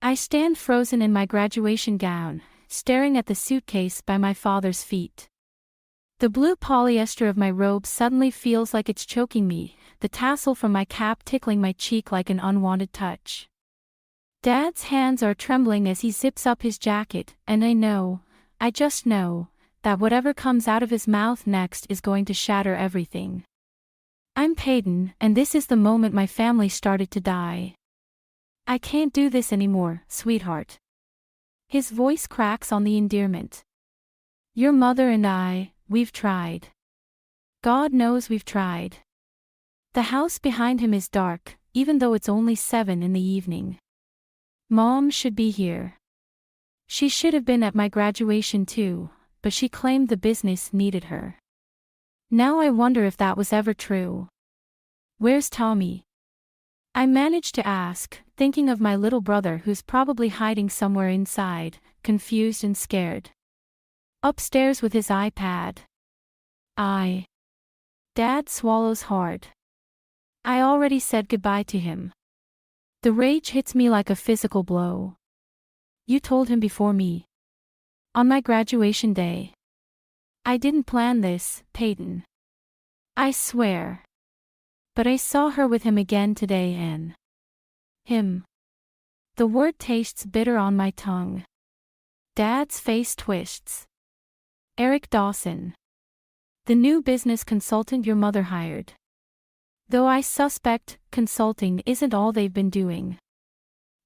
I stand frozen in my graduation gown, staring at the suitcase by my father's feet. The blue polyester of my robe suddenly feels like it's choking me, the tassel from my cap tickling my cheek like an unwanted touch. Dad's hands are trembling as he zips up his jacket, and I just know, that whatever comes out of his mouth next is going to shatter everything. I'm Peyton, and this is the moment my family started to die. I can't do this anymore, sweetheart. His voice cracks on the endearment. Your mother and I, we've tried. God knows we've tried. The house behind him is dark, even though it's only 7 in the evening. Mom should be here. She should have been at my graduation too, but she claimed the business needed her. Now I wonder if that was ever true. Where's Tommy? I managed to ask, thinking of my little brother who's probably hiding somewhere inside, confused and scared. Upstairs with his iPad. Dad swallows hard. I already said goodbye to him. The rage hits me like a physical blow. You told him before me. On my graduation day. I didn't plan this, Peyton. I swear. But I saw her with him again today and... him. The word tastes bitter on my tongue. Dad's face twists. Eric Dawson. The new business consultant your mother hired. Though I suspect, consulting isn't all they've been doing.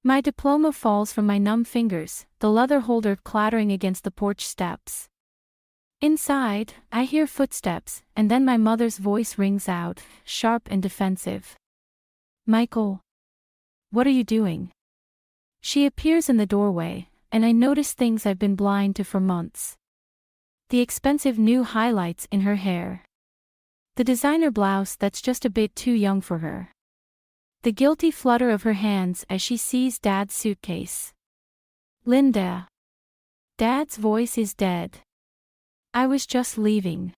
My diploma falls from my numb fingers, the leather holder clattering against the porch steps. Inside, I hear footsteps, and then my mother's voice rings out, sharp and defensive. Michael. What are you doing? She appears in the doorway, and I notice things I've been blind to for months. The expensive new highlights in her hair. The designer blouse that's just a bit too young for her. The guilty flutter of her hands as she sees Dad's suitcase. Linda. Dad's voice is dead. I was just leaving.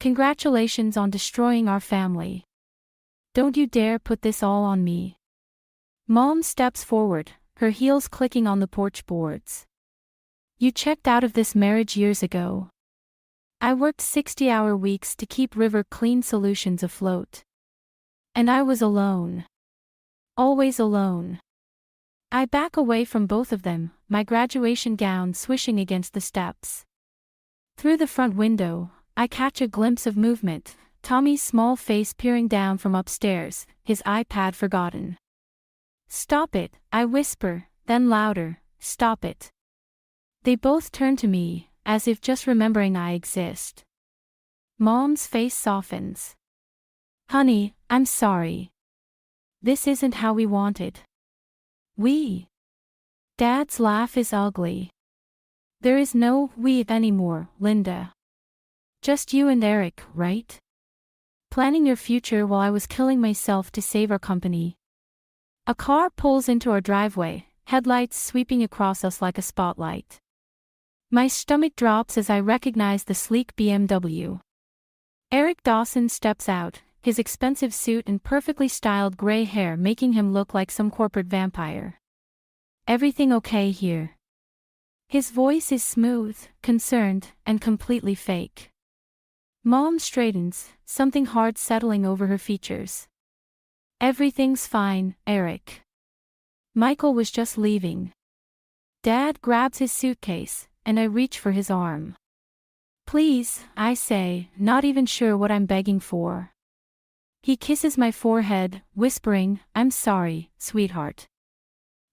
Congratulations on destroying our family. Don't you dare put this all on me. Mom steps forward, her heels clicking on the porch boards. You checked out of this marriage years ago. I worked 60-hour weeks to keep River Clean Solutions afloat. And I was alone. Always alone. I back away from both of them, my graduation gown swishing against the steps. Through the front window, I catch a glimpse of movement, Tommy's small face peering down from upstairs, his iPad forgotten. Stop it, I whisper, then louder, stop it. They both turn to me, as if just remembering I exist. Mom's face softens. Honey, I'm sorry. This isn't how we wanted. Dad's laugh is ugly. There is no we anymore, Linda. Just you and Eric, right? Planning your future while I was killing myself to save our company. A car pulls into our driveway, headlights sweeping across us like a spotlight. My stomach drops as I recognize the sleek BMW. Eric Dawson steps out, his expensive suit and perfectly styled gray hair making him look like some corporate vampire. Everything okay here? His voice is smooth, concerned, and completely fake. Mom straightens, something hard settling over her features. Everything's fine, Eric. Michael was just leaving. Dad grabs his suitcase, and I reach for his arm. Please, I say, not even sure what I'm begging for. He kisses my forehead, whispering, I'm sorry, sweetheart.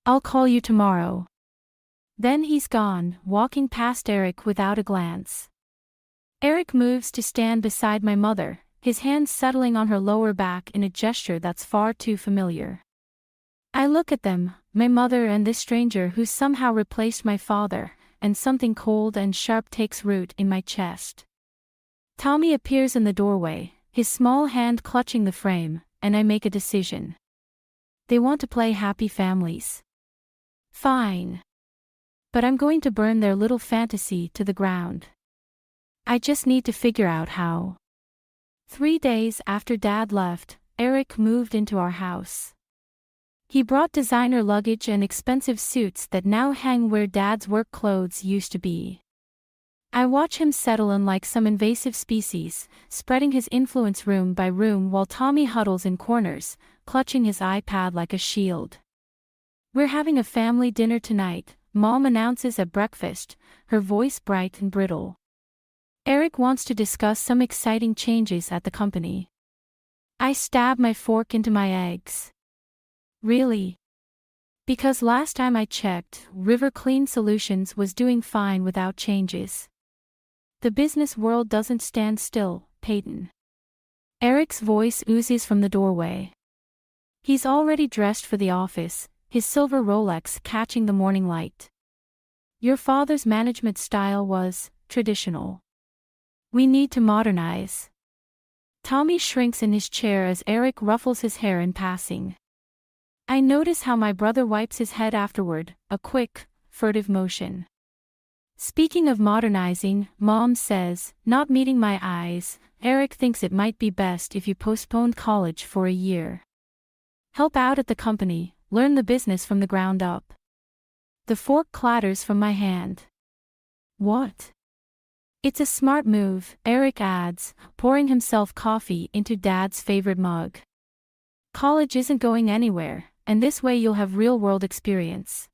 I'll call you tomorrow. Then he's gone, walking past Eric without a glance. Eric moves to stand beside my mother, his hands settling on her lower back in a gesture that's far too familiar. I look at them, my mother and this stranger who somehow replaced my father, and something cold and sharp takes root in my chest. Tommy appears in the doorway, his small hand clutching the frame, and I make a decision. They want to play happy families. Fine. But I'm going to burn their little fantasy to the ground. I just need to figure out how. 3 days after Dad left, Eric moved into our house. He brought designer luggage and expensive suits that now hang where Dad's work clothes used to be. I watch him settle in like some invasive species, spreading his influence room by room while Tommy huddles in corners, clutching his iPad like a shield. "We're having a family dinner tonight," Mom announces at breakfast, her voice bright and brittle. "Eric wants to discuss some exciting changes at the company." I stab my fork into my eggs. "Really?" "Because last time I checked, River Clean Solutions was doing fine without changes." "The business world doesn't stand still, Peyton." Eric's voice oozes from the doorway. He's already dressed for the office, his silver Rolex catching the morning light. "Your father's management style was traditional. We need to modernize." Tommy shrinks in his chair as Eric ruffles his hair in passing. I notice how my brother wipes his head afterward, a quick, furtive motion. "Speaking of modernizing," Mom says, not meeting my eyes, "Eric thinks it might be best if you postponed college for a year. Help out at the company, learn the business from the ground up." The fork clatters from my hand. "What?" "It's a smart move," Eric adds, pouring himself coffee into Dad's favorite mug. "College isn't going anywhere, and this way you'll have real-world experience.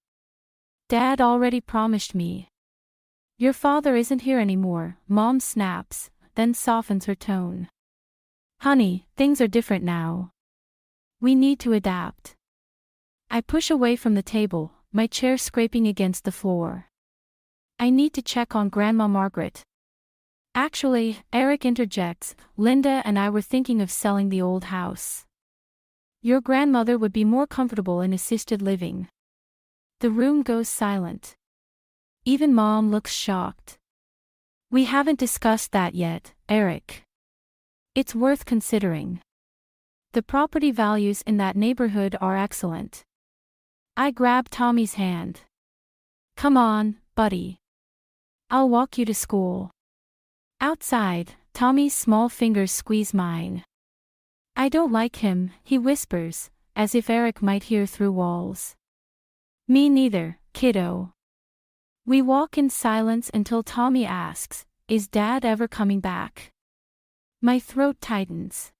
Dad already promised me." "Your father isn't here anymore," Mom snaps, then softens her tone. "Honey, things are different now. We need to adapt." I push away from the table, my chair scraping against the floor. "I need to check on Grandma Margaret." "Actually," Eric interjects, "Linda and I were thinking of selling the old house. Your grandmother would be more comfortable in assisted living." The room goes silent. Even Mom looks shocked. "We haven't discussed that yet, Eric. It's worth considering. The property values in that neighborhood are excellent." I grab Tommy's hand. "Come on, buddy. I'll walk you to school." Outside, Tommy's small fingers squeeze mine. "I don't like him," he whispers, as if Eric might hear through walls. "Me neither, kiddo." We walk in silence until Tommy asks, "Is Dad ever coming back?" My throat tightens.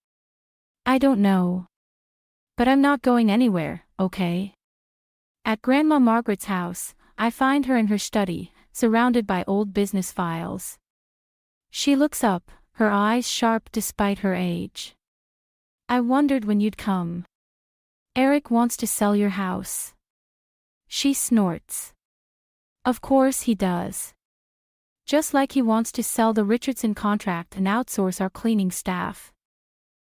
"I don't know. But I'm not going anywhere, okay?" At Grandma Margaret's house, I find her in her study, surrounded by old business files. She looks up, her eyes sharp despite her age. "I wondered when you'd come. Eric wants to sell your house." She snorts. "Of course he does. Just like he wants to sell the Richardson contract and outsource our cleaning staff."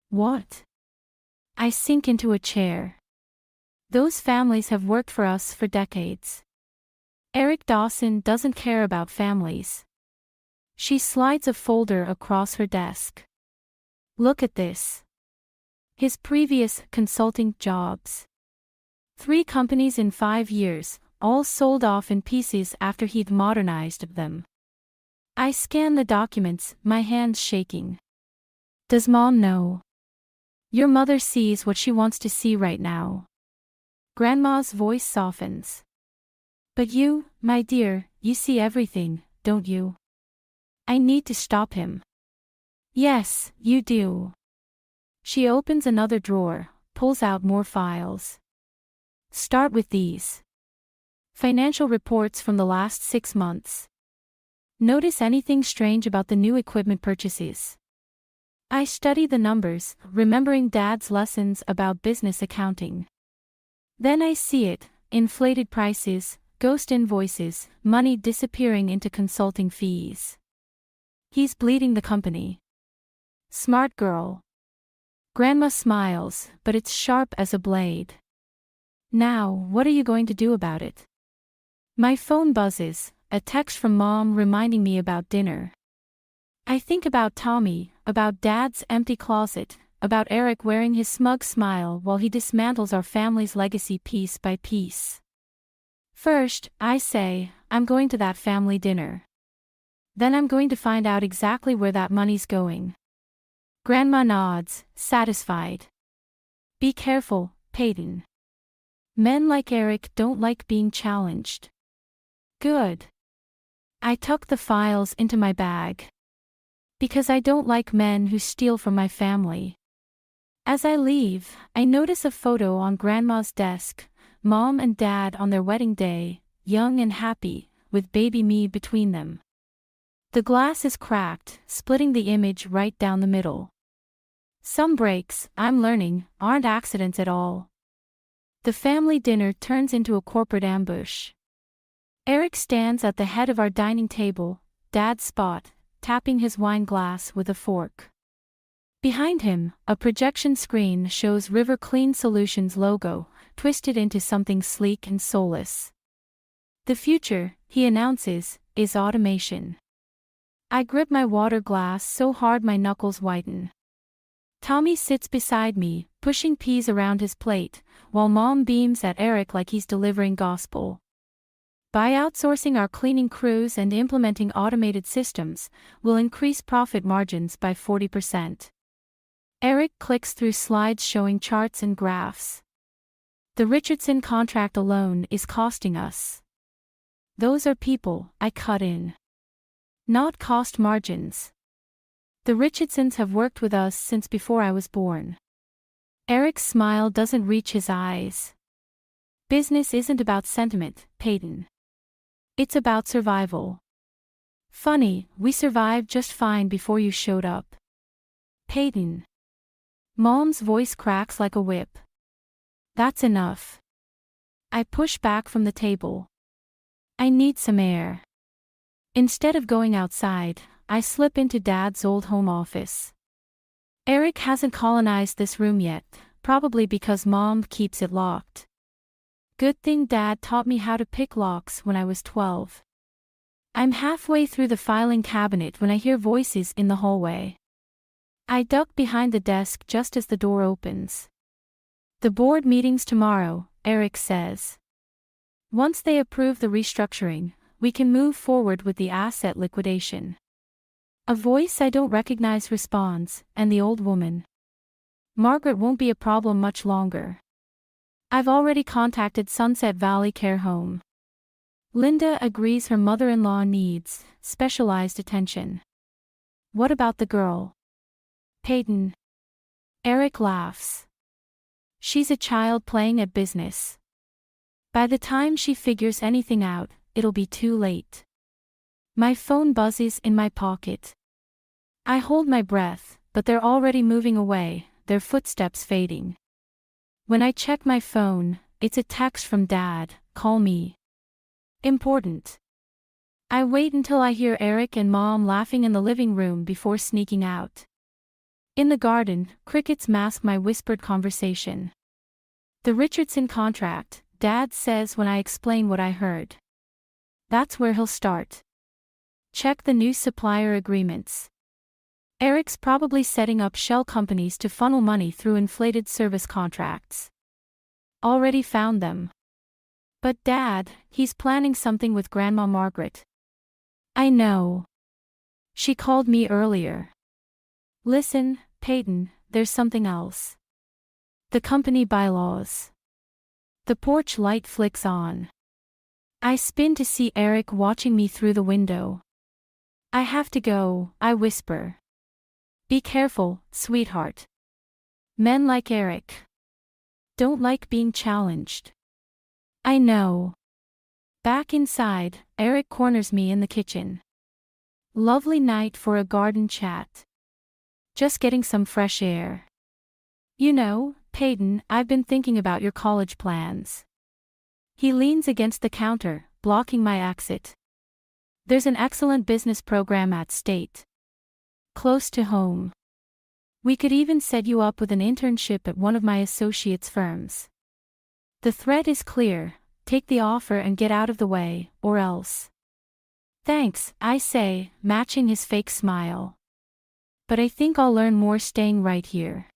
"What?" I sink into a chair. "Those families have worked for us for decades. Eric Dawson doesn't care about families." She slides a folder across her desk. "Look at this. His previous consulting jobs. 3 companies in 5 years, all sold off in pieces after he'd modernized them." I scan the documents, my hands shaking. "Does Mom know?" "Your mother sees what she wants to see right now." Grandma's voice softens. "But you, my dear, you see everything, don't you? I need to stop him." "Yes, you do." She opens another drawer, pulls out more files. "Start with these. Financial reports from the last 6 months. Notice anything strange about the new equipment purchases?" I study the numbers, remembering Dad's lessons about business accounting. Then I see it, inflated prices, ghost invoices, money disappearing into consulting fees. He's bleeding the company. Smart girl. Grandma smiles, but it's sharp as a blade. "Now, what are you going to do about it?" My phone buzzes, a text from Mom reminding me about dinner. I think about Tommy, about Dad's empty closet, about Eric wearing his smug smile while he dismantles our family's legacy piece by piece. First, I say, I'm going to that family dinner. Then I'm going to find out exactly where that money's going. Grandma nods, satisfied. "Be careful, Peyton. Men like Eric don't like being challenged. Good. I tuck the files into my bag. Because I don't like men who steal from my family. As I leave, I notice a photo on Grandma's desk, Mom and Dad on their wedding day, young and happy, with baby me between them. The glass is cracked, splitting the image right down the middle. Some breaks, I'm learning, aren't accidents at all. The family dinner turns into a corporate ambush. Eric stands at the head of our dining table, Dad's spot, tapping his wine glass with a fork. Behind him, a projection screen shows River Clean Solutions logo, twisted into something sleek and soulless. The future, he announces, is automation. I grip my water glass so hard my knuckles whiten. Tommy sits beside me, pushing peas around his plate, while Mom beams at Eric like he's delivering gospel. By outsourcing our cleaning crews and implementing automated systems, we'll increase profit margins by 40%. Eric clicks through slides showing charts and graphs. The Richardson contract alone is costing us. Those are people, I cut in. Not cost margins. The Richardsons have worked with us since before I was born. Eric's smile doesn't reach his eyes. Business isn't about sentiment, Peyton. It's about survival. Funny, we survived just fine before you showed up. Peyton. Mom's voice cracks like a whip. That's enough. I push back from the table. I need some air. Instead of going outside, I slip into Dad's old home office. Eric hasn't colonized this room yet, probably because Mom keeps it locked. Good thing Dad taught me how to pick locks when I was 12. I'm halfway through the filing cabinet when I hear voices in the hallway. I duck behind the desk just as the door opens. The board meeting's tomorrow, Eric says. Once they approve the restructuring, we can move forward with the asset liquidation. A voice I don't recognize responds, and the old woman. Margaret won't be a problem much longer. I've already contacted Sunset Valley Care Home. Linda agrees her mother-in-law needs specialized attention. What about the girl? Peyton. Eric laughs. She's a child playing at business. By the time she figures anything out, it'll be too late. My phone buzzes in my pocket. I hold my breath, but they're already moving away, their footsteps fading. When I check my phone, it's a text from Dad, call me. Important. I wait until I hear Eric and Mom laughing in the living room before sneaking out. In the garden, crickets mask my whispered conversation. The Richardson contract, Dad says when I explain what I heard. That's where he'll start. Check the new supplier agreements. Eric's probably setting up shell companies to funnel money through inflated service contracts. Already found them. But Dad, he's planning something with Grandma Margaret. I know. She called me earlier. Listen, Peyton, there's something else. The company bylaws. The porch light flicks on. I spin to see Eric watching me through the window. I have to go, I whisper. Be careful, sweetheart. Men like Eric don't like being challenged. I know. Back inside, Eric corners me in the kitchen. Lovely night for a garden chat. Just getting some fresh air. You know, Peyton, I've been thinking about your college plans. He leans against the counter, blocking my exit. There's an excellent business program at State. Close to home. We could even set you up with an internship at one of my associates' firms. The thread is clear, take the offer and get out of the way, or else. Thanks, I say, matching his fake smile. But I think I'll learn more staying right here.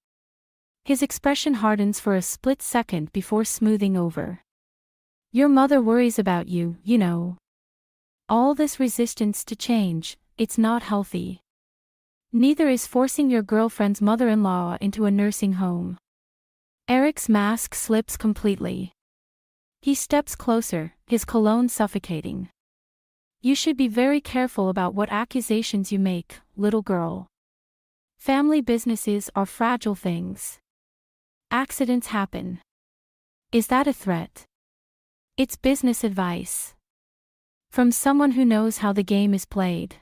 His expression hardens for a split second before smoothing over. Your mother worries about you, you know. All this resistance to change, it's not healthy. Neither is forcing your girlfriend's mother-in-law into a nursing home. Eric's mask slips completely. He steps closer, his cologne suffocating. You should be very careful about what accusations you make, little girl. Family businesses are fragile things. Accidents happen. Is that a threat? It's business advice. From someone who knows how the game is played.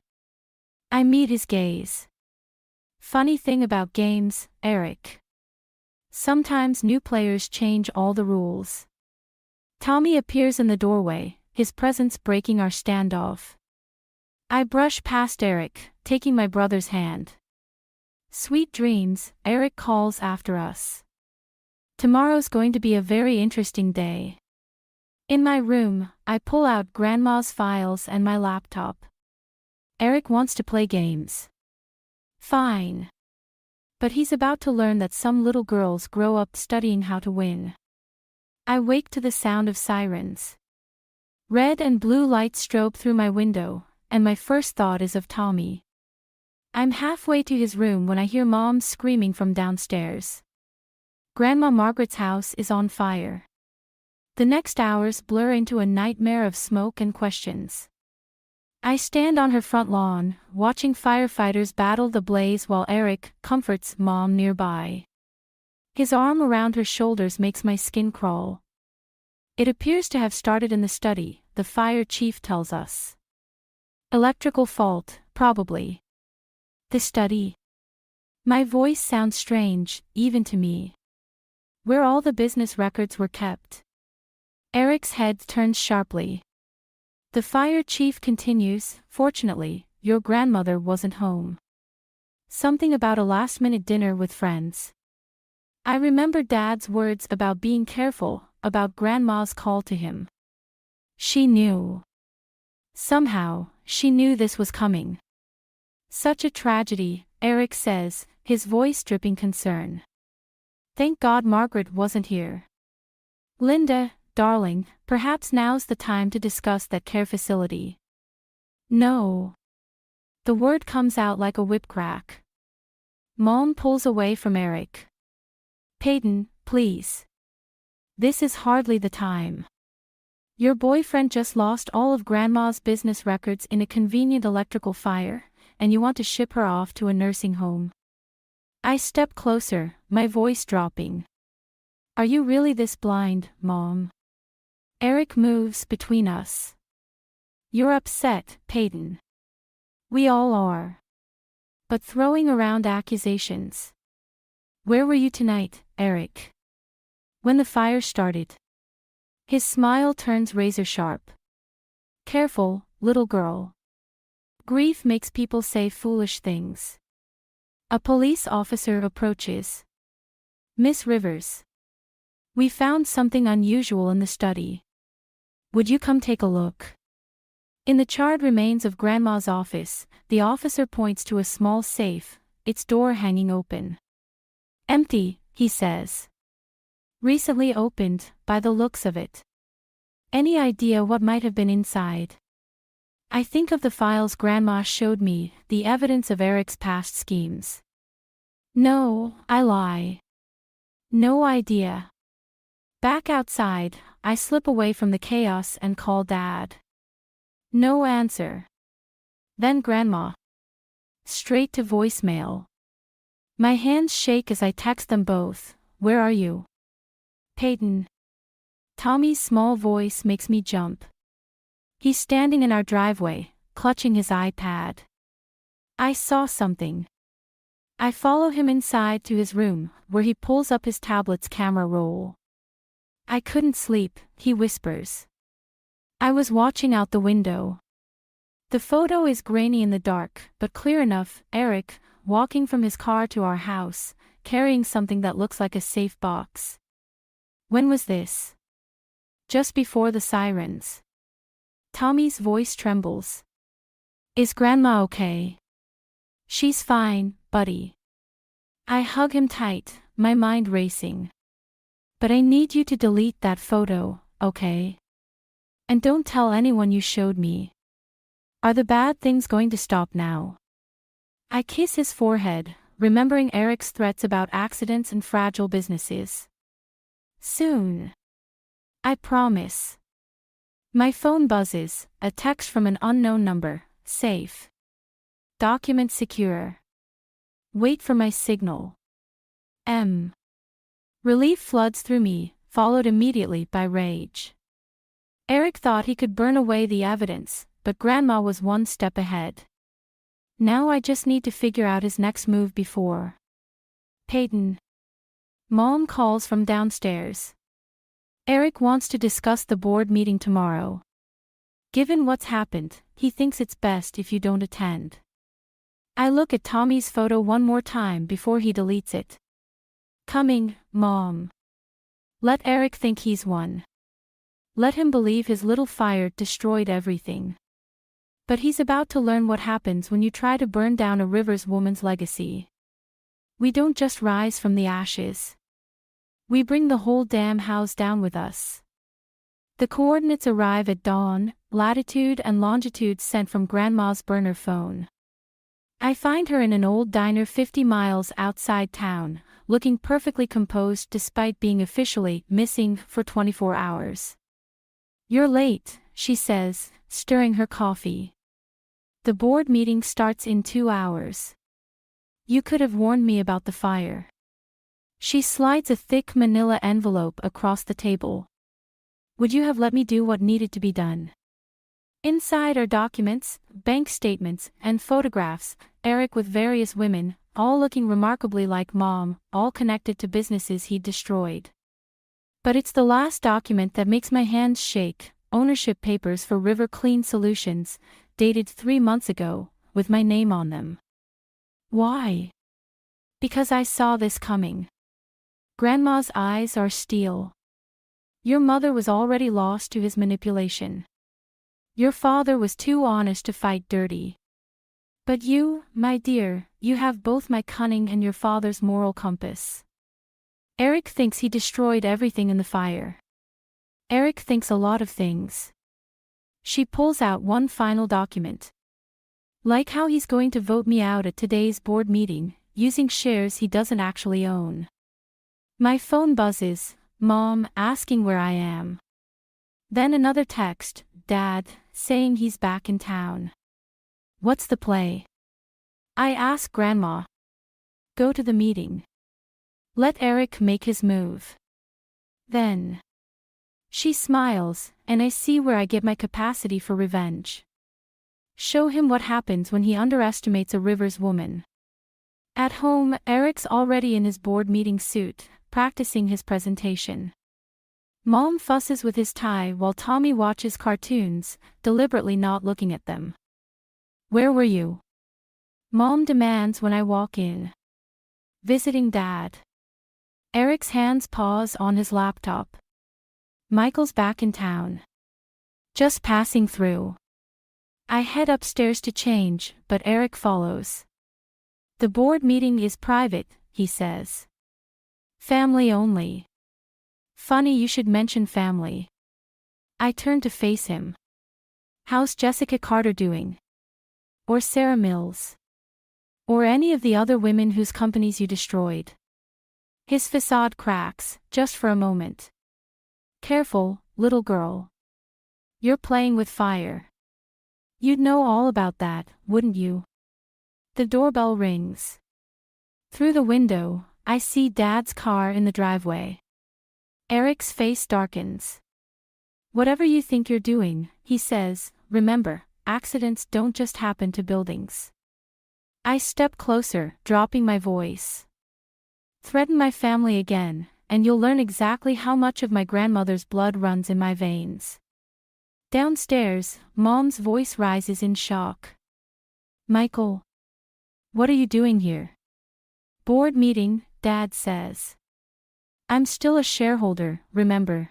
I meet his gaze. Funny thing about games, Eric. Sometimes new players change all the rules. Tommy appears in the doorway, his presence breaking our standoff. I brush past Eric, taking my brother's hand. Sweet dreams, Eric calls after us. Tomorrow's going to be a very interesting day. In my room, I pull out Grandma's files and my laptop. Eric wants to play games. Fine. But he's about to learn that some little girls grow up studying how to win. I wake to the sound of sirens. Red and blue lights strobe through my window, and my first thought is of Tommy. I'm halfway to his room when I hear Mom screaming from downstairs. Grandma Margaret's house is on fire. The next hours blur into a nightmare of smoke and questions. I stand on her front lawn, watching firefighters battle the blaze while Eric comforts Mom nearby. His arm around her shoulders makes my skin crawl. It appears to have started in the study, the fire chief tells us. Electrical fault, probably. The study. My voice sounds strange, even to me. Where all the business records were kept. Eric's head turns sharply. The fire chief continues, fortunately, your grandmother wasn't home. Something about a last-minute dinner with friends. I remember Dad's words about being careful, about Grandma's call to him. She knew. Somehow, she knew this was coming. Such a tragedy, Eric says, his voice dripping concern. Thank God Margaret wasn't here. Linda, darling, perhaps now's the time to discuss that care facility. No. The word comes out like a whip crack. Mom pulls away from Eric. Peyton, please. This is hardly the time. Your boyfriend just lost all of Grandma's business records in a convenient electrical fire, and you want to ship her off to a nursing home. I step closer, my voice dropping. Are you really this blind, Mom? Eric moves between us. You're upset, Peyton. We all are. But throwing around accusations. Where were you tonight, Eric? When the fire started. His smile turns razor sharp. Careful, little girl. Grief makes people say foolish things. A police officer approaches. Miss Rivers. We found something unusual in the study. Would you come take a look? In the charred remains of Grandma's office, the officer points to a small safe, its door hanging open. Empty, he says. Recently opened, by the looks of it. Any idea what might have been inside? I think of the files Grandma showed me, the evidence of Eric's past schemes. No, I lie. No idea. Back outside, I slip away from the chaos and call Dad. No answer. Then Grandma. Straight to voicemail. My hands shake as I text them both. Where are you? Peyton. Tommy's small voice makes me jump. He's standing in our driveway, clutching his iPad. I saw something. I follow him inside to his room, where he pulls up his tablet's camera roll. I couldn't sleep, he whispers. I was watching out the window. The photo is grainy in the dark, but clear enough. Eric, walking from his car to our house, carrying something that looks like a safe box. When was this? Just before the sirens. Tommy's voice trembles. Is Grandma okay? She's fine, buddy. I hug him tight, my mind racing. But I need you to delete that photo, okay? And don't tell anyone you showed me. Are the bad things going to stop now? I kiss his forehead, remembering Eric's threats about accidents and fragile businesses. Soon. I promise. My phone buzzes, a text from an unknown number, safe. Document secure. Wait for my signal. M. Relief floods through me, followed immediately by rage. Eric thought he could burn away the evidence, but Grandma was one step ahead. Now I just need to figure out his next move before. Peyton. Mom calls from downstairs. Eric wants to discuss the board meeting tomorrow. Given what's happened, he thinks it's best if you don't attend. I look at Tommy's photo one more time before he deletes it. Coming, Mom. Let Eric think he's won. Let him believe his little fire destroyed everything. But he's about to learn what happens when you try to burn down a Rivers woman's legacy. We don't just rise from the ashes. We bring the whole damn house down with us. The coordinates arrive at dawn, latitude and longitude sent from Grandma's burner phone. I find her in an old diner 50 miles outside town, looking perfectly composed despite being officially missing for 24 hours. You're late, she says, stirring her coffee. The board meeting starts in 2 hours. You could have warned me about the fire. She slides a thick manila envelope across the table. Would you have let me do what needed to be done? Inside are documents, bank statements, and photographs, Eric with various women, all looking remarkably like Mom, all connected to businesses he'd destroyed. But it's the last document that makes my hands shake, ownership papers for River Clean Solutions, dated 3 months ago, with my name on them. Why? Because I saw this coming. Grandma's eyes are steel. Your mother was already lost to his manipulation. Your father was too honest to fight dirty. But you, my dear, you have both my cunning and your father's moral compass. Eric thinks he destroyed everything in the fire. Eric thinks a lot of things. She pulls out one final document. Like how he's going to vote me out at today's board meeting, using shares he doesn't actually own. My phone buzzes, Mom asking where I am. Then another text, Dad, saying he's back in town. What's the play? I ask Grandma. Go to the meeting. Let Eric make his move. Then. She smiles, and I see where I get my capacity for revenge. Show him what happens when he underestimates a Rivers woman. At home, Eric's already in his board meeting suit, practicing his presentation. Mom fusses with his tie while Tommy watches cartoons, deliberately not looking at them. Where were you? Mom demands when I walk in. Visiting Dad. Eric's hands pause on his laptop. Michael's back in town. Just passing through. I head upstairs to change, but Eric follows. The board meeting is private, he says. Family only. Funny you should mention family. I turn to face him. How's Jessica Carter doing? Or Sarah Mills? Or any of the other women whose companies you destroyed? His facade cracks, just for a moment. Careful, little girl. You're playing with fire. You'd know all about that, wouldn't you? The doorbell rings. Through the window, I see Dad's car in the driveway. Eric's face darkens. Whatever you think you're doing, he says, remember, accidents don't just happen to buildings. I step closer, dropping my voice. Threaten my family again, and you'll learn exactly how much of my grandmother's blood runs in my veins. Downstairs, Mom's voice rises in shock. Michael. What are you doing here? Board meeting, Dad says. I'm still a shareholder, remember.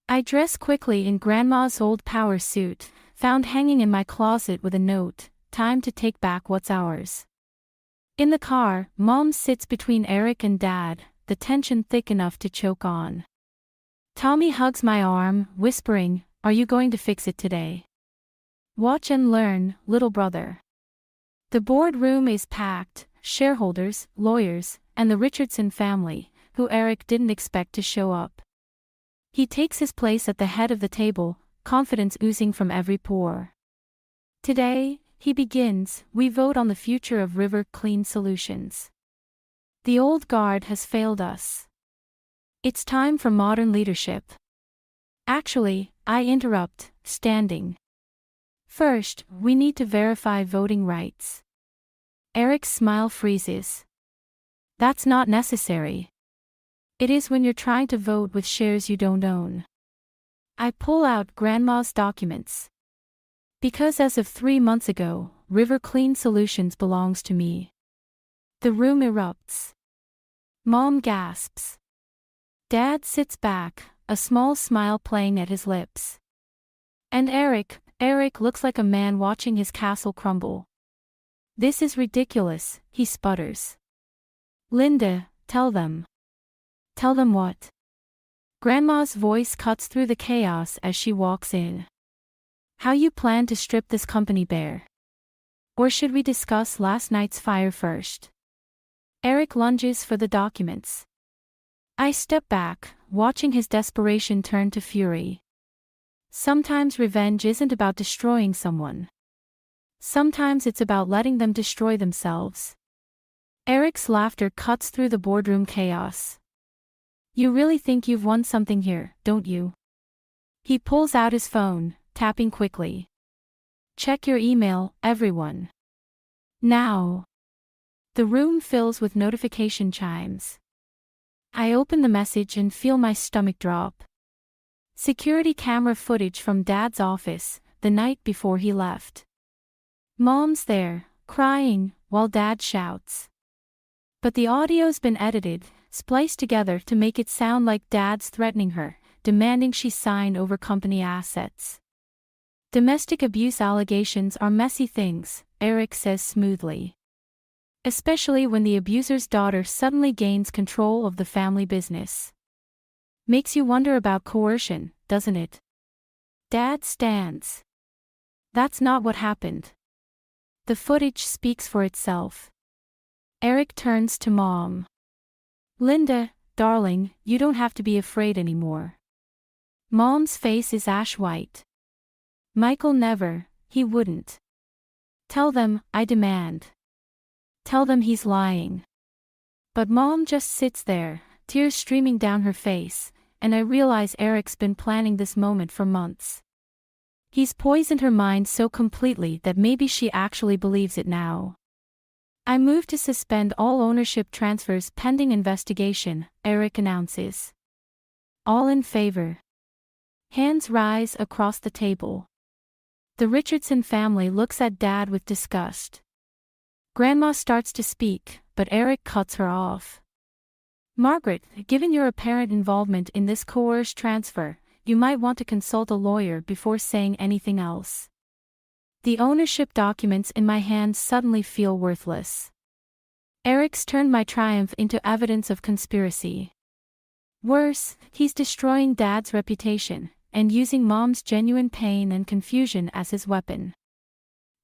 I dress quickly in Grandma's old power suit, found hanging in my closet with a note, time to take back what's ours. In the car, Mom sits between Eric and Dad, the tension thick enough to choke on. Tommy hugs my arm, whispering, are you going to fix it today? Watch and learn, little brother. The boardroom is packed, shareholders, lawyers, and the Richardson family, who Eric didn't expect to show up. He takes his place at the head of the table, confidence oozing from every pore. Today, he begins, we vote on the future of River Clean Solutions. The old guard has failed us. It's time for modern leadership. Actually, I interrupt, standing. First, we need to verify voting rights. Eric's smile freezes. That's not necessary. It is when you're trying to vote with shares you don't own. I pull out Grandma's documents. Because as of 3 months ago, River Clean Solutions belongs to me. The room erupts. Mom gasps. Dad sits back, a small smile playing at his lips. And Eric looks like a man watching his castle crumble. This is ridiculous, he sputters. Linda, tell them. Tell them what? Grandma's voice cuts through the chaos as she walks in. How you plan to strip this company bare? Or should we discuss last night's fire first? Eric lunges for the documents. I step back, watching his desperation turn to fury. Sometimes revenge isn't about destroying someone. Sometimes it's about letting them destroy themselves. Eric's laughter cuts through the boardroom chaos. You really think you've won something here, don't you? He pulls out his phone, tapping quickly. Check your email, everyone. Now. The room fills with notification chimes. I open the message and feel my stomach drop. Security camera footage from Dad's office, the night before he left. Mom's there, crying, while Dad shouts. But the audio's been edited, spliced together to make it sound like Dad's threatening her, demanding she sign over company assets. Domestic abuse allegations are messy things, Eric says smoothly. Especially when the abuser's daughter suddenly gains control of the family business. Makes you wonder about coercion, doesn't it? Dad stands. That's not what happened. The footage speaks for itself. Eric turns to Mom. Linda, darling, you don't have to be afraid anymore. Mom's face is ash white. Michael never, he wouldn't. Tell them, I demand. Tell them he's lying. But Mom just sits there, tears streaming down her face, and I realize Eric's been planning this moment for months. He's poisoned her mind so completely that maybe she actually believes it now. I move to suspend all ownership transfers pending investigation, Eric announces. All in favor. Hands rise across the table. The Richardson family looks at Dad with disgust. Grandma starts to speak, but Eric cuts her off. Margaret, given your apparent involvement in this coerced transfer, you might want to consult a lawyer before saying anything else. The ownership documents in my hands suddenly feel worthless. Eric's turned my triumph into evidence of conspiracy. Worse, he's destroying Dad's reputation, and using Mom's genuine pain and confusion as his weapon.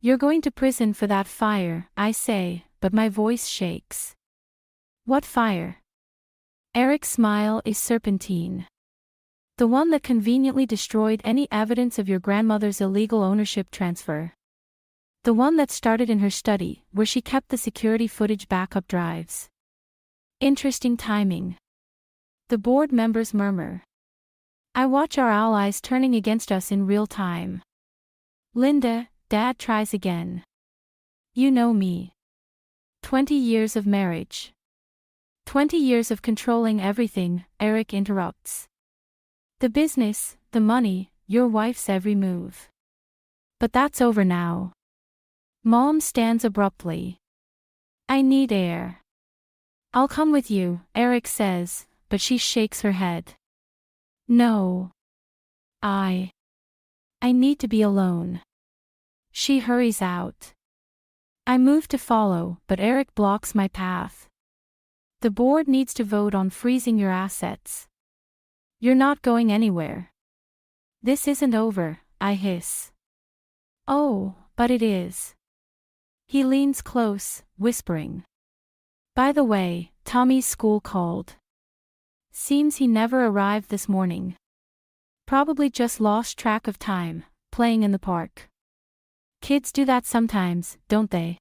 You're going to prison for that fire, I say, but my voice shakes. What fire? Eric's smile is serpentine. The one that conveniently destroyed any evidence of your grandmother's illegal ownership transfer. The one that started in her study, where she kept the security footage backup drives. Interesting timing. The board members murmur. I watch our allies turning against us in real time. Linda, Dad tries again. You know me. 20 years of marriage. 20 years of controlling everything, Eric interrupts. The business, the money, your wife's every move. But that's over now. Mom stands abruptly. I need air. I'll come with you, Eric says, but she shakes her head. No. I need to be alone. She hurries out. I move to follow, but Eric blocks my path. The board needs to vote on freezing your assets. You're not going anywhere. This isn't over, I hiss. Oh, but it is. He leans close, whispering. By the way, Tommy's school called. Seems he never arrived this morning. Probably just lost track of time, playing in the park. Kids do that sometimes, don't they?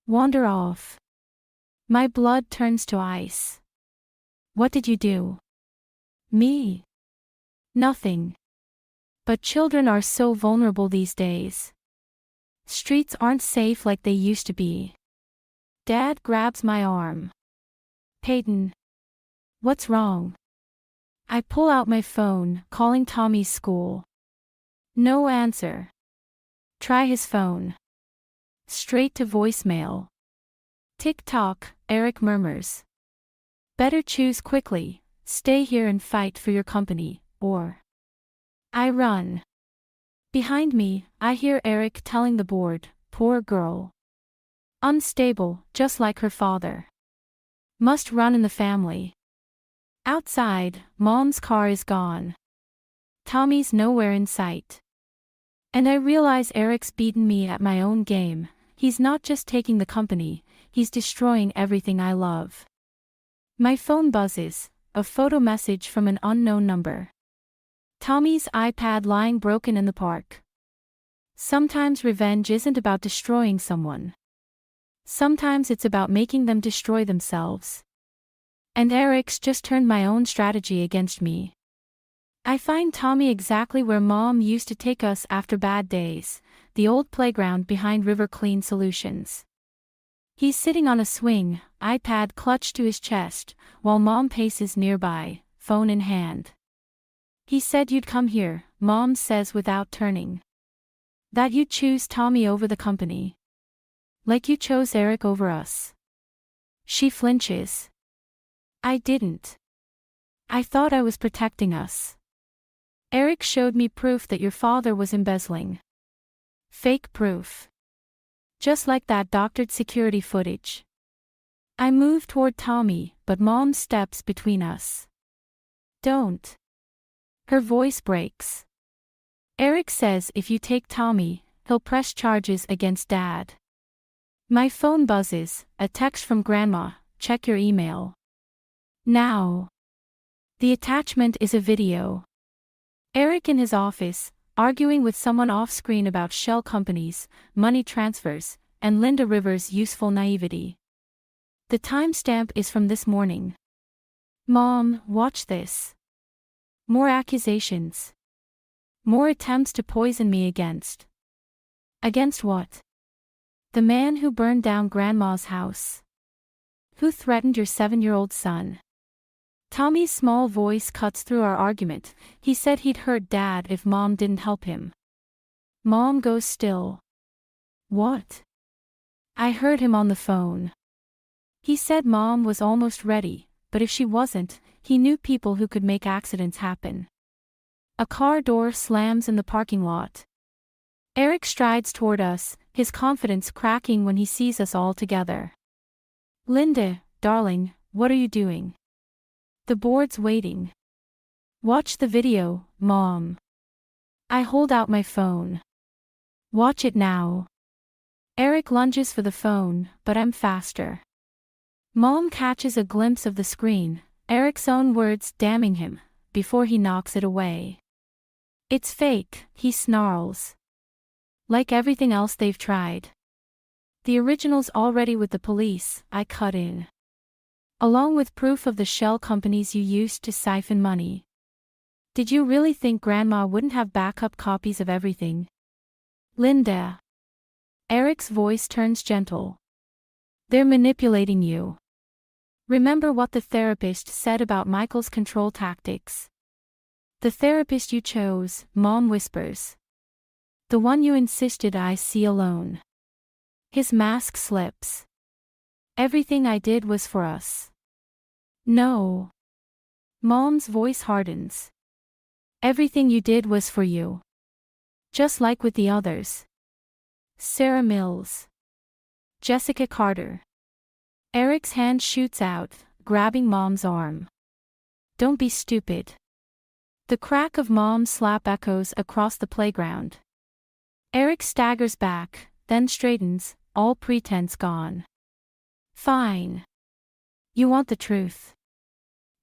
Wander off. My blood turns to ice. What did you do? Me? Nothing. But children are so vulnerable these days. Streets aren't safe like they used to be. Dad grabs my arm. Peyton. What's wrong? I pull out my phone, calling Tommy's school. No answer. Try his phone. Straight to voicemail. Tick-tock, Eric murmurs. Better choose quickly, stay here and fight for your company, or... I run. Behind me, I hear Eric telling the board, poor girl. Unstable, just like her father. Must run in the family. Outside, Mom's car is gone. Tommy's nowhere in sight. And I realize Eric's beaten me at my own game. He's not just taking the company, he's destroying everything I love. My phone buzzes, a photo message from an unknown number. Tommy's iPad lying broken in the park. Sometimes revenge isn't about destroying someone. Sometimes it's about making them destroy themselves. And Eric's just turned my own strategy against me. I find Tommy exactly where Mom used to take us after bad days, the old playground behind River Clean Solutions. He's sitting on a swing, iPad clutched to his chest, while Mom paces nearby, phone in hand. He said you'd come here, Mom says without turning. That you'd choose Tommy over the company. Like you chose Eric over us. She flinches. I didn't. I thought I was protecting us. Eric showed me proof that your father was embezzling. Fake proof. Just like that doctored security footage. I move toward Tommy, but Mom steps between us. Don't. Her voice breaks. Eric says if you take Tommy, he'll press charges against Dad. My phone buzzes, a text from Grandma, check your email. Now. The attachment is a video. Eric in his office, arguing with someone off-screen about shell companies, money transfers, and Linda Rivers' useful naivety. The timestamp is from this morning. Mom, watch this. More accusations. More attempts to poison me against. Against what? The man who burned down Grandma's house. Who threatened your 7-year-old son. Tommy's small voice cuts through our argument. He said he'd hurt Dad if Mom didn't help him. Mom goes still. What? I heard him on the phone. He said Mom was almost ready, but if she wasn't, he knew people who could make accidents happen. A car door slams in the parking lot. Eric strides toward us, his confidence cracking when he sees us all together. Linda, darling, what are you doing? The board's waiting. Watch the video, Mom. I hold out my phone. Watch it now. Eric lunges for the phone, but I'm faster. Mom catches a glimpse of the screen, Eric's own words damning him, before he knocks it away. It's fake, he snarls. Like everything else they've tried. The original's already with the police, I cut in. Along with proof of the shell companies you used to siphon money. Did you really think Grandma wouldn't have backup copies of everything? Linda. Eric's voice turns gentle. They're manipulating you. Remember what the therapist said about Michael's control tactics. The therapist you chose, Mom whispers. The one you insisted I see alone. His mask slips. Everything I did was for us. No. Mom's voice hardens. Everything you did was for you. Just like with the others. Sarah Mills. Jessica Carter. Eric's hand shoots out, grabbing Mom's arm. Don't be stupid. The crack of Mom's slap echoes across the playground. Eric staggers back, then straightens, all pretense gone. Fine. You want the truth.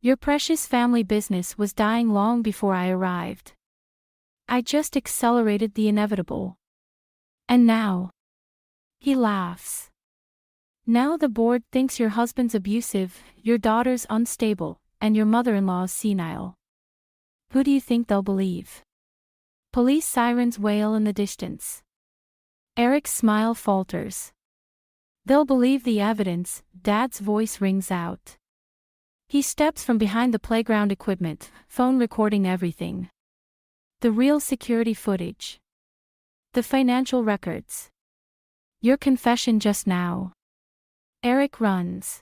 Your precious family business was dying long before I arrived. I just accelerated the inevitable. And now. He laughs. Now the board thinks your husband's abusive, your daughter's unstable, and your mother-in-law's senile. Who do you think they'll believe? Police sirens wail in the distance. Eric's smile falters. They'll believe the evidence, Dad's voice rings out. He steps from behind the playground equipment, phone recording everything. The real security footage. The financial records. Your confession just now. Eric runs.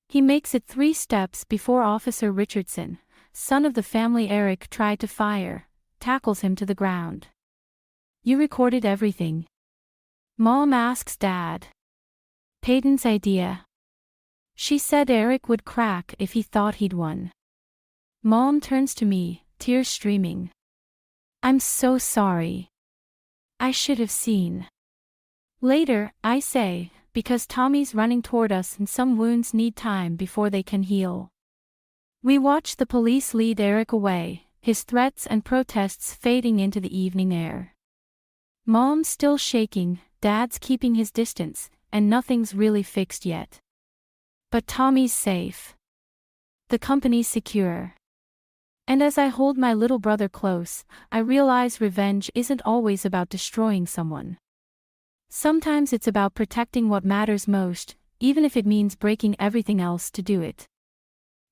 He makes it 3 steps before Officer Richardson, son of the family Eric tried to fire, tackles him to the ground. You recorded everything. Mom asks Dad. Peyton's idea. She said Eric would crack if he thought he'd won. Mom turns to me, tears streaming. I'm so sorry. I should have seen. Later, I say, because Tommy's running toward us and some wounds need time before they can heal. We watch the police lead Eric away, his threats and protests fading into the evening air. Mom's still shaking, Dad's keeping his distance, and nothing's really fixed yet. But Tommy's safe. The company's secure. And as I hold my little brother close, I realize revenge isn't always about destroying someone. Sometimes it's about protecting what matters most, even if it means breaking everything else to do it.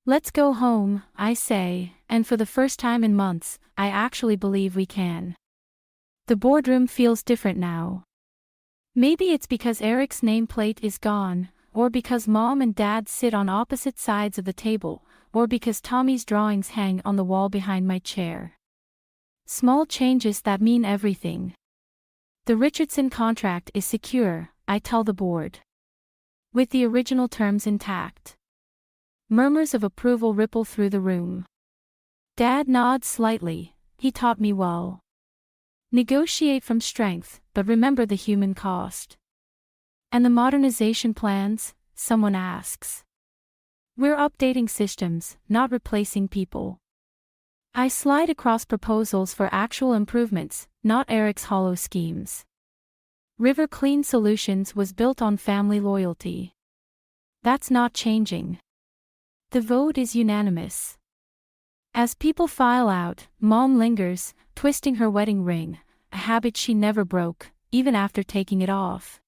Let's go home, I say, and for the first time in months, I actually believe we can. The boardroom feels different now. Maybe it's because Eric's nameplate is gone, or because Mom and Dad sit on opposite sides of the table, or because Tommy's drawings hang on the wall behind my chair. Small changes that mean everything. The Richardson contract is secure, I tell the board. With the original terms intact. Murmurs of approval ripple through the room. Dad nods slightly, he taught me well. Negotiate from strength, but remember the human cost. And the modernization plans, someone asks. We're updating systems, not replacing people. I slide across proposals for actual improvements, not Eric's hollow schemes. River Clean Solutions was built on family loyalty. That's not changing. The vote is unanimous. As people file out, Mom lingers, twisting her wedding ring, a habit she never broke, even after taking it off.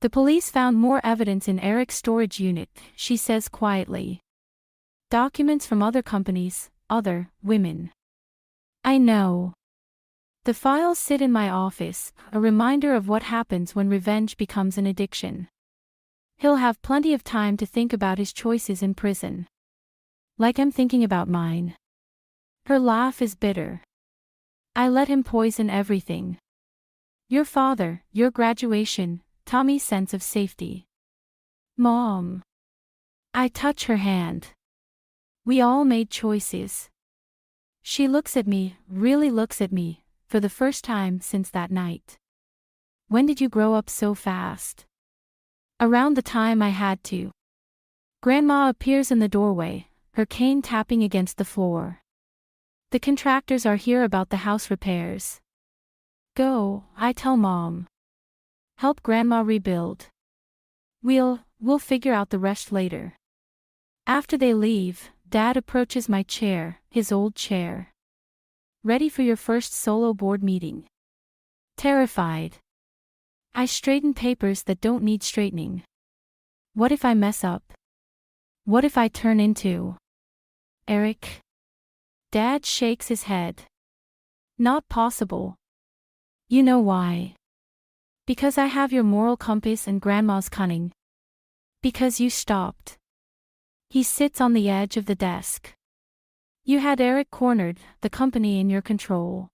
The police found more evidence in Eric's storage unit, she says quietly. Documents from other companies, other women. I know. The files sit in my office, a reminder of what happens when revenge becomes an addiction. He'll have plenty of time to think about his choices in prison. Like I'm thinking about mine. Her laugh is bitter. I let him poison everything. Your father, your graduation, Tommy's sense of safety. Mom. I touch her hand. We all made choices. She looks at me, really looks at me, for the first time since that night. When did you grow up so fast? Around the time I had to. Grandma appears in the doorway, her cane tapping against the floor. The contractors are here about the house repairs. Go, I tell Mom. Help Grandma rebuild. We'll figure out the rest later. After they leave, Dad approaches my chair, his old chair. Ready for your first solo board meeting? Terrified. I straighten papers that don't need straightening. What if I mess up? What if I turn into Eric? Dad shakes his head. Not possible. You know why? Because I have your moral compass and Grandma's cunning. Because you stopped. He sits on the edge of the desk. You had Eric cornered, the company in your control.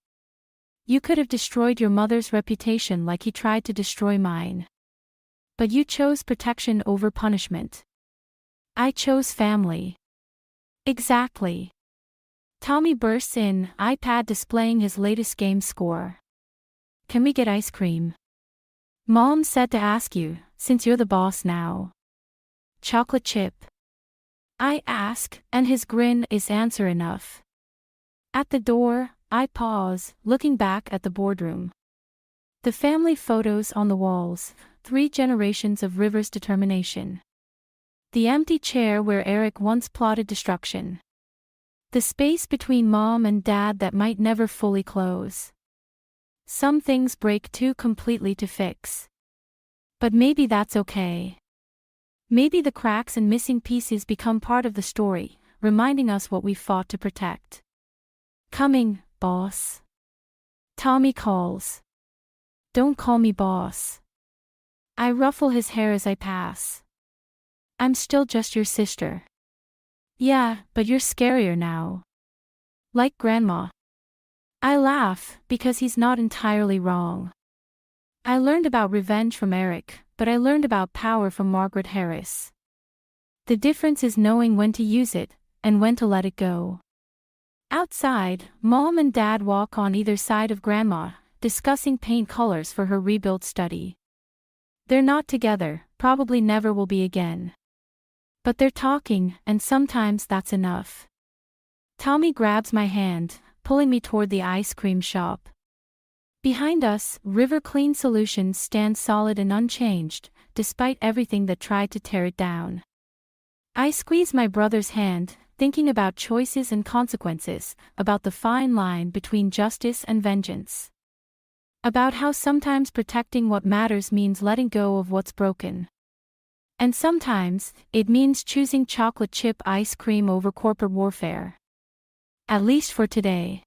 You could have destroyed your mother's reputation like he tried to destroy mine. But you chose protection over punishment. I chose family. Exactly. Tommy bursts in, iPad displaying his latest game score. Can we get ice cream? Mom said to ask you, since you're the boss now. Chocolate chip. I ask, and his grin is answer enough. At the door, I pause, looking back at the boardroom. The family photos on the walls, 3 generations of River's determination. The empty chair where Eric once plotted destruction. The space between mom and dad that might never fully close. Some things break too completely to fix. But maybe that's okay. Maybe the cracks and missing pieces become part of the story, reminding us what we fought to protect. Coming, boss. Tommy calls. Don't call me boss. I ruffle his hair as I pass. I'm still just your sister. Yeah, but you're scarier now. Like Grandma. I laugh, because he's not entirely wrong. I learned about revenge from Eric, but I learned about power from Margaret Harris. The difference is knowing when to use it, and when to let it go. Outside, Mom and Dad walk on either side of Grandma, discussing paint colors for her rebuild study. They're not together, probably never will be again. But they're talking, and sometimes that's enough. Tommy grabs my hand, pulling me toward the ice cream shop. Behind us, River Clean Solutions stands solid and unchanged, despite everything that tried to tear it down. I squeeze my brother's hand, thinking about choices and consequences, about the fine line between justice and vengeance. About how sometimes protecting what matters means letting go of what's broken. And sometimes, it means choosing chocolate chip ice cream over corporate warfare. At least for today.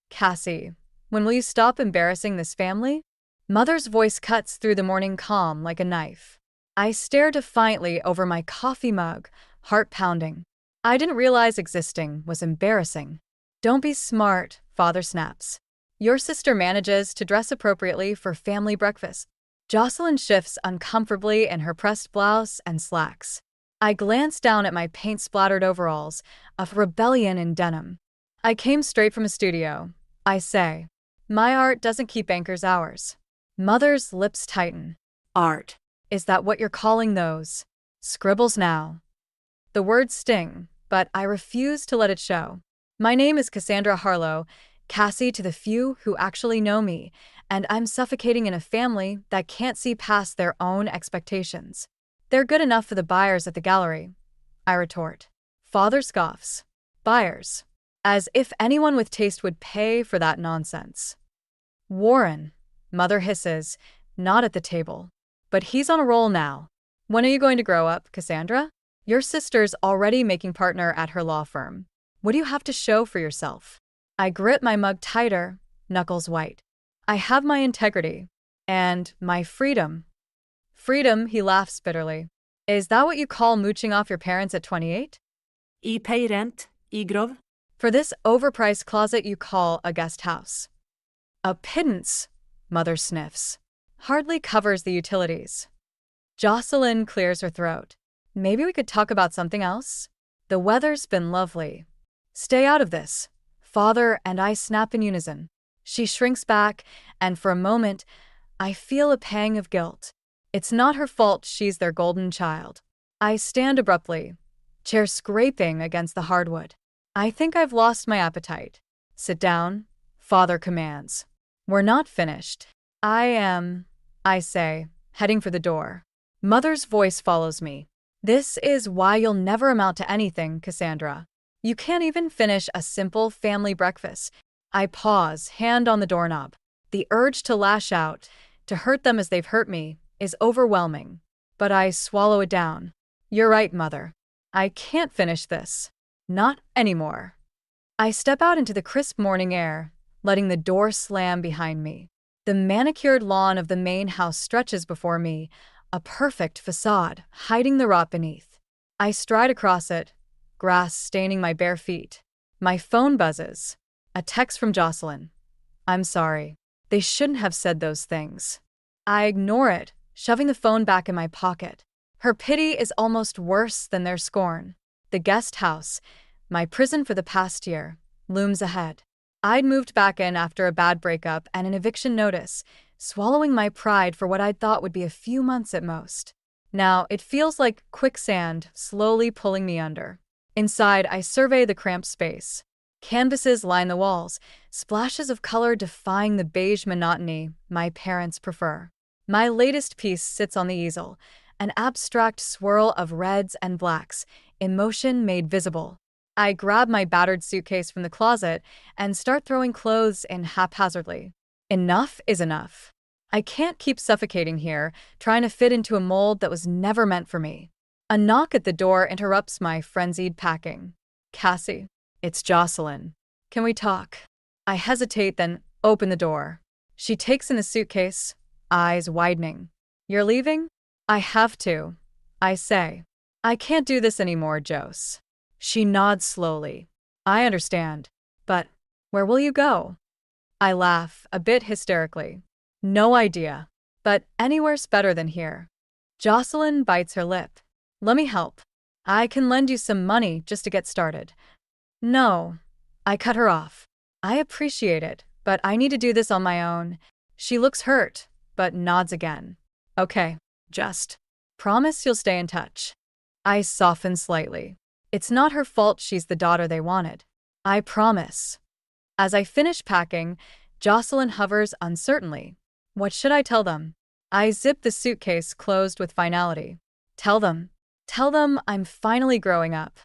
Cassie, when will you stop embarrassing this family? Mother's voice cuts through the morning calm like a knife. I stare defiantly over my coffee mug, heart pounding. I didn't realize existing was embarrassing. Don't be smart, Father snaps. Your sister manages to dress appropriately for family breakfast. Jocelyn shifts uncomfortably in her pressed blouse and slacks. I glance down at my paint-splattered overalls, a rebellion in denim. I came straight from a studio, I say. My art doesn't keep anchors hours. Mother's lips tighten. Art. Is that what you're calling those? Scribbles now. The words sting, but I refuse to let it show. My name is Cassandra Harlow, Cassie to the few who actually know me, and I'm suffocating in a family that can't see past their own expectations. They're good enough for the buyers at the gallery, I retort. Father scoffs. Buyers. As if anyone with taste would pay for that nonsense. Warren, Mother hisses, not at the table. But he's on a roll now. When are you going to grow up, Cassandra? Your sister's already making partner at her law firm. What do you have to show for yourself? I grip my mug tighter, knuckles white. I have my integrity. And my freedom. Freedom, he laughs bitterly. Is that what you call mooching off your parents at 28? I pay rent, I grov. For this overpriced closet you call a guest house. A pittance, Mother sniffs. Hardly covers the utilities. Jocelyn clears her throat. Maybe we could talk about something else? The weather's been lovely. Stay out of this. Father and I snap in unison. She shrinks back, and for a moment, I feel a pang of guilt. It's not her fault she's their golden child. I stand abruptly, chair scraping against the hardwood. I think I've lost my appetite. Sit down, Father commands. We're not finished. I say, heading for the door. Mother's voice follows me. This is why you'll never amount to anything, Cassandra. You can't even finish a simple family breakfast. I pause, hand on the doorknob. The urge to lash out, to hurt them as they've hurt me, is overwhelming. But I swallow it down. You're right, Mother. I can't finish this. Not anymore. I step out into the crisp morning air, letting the door slam behind me. The manicured lawn of the main house stretches before me, a perfect facade, hiding the rot beneath. I stride across it, grass staining my bare feet. My phone buzzes. A text from Jocelyn. I'm sorry. They shouldn't have said those things. I ignore it, shoving the phone back in my pocket. Her pity is almost worse than their scorn. The guest house, my prison for the past year, looms ahead. I'd moved back in after a bad breakup and an eviction notice, swallowing my pride for what I'd thought would be a few months at most. Now it feels like quicksand slowly pulling me under. Inside, I survey the cramped space. Canvases line the walls, splashes of color defying the beige monotony my parents prefer. My latest piece sits on the easel, an abstract swirl of reds and blacks, emotion made visible. I grab my battered suitcase from the closet and start throwing clothes in haphazardly. Enough is enough. I can't keep suffocating here, trying to fit into a mold that was never meant for me. A knock at the door interrupts my frenzied packing. Cassie. It's Jocelyn. Can we talk? I hesitate, then open the door. She takes in the suitcase, eyes widening. You're leaving? I have to. I say. I can't do this anymore, Jose. She nods slowly. I understand. But where will you go? I laugh, a bit hysterically. No idea. But anywhere's better than here. Jocelyn bites her lip. Let me help. I can lend you some money just to get started. No. I cut her off. I appreciate it, but I need to do this on my own. She looks hurt, but nods again. Okay, just promise you'll stay in touch. I soften slightly. It's not her fault she's the daughter they wanted. I promise. As I finish packing, Jocelyn hovers uncertainly. What should I tell them? I zip the suitcase closed with finality. Tell them. Tell them I'm finally growing up.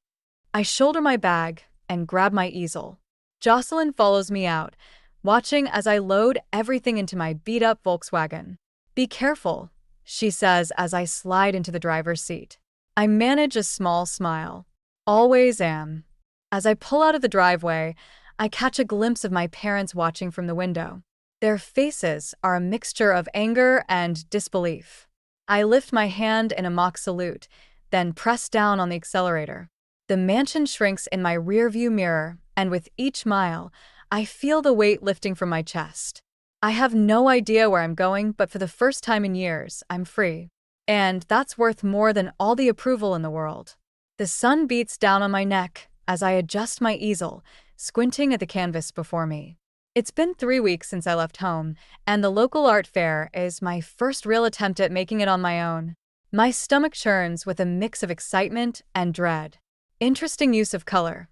I shoulder my bag and grab my easel. Jocelyn follows me out, watching as I load everything into my beat-up Volkswagen. Be careful, she says as I slide into the driver's seat. I manage a small smile. Always am. As I pull out of the driveway, I catch a glimpse of my parents watching from the window. Their faces are a mixture of anger and disbelief. I lift my hand in a mock salute, then press down on the accelerator. The mansion shrinks in my rearview mirror, and with each mile, I feel the weight lifting from my chest. I have no idea where I'm going, but for the first time in years, I'm free. And that's worth more than all the approval in the world. The sun beats down on my neck as I adjust my easel, squinting at the canvas before me. It's been 3 weeks since I left home, and the local art fair is my first real attempt at making it on my own. My stomach churns with a mix of excitement and dread. Interesting use of color.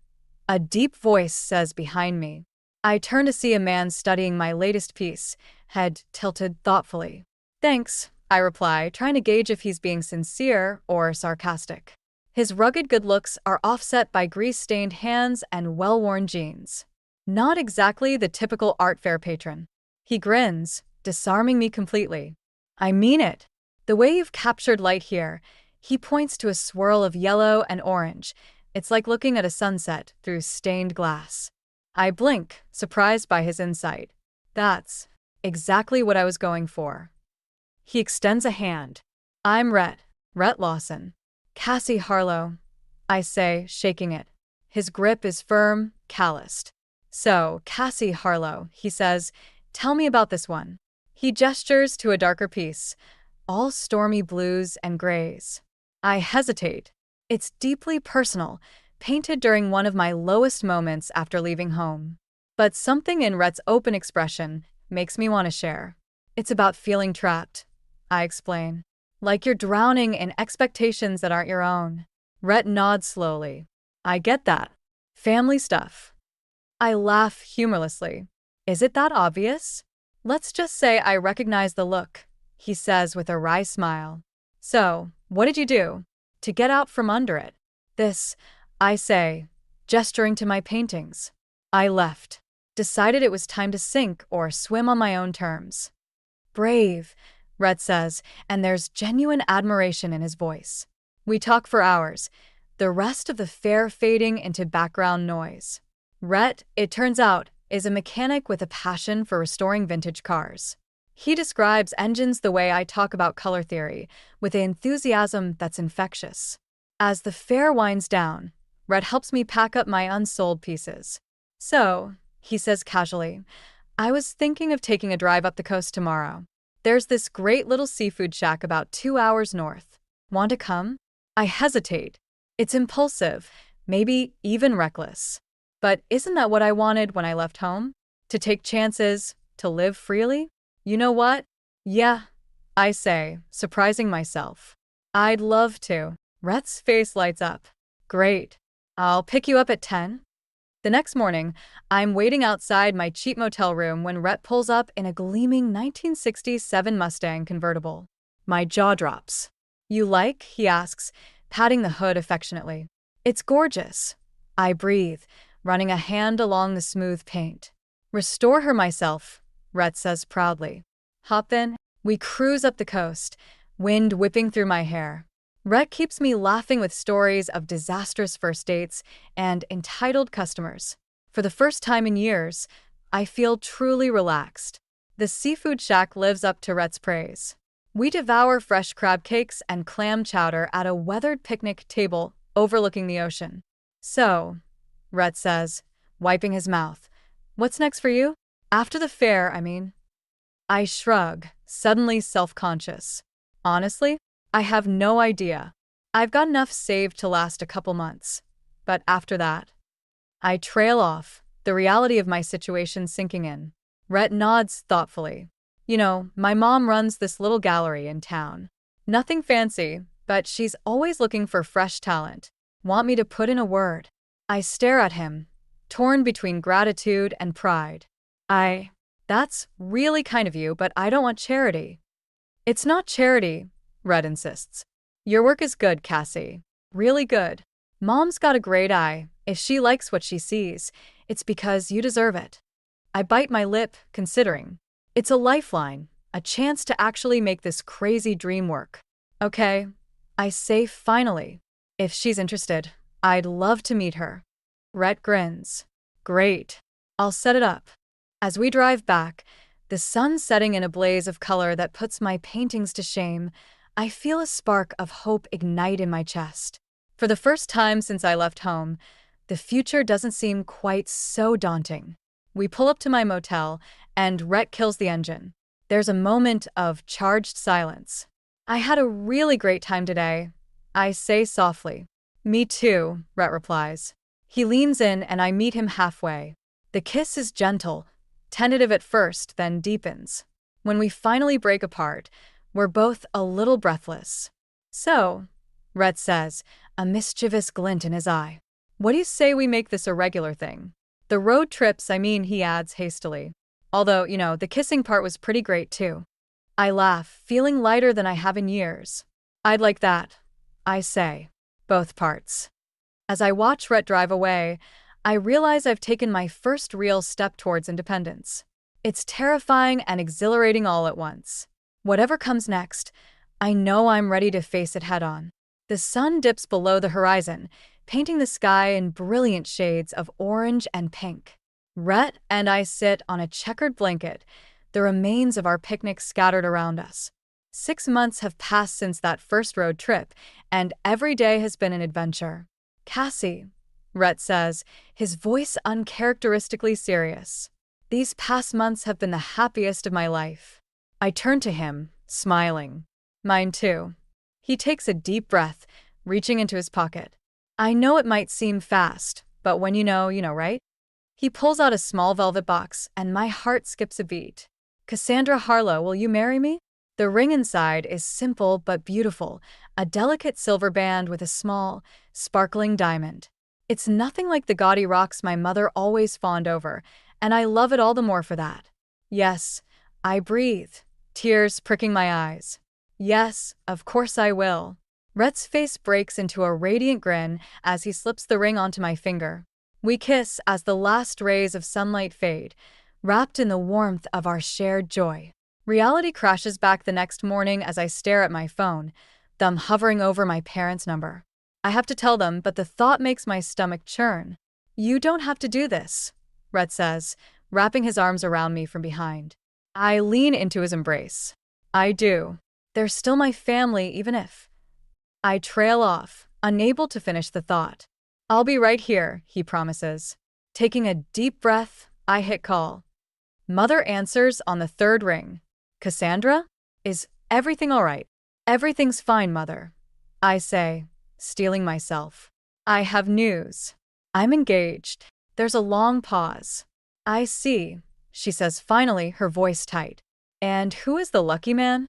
A deep voice says behind me. I turn to see a man studying my latest piece, head tilted thoughtfully. Thanks, I reply, trying to gauge if he's being sincere or sarcastic. His rugged good looks are offset by grease-stained hands and well-worn jeans. Not exactly the typical art fair patron. He grins, disarming me completely. I mean it. The way you've captured light here, he points to a swirl of yellow and orange. It's like looking at a sunset through stained glass. I blink, surprised by his insight. That's exactly what I was going for. He extends a hand. I'm Rhett Lawson. Cassie Harlow, I say, shaking it. His grip is firm, calloused. So, Cassie Harlow, he says, tell me about this one. He gestures to a darker piece, all stormy blues and grays. I hesitate. It's deeply personal, painted during one of my lowest moments after leaving home. But something in Rhett's open expression makes me want to share. It's about feeling trapped, I explain. Like you're drowning in expectations that aren't your own. Rhett nods slowly. I get that. Family stuff. I laugh humorlessly. Is it that obvious? Let's just say I recognize the look, he says with a wry smile. So, what did you do to get out from under it? This, I say, gesturing to my paintings. I left. Decided it was time to sink or swim on my own terms. Brave, Rhett says, and there's genuine admiration in his voice. We talk for hours, the rest of the fair fading into background noise. Rhett, it turns out, is a mechanic with a passion for restoring vintage cars. He describes engines the way I talk about color theory, with the enthusiasm that's infectious. As the fair winds down, Rhett helps me pack up my unsold pieces. So, he says casually, I was thinking of taking a drive up the coast tomorrow. There's this great little seafood shack about 2 hours north. Want to come? I hesitate. It's impulsive, maybe even reckless. But isn't that what I wanted when I left home? To take chances, to live freely? You know what? Yeah, I say, surprising myself. I'd love to. Rhett's face lights up. Great. I'll pick you up at 10. The next morning, I'm waiting outside my cheap motel room when Rhett pulls up in a gleaming 1967 Mustang convertible. My jaw drops. You like? He asks, patting the hood affectionately. It's gorgeous. I breathe, running a hand along the smooth paint. Restore her myself, Rhett says proudly. Hop in. We cruise up the coast, wind whipping through my hair. Rhett keeps me laughing with stories of disastrous first dates and entitled customers. For the first time in years, I feel truly relaxed. The seafood shack lives up to Rhett's praise. We devour fresh crab cakes and clam chowder at a weathered picnic table overlooking the ocean. So, Rhett says, wiping his mouth, what's next for you? After the fair, I mean. I shrug, suddenly self-conscious. Honestly, I have no idea. I've got enough saved to last a couple months. But after that, I trail off, the reality of my situation sinking in. Rhett nods thoughtfully. You know, my mom runs this little gallery in town. Nothing fancy, but she's always looking for fresh talent. Want me to put in a word? I stare at him, torn between gratitude and pride. That's really kind of you, but I don't want charity. It's not charity, Rhett insists. Your work is good, Cassie. Really good. Mom's got a great eye. If she likes what she sees, it's because you deserve it. I bite my lip, considering. It's a lifeline, a chance to actually make this crazy dream work. Okay, I say finally. If she's interested, I'd love to meet her. Rhett grins. Great. I'll set it up. As we drive back, the sun setting in a blaze of color that puts my paintings to shame, I feel a spark of hope ignite in my chest. For the first time since I left home, the future doesn't seem quite so daunting. We pull up to my motel, and Rhett kills the engine. There's a moment of charged silence. I had a really great time today, I say softly. Me too, Rhett replies. He leans in and I meet him halfway. The kiss is gentle, tentative at first, then deepens. When we finally break apart, we're both a little breathless. So, Rhett says, a mischievous glint in his eye. What do you say we make this a regular thing? The road trips, I mean, he adds hastily. Although, the kissing part was pretty great too. I laugh, feeling lighter than I have in years. I'd like that, I say. Both parts. As I watch Rhett drive away, I realize I've taken my first real step towards independence. It's terrifying and exhilarating all at once. Whatever comes next, I know I'm ready to face it head on. The sun dips below the horizon, painting the sky in brilliant shades of orange and pink. Rhett and I sit on a checkered blanket, the remains of our picnic scattered around us. 6 months have passed since that first road trip, and every day has been an adventure. Cassie, Rhett says, his voice uncharacteristically serious. These past months have been the happiest of my life. I turn to him, smiling. Mine too. He takes a deep breath, reaching into his pocket. I know it might seem fast, but when you know, right? He pulls out a small velvet box, and my heart skips a beat. Cassandra Harlow, will you marry me? The ring inside is simple but beautiful, a delicate silver band with a small, sparkling diamond. It's nothing like the gaudy rocks my mother always fawned over, and I love it all the more for that. Yes, I breathe, tears pricking my eyes. Yes, of course I will. Rhett's face breaks into a radiant grin as he slips the ring onto my finger. We kiss as the last rays of sunlight fade, wrapped in the warmth of our shared joy. Reality crashes back the next morning as I stare at my phone, thumb hovering over my parents' number. I have to tell them, but the thought makes my stomach churn. You don't have to do this, Rhett says, wrapping his arms around me from behind. I lean into his embrace. I do. They're still my family, even if. I trail off, unable to finish the thought. I'll be right here, he promises. Taking a deep breath, I hit call. Mother answers on the third ring. Cassandra? Is everything all right? Everything's fine, Mother. I say, steeling myself. I have news. I'm engaged. There's a long pause. I see, she says finally, her voice tight. And who is the lucky man?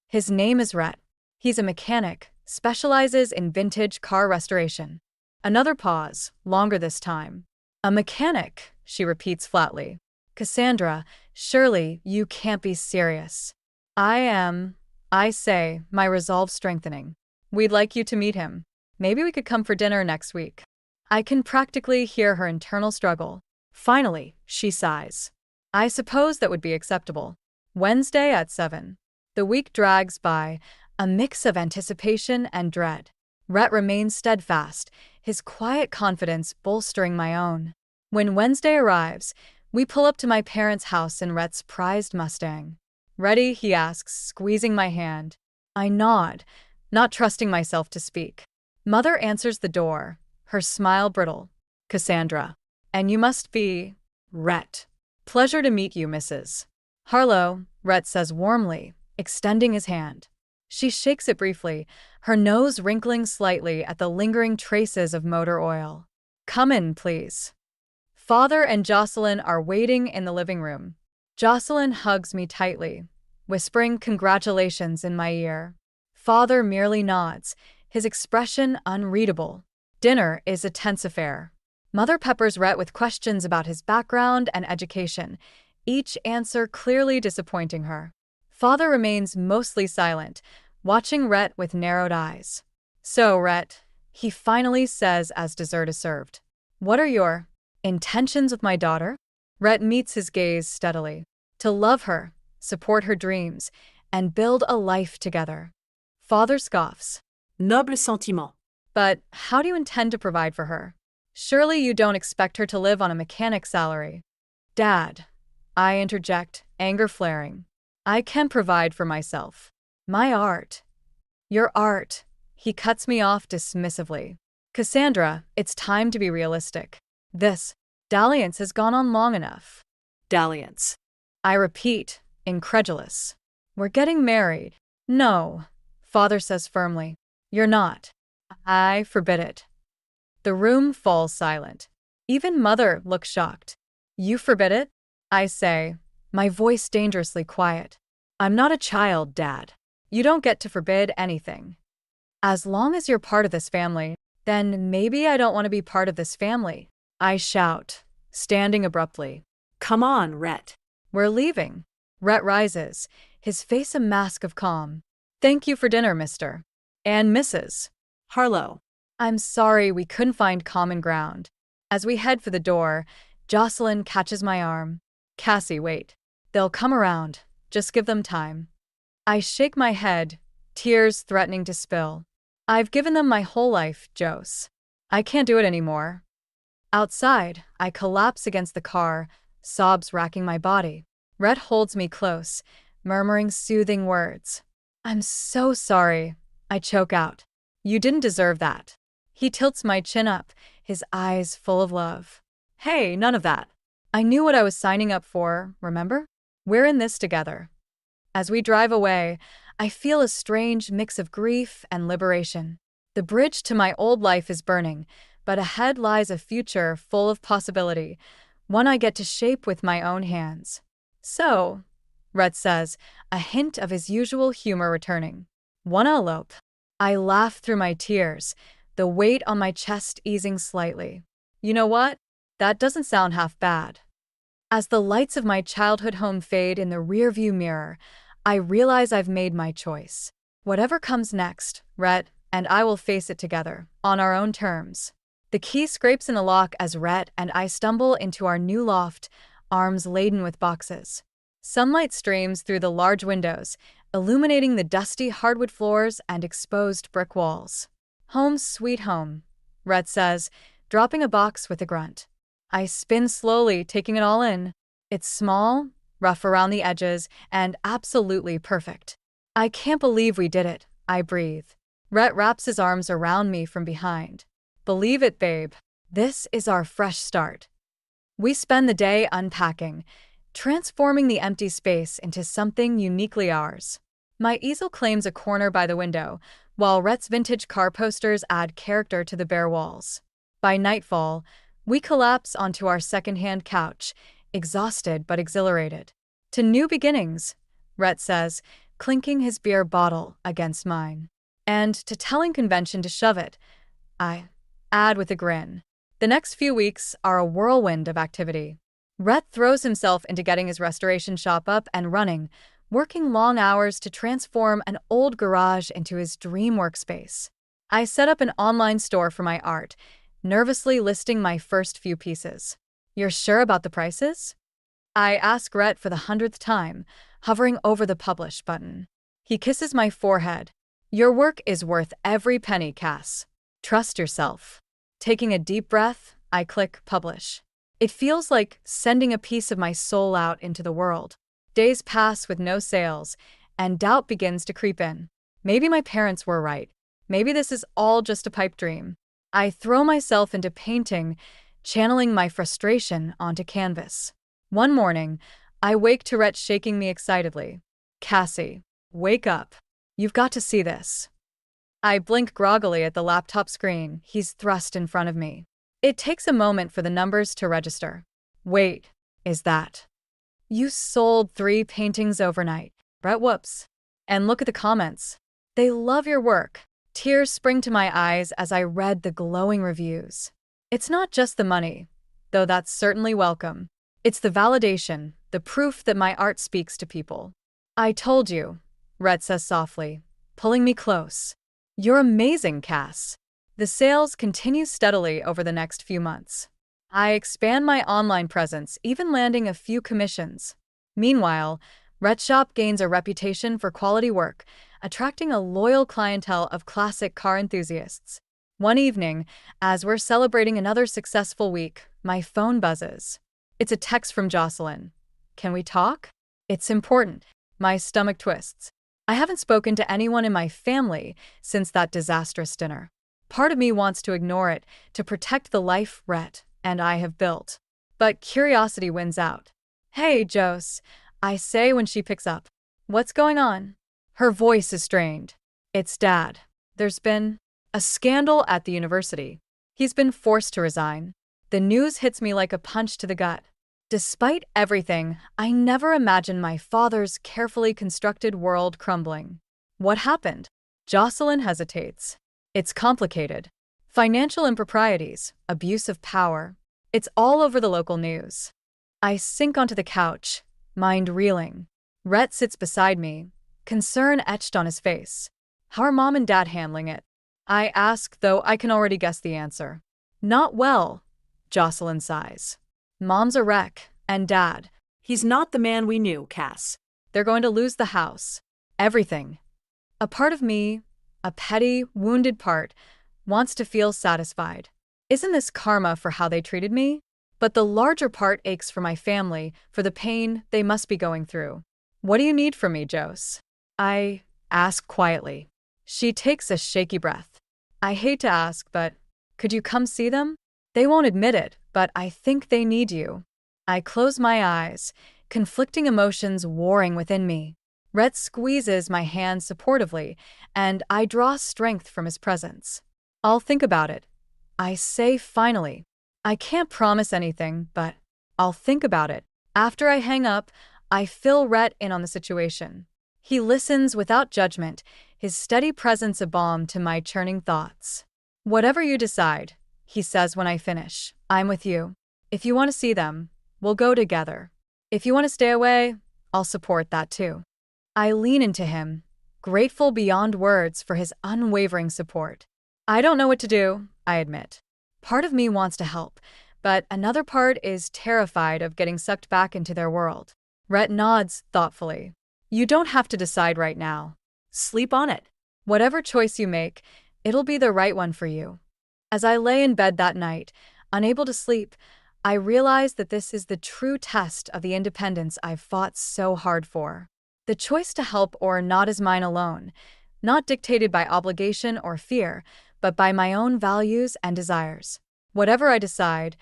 His name is Rhett. He's a mechanic, specializes in vintage car restoration. Another pause, longer this time. A mechanic, she repeats flatly. Cassandra, surely you can't be serious. I am, I say, my resolve strengthening. We'd like you to meet him. Maybe we could come for dinner next week. I can practically hear her internal struggle. Finally, she sighs. I suppose that would be acceptable. Wednesday at 7. The week drags by, a mix of anticipation and dread. Rhett remains steadfast, his quiet confidence bolstering my own. When Wednesday arrives, we pull up to my parents' house in Rhett's prized Mustang. Ready? He asks, squeezing my hand. I nod, not trusting myself to speak. Mother answers the door, her smile brittle. Cassandra. And you must be Rhett. Pleasure to meet you, Mrs. Harlow, Rhett says warmly, extending his hand. She shakes it briefly, her nose wrinkling slightly at the lingering traces of motor oil. Come in, please. Father and Jocelyn are waiting in the living room. Jocelyn hugs me tightly, whispering congratulations in my ear. Father merely nods, his expression unreadable. Dinner is a tense affair. Mother peppers Rhett with questions about his background and education, each answer clearly disappointing her. Father remains mostly silent, watching Rhett with narrowed eyes. So, Rhett, he finally says as dessert is served. What are your intentions with my daughter? Rhett meets his gaze steadily. To love her, support her dreams, and build a life together. Father scoffs. Noble sentiment. But how do you intend to provide for her? Surely you don't expect her to live on a mechanic's salary. Dad, I interject, anger flaring. I can provide for myself. My art. Your art. He cuts me off dismissively. Cassandra, it's time to be realistic. This dalliance has gone on long enough. Dalliance. I repeat, incredulous. We're getting married. No, Father says firmly. You're not. I forbid it. The room falls silent. Even Mother looks shocked. You forbid it? I say, my voice dangerously quiet. I'm not a child, Dad. You don't get to forbid anything. As long as you're part of this family, then maybe I don't want to be part of this family. I shout, standing abruptly. Come on, Rhett. We're leaving. Rhett rises, his face a mask of calm. Thank you for dinner, Mr. and Mrs. Harlow. I'm sorry we couldn't find common ground. As we head for the door, Jocelyn catches my arm. Cassie, wait. They'll come around. Just give them time. I shake my head, tears threatening to spill. I've given them my whole life, Jose. I can't do it anymore. Outside, I collapse against the car, sobs racking my body. Rhett holds me close, murmuring soothing words. I'm so sorry, I choke out. You didn't deserve that. He tilts my chin up, his eyes full of love. Hey, none of that. I knew what I was signing up for, remember? We're in this together. As we drive away, I feel a strange mix of grief and liberation. The bridge to my old life is burning, but ahead lies a future full of possibility, one I get to shape with my own hands. So, Rhett says, a hint of his usual humor returning. Wanna elope? I laugh through my tears, the weight on my chest easing slightly. You know what? That doesn't sound half bad. As the lights of my childhood home fade in the rearview mirror, I realize I've made my choice. Whatever comes next, Rhett and I will face it together, on our own terms. The key scrapes in a lock as Rhett and I stumble into our new loft, arms laden with boxes. Sunlight streams through the large windows, illuminating the dusty hardwood floors and exposed brick walls. Home sweet home, Rhett says, dropping a box with a grunt. I spin slowly, taking it all in. It's small, rough around the edges, and absolutely perfect. I can't believe we did it, I breathe. Rhett wraps his arms around me from behind. Believe it, babe. This is our fresh start. We spend the day unpacking, transforming the empty space into something uniquely ours. My easel claims a corner by the window, while Rhett's vintage car posters add character to the bare walls. By nightfall, we collapse onto our second-hand couch, exhausted but exhilarated. To new beginnings, Rhett says, clinking his beer bottle against mine. and to telling convention to shove it. I add with a grin. The next few weeks are a whirlwind of activity. Rhett throws himself into getting his restoration shop up and running, working long hours to transform an old garage into his dream workspace. I set up an online store for my art, nervously listing my first few pieces. You're sure about the prices? I ask Rhett for the 100th time, hovering over the publish button. He kisses my forehead. Your work is worth every penny, Cass. Trust yourself. Taking a deep breath, I click publish. It feels like sending a piece of my soul out into the world. Days pass with no sales, and doubt begins to creep in. Maybe my parents were right. Maybe this is all just a pipe dream. I throw myself into painting, channeling my frustration onto canvas. One morning, I wake to Rhett shaking me excitedly. Cassie, wake up. You've got to see this. I blink groggily at the laptop screen he's thrust in front of me. It takes a moment for the numbers to register. Wait, is that? You sold 3 paintings overnight. Rhett whoops. And look at the comments. They love your work. Tears spring to my eyes as I read the glowing reviews. It's not just the money, though that's certainly welcome. It's the validation, the proof that my art speaks to people. I told you, Rhett says softly, pulling me close. You're amazing, Cass. The sales continue steadily over the next few months. I expand my online presence, even landing a few commissions. Meanwhile, Rhett's shop gains a reputation for quality work, attracting a loyal clientele of classic car enthusiasts. One evening, as we're celebrating another successful week, my phone buzzes. It's a text from Jocelyn. Can we talk? It's important. My stomach twists. I haven't spoken to anyone in my family since that disastrous dinner. Part of me wants to ignore it, to protect the life Rhett and I have built. But curiosity wins out. Hey, Jose, I say when she picks up. What's going on? Her voice is strained. It's Dad. There's been a scandal at the university. He's been forced to resign. The news hits me like a punch to the gut. Despite everything, I never imagined my father's carefully constructed world crumbling. What happened? Jocelyn hesitates. It's complicated. Financial improprieties, abuse of power. It's all over the local news. I sink onto the couch, mind reeling. Rhett sits beside me, concern etched on his face. How are Mom and Dad handling it? I ask, though I can already guess the answer. Not well, Jocelyn sighs. Mom's a wreck, and Dad. He's not the man we knew, Cass. They're going to lose the house. Everything. A part of me, a petty, wounded part, wants to feel satisfied. Isn't this karma for how they treated me? But the larger part aches for my family, for the pain they must be going through. What do you need from me, Jose? I ask quietly. She takes a shaky breath. I hate to ask, but could you come see them? They won't admit it, but I think they need you. I close my eyes, conflicting emotions warring within me. Rhett squeezes my hand supportively, and I draw strength from his presence. I'll think about it. I say finally. I can't promise anything, but I'll think about it. After I hang up, I fill Rhett in on the situation. He listens without judgment, his steady presence a balm to my churning thoughts. Whatever you decide, he says when I finish, I'm with you. If you want to see them, we'll go together. If you want to stay away, I'll support that too. I lean into him, grateful beyond words for his unwavering support. I don't know what to do, I admit. Part of me wants to help, but another part is terrified of getting sucked back into their world. Rhett nods thoughtfully. You don't have to decide right now. Sleep on it. Whatever choice you make, it'll be the right one for you. As I lay in bed that night, unable to sleep, I realize that this is the true test of the independence I've fought so hard for. The choice to help or not is mine alone, not dictated by obligation or fear, but by my own values and desires. Whatever I decide,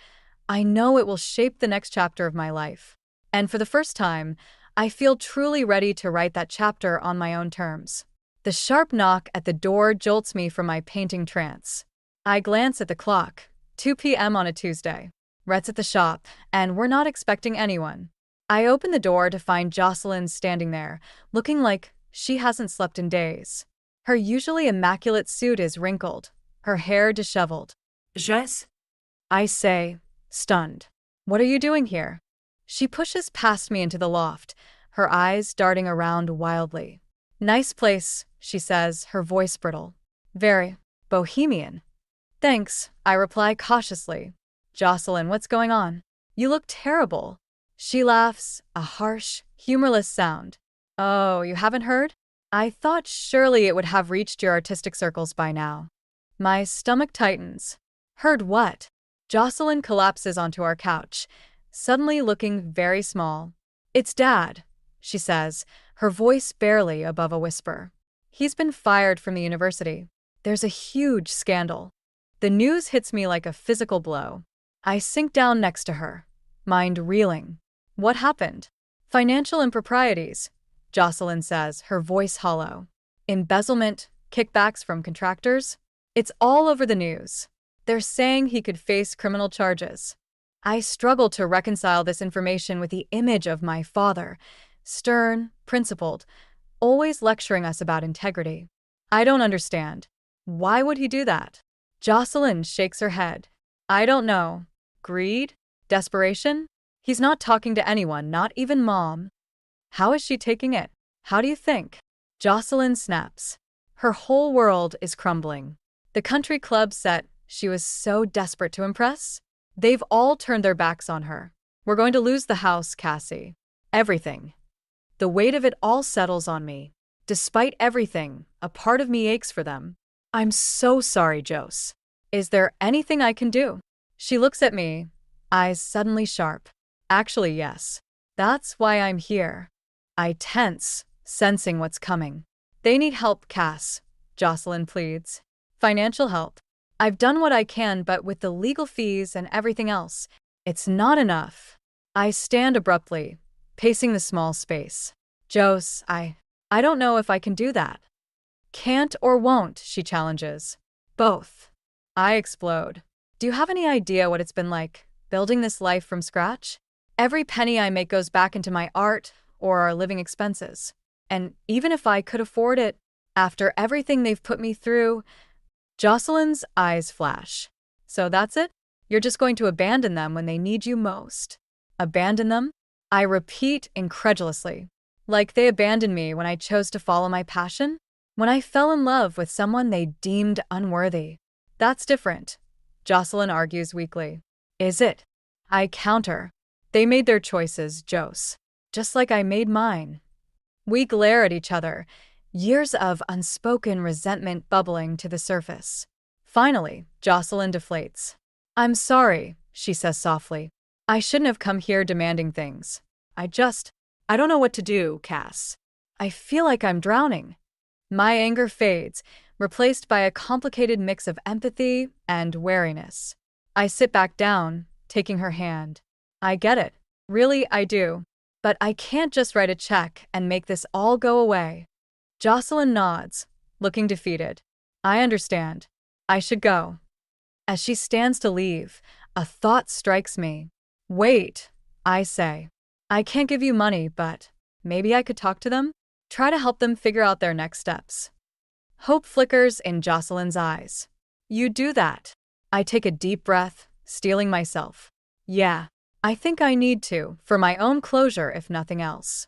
I know it will shape the next chapter of my life. And for the first time, I feel truly ready to write that chapter on my own terms. The sharp knock at the door jolts me from my painting trance. I glance at the clock, 2 p.m. on a Tuesday. Rhett's at the shop, and we're not expecting anyone. I open the door to find Jocelyn standing there, looking like she hasn't slept in days. Her usually immaculate suit is wrinkled, her hair disheveled. Jess? I say, stunned. What are you doing here? She pushes past me into the loft, her eyes darting around wildly. Nice place, she says, her voice brittle. Very bohemian. Thanks, I reply cautiously. Jocelyn, what's going on? You look terrible. She laughs, a harsh, humorless sound. Oh, you haven't heard? I thought surely it would have reached your artistic circles by now. My stomach tightens. Heard what? Jocelyn collapses onto our couch, suddenly looking very small. It's Dad, she says, her voice barely above a whisper. He's been fired from the university. There's a huge scandal. The news hits me like a physical blow. I sink down next to her, mind reeling. What happened? Financial improprieties, Jocelyn says, her voice hollow. Embezzlement, kickbacks from contractors. It's all over the news. They're saying he could face criminal charges. I struggle to reconcile this information with the image of my father, stern, principled, always lecturing us about integrity. I don't understand. Why would he do that? Jocelyn shakes her head. I don't know. Greed? Desperation? He's not talking to anyone, not even Mom. How is she taking it? How do you think? Jocelyn snaps. Her whole world is crumbling. The country club set she was so desperate to impress? They've all turned their backs on her. We're going to lose the house, Cassie. Everything. The weight of it all settles on me. Despite everything, a part of me aches for them. I'm so sorry, Jose. Is there anything I can do? She looks at me, eyes suddenly sharp. Actually, yes. That's why I'm here. I tense, sensing what's coming. They need help, Cass, Jocelyn pleads. Financial help. I've done what I can, but with the legal fees and everything else, it's not enough. I stand abruptly, pacing the small space. Jose, I don't know if I can do that. Can't or won't, she challenges. Both. I explode. Do you have any idea what it's been like, building this life from scratch? Every penny I make goes back into my art or our living expenses. And even if I could afford it, after everything they've put me through, Jocelyn's eyes flash. So that's it? You're just going to abandon them when they need you most. Abandon them? I repeat incredulously. Like they abandoned me when I chose to follow my passion? When I fell in love with someone they deemed unworthy? That's different, Jocelyn argues weakly. Is it? I counter. They made their choices, Jose. Just like I made mine. We glare at each other, years of unspoken resentment bubbling to the surface. Finally, Jocelyn deflates. I'm sorry, she says softly. I shouldn't have come here demanding things. I don't know what to do, Cass. I feel like I'm drowning. My anger fades, replaced by a complicated mix of empathy and wariness. I sit back down, taking her hand. I get it. Really, I do. But I can't just write a check and make this all go away. Jocelyn nods, looking defeated. I understand. I should go. As she stands to leave, a thought strikes me. Wait, I say. I can't give you money, but maybe I could talk to them? Try to help them figure out their next steps. Hope flickers in Jocelyn's eyes. You do that. I take a deep breath, steeling myself. Yeah, I think I need to, for my own closure if nothing else.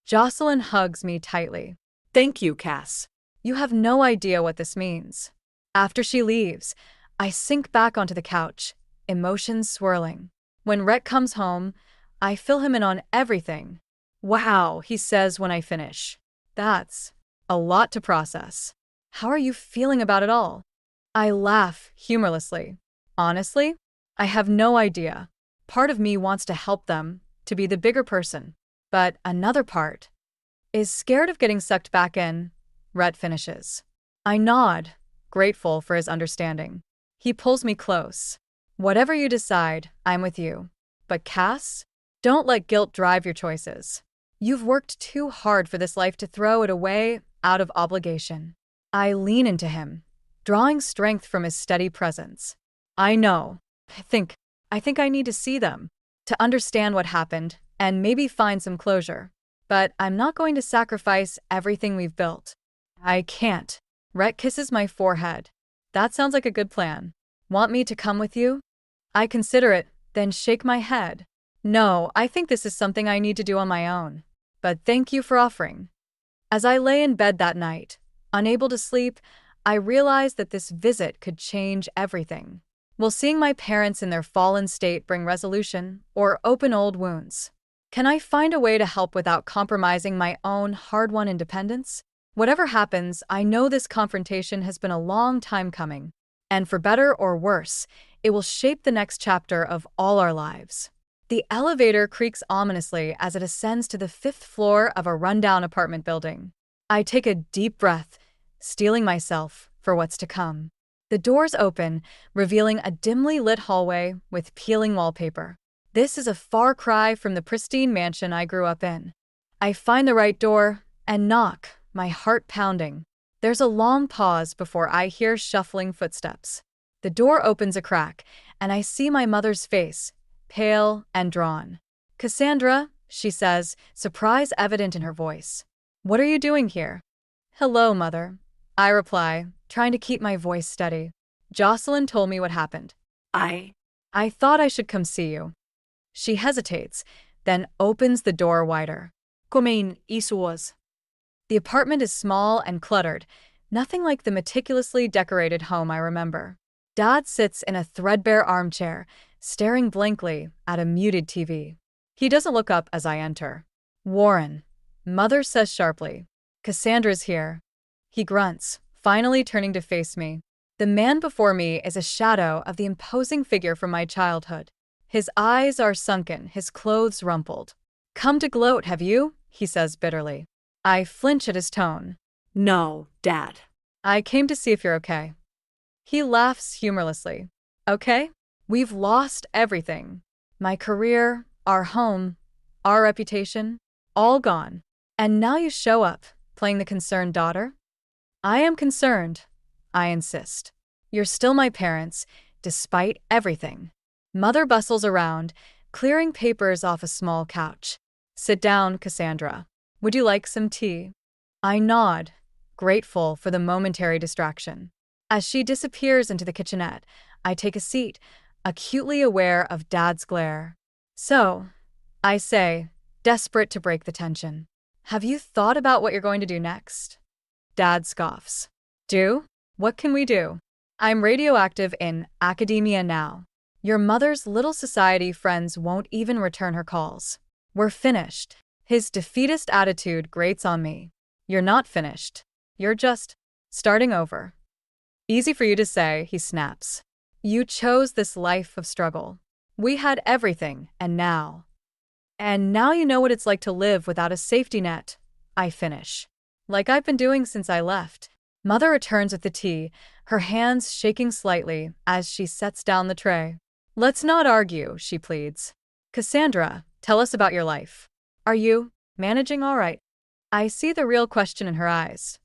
Jocelyn hugs me tightly. Thank you, Cass. You have no idea what this means. After she leaves, I sink back onto the couch, emotions swirling. When Rhett comes home, I fill him in on everything. Wow, he says when I finish. That's a lot to process. How are you feeling about it all? I laugh humorlessly. Honestly, I have no idea. Part of me wants to help them, to be the bigger person. But another part is scared of getting sucked back in, Rhett finishes. I nod, grateful for his understanding. He pulls me close. Whatever you decide, I'm with you. But Cass, don't let guilt drive your choices. You've worked too hard for this life to throw it away out of obligation. I lean into him, drawing strength from his steady presence. I know. I think I need to see them, to understand what happened, and maybe find some closure. But I'm not going to sacrifice everything we've built. I can't. Rhett kisses my forehead. That sounds like a good plan. Want me to come with you? I consider it, then shake my head. No, I think this is something I need to do on my own. But thank you for offering. As I lay in bed that night, unable to sleep, I realized that this visit could change everything. Will seeing my parents in their fallen state bring resolution or open old wounds? Can I find a way to help without compromising my own hard-won independence? Whatever happens, I know this confrontation has been a long time coming, and for better or worse, it will shape the next chapter of all our lives. The elevator creaks ominously as it ascends to the 5th floor of a rundown apartment building. I take a deep breath, steeling myself for what's to come. The doors open, revealing a dimly lit hallway with peeling wallpaper. This is a far cry from the pristine mansion I grew up in. I find the right door and knock, my heart pounding. There's a long pause before I hear shuffling footsteps. The door opens a crack, and I see my mother's face, pale and drawn. "Cassandra," she says, surprise evident in her voice. "What are you doing here?" "Hello, Mother," I reply, trying to keep my voice steady. "Jocelyn told me what happened. I thought I should come see you." She hesitates, then opens the door wider. Kumain Isuwas. The apartment is small and cluttered, nothing like the meticulously decorated home I remember. Dad sits in a threadbare armchair, staring blankly at a muted TV. He doesn't look up as I enter. "Warren," Mother says sharply. "Cassandra's here." He grunts, finally turning to face me. The man before me is a shadow of the imposing figure from my childhood. His eyes are sunken, his clothes rumpled. "Come to gloat, have you?" he says bitterly. I flinch at his tone. No, Dad. "I came to see if you're okay." He laughs humorlessly. "Okay? We've lost everything. My career, our home, our reputation, all gone. And now you show up, playing the concerned daughter?" "I am concerned," I insist. "You're still my parents, despite everything." Mother bustles around, clearing papers off a small couch. "Sit down, Cassandra. Would you like some tea?" I nod, grateful for the momentary distraction. As she disappears into the kitchenette, I take a seat, acutely aware of Dad's glare. "So," I say, desperate to break the tension, "have you thought about what you're going to do next?" Dad scoffs. "Do? What can we do? I'm radioactive in academia now. Your mother's little society friends won't even return her calls. We're finished." His defeatist attitude grates on me. "You're not finished. You're just starting over." "Easy for you to say," he snaps. "You chose this life of struggle. We had everything, and now you know what it's like to live without a safety net," I finish. "Like I've been doing since I left." Mother returns with the tea, her hands shaking slightly as she sets down the tray. "Let's not argue," she pleads. "Cassandra, tell us about your life. Are you managing all right?" I see the real question in her eyes.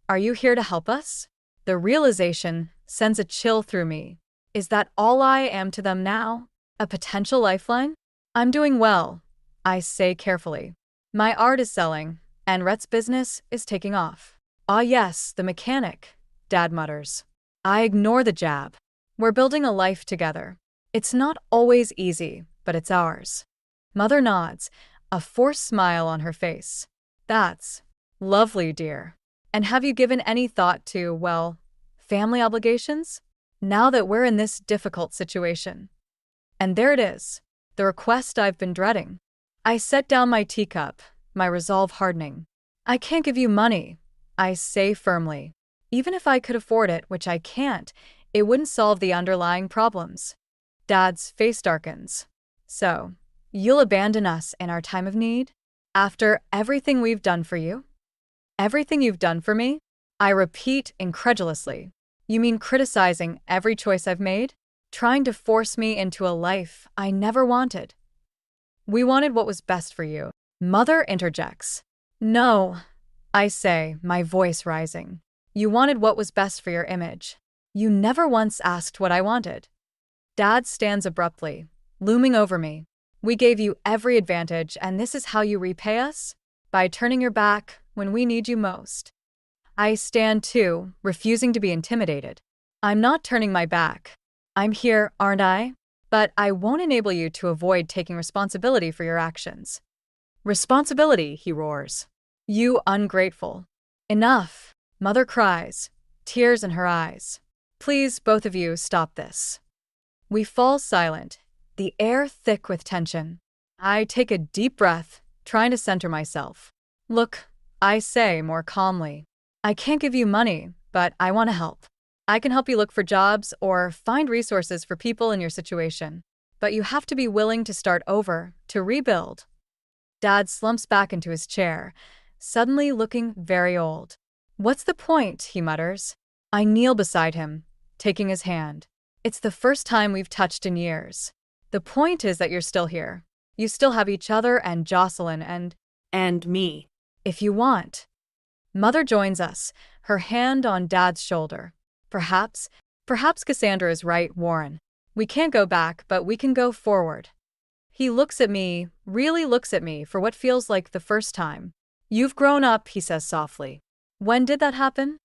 "Are you here to help us?" The realization sends a chill through me. Is that all I am to them now? A potential lifeline? "I'm doing well," I say carefully. "My art is selling, and Rhett's business is taking off." "Ah yes, the mechanic," Dad mutters. I ignore the jab. "We're building a life together. It's not always easy, but it's ours." Mother nods, a forced smile on her face. "That's lovely, dear. And have you given any thought to, well, family obligations? Now that we're in this difficult situation." And there it is, the request I've been dreading. I set down my teacup, my resolve hardening. "I can't give you money," I say firmly. "Even if I could afford it, which I can't, it wouldn't solve the underlying problems." Dad's face darkens. "So, you'll abandon us in our time of need? After everything we've done for you?" "Everything you've done for me?" I repeat incredulously. "You mean criticizing every choice I've made? Trying to force me into a life I never wanted?" "We wanted what was best for you." Mother interjects. "No," I say, my voice rising. "You wanted what was best for your image. You never once asked what I wanted." Dad stands abruptly, looming over me. "We gave you every advantage, and this is how you repay us? By turning your back when we need you most." I stand too, refusing to be intimidated. I'm not turning my back. I'm here, aren't I? But I won't enable you to avoid taking responsibility for your actions. Responsibility, he roars. You ungrateful. Enough, Mother cries, tears in her eyes. Please, both of you, stop this. We fall silent, the air thick with tension. I take a deep breath, trying to center myself. Look, I say more calmly. I can't give you money, but I want to help. I can help you look for jobs or find resources for people in your situation. But you have to be willing to start over, to rebuild. Dad slumps back into his chair, suddenly looking very old. What's the point? He mutters. I kneel beside him, taking his hand. It's the first time we've touched in years. The point is that you're still here. You still have each other and Jocelyn And me. if you want. Mother joins us, her hand on Dad's shoulder. Perhaps Cassandra is right, Warren. We can't go back, but we can go forward. He looks at me, really looks at me for what feels like the first time. You've grown up, he says softly. When did that happen?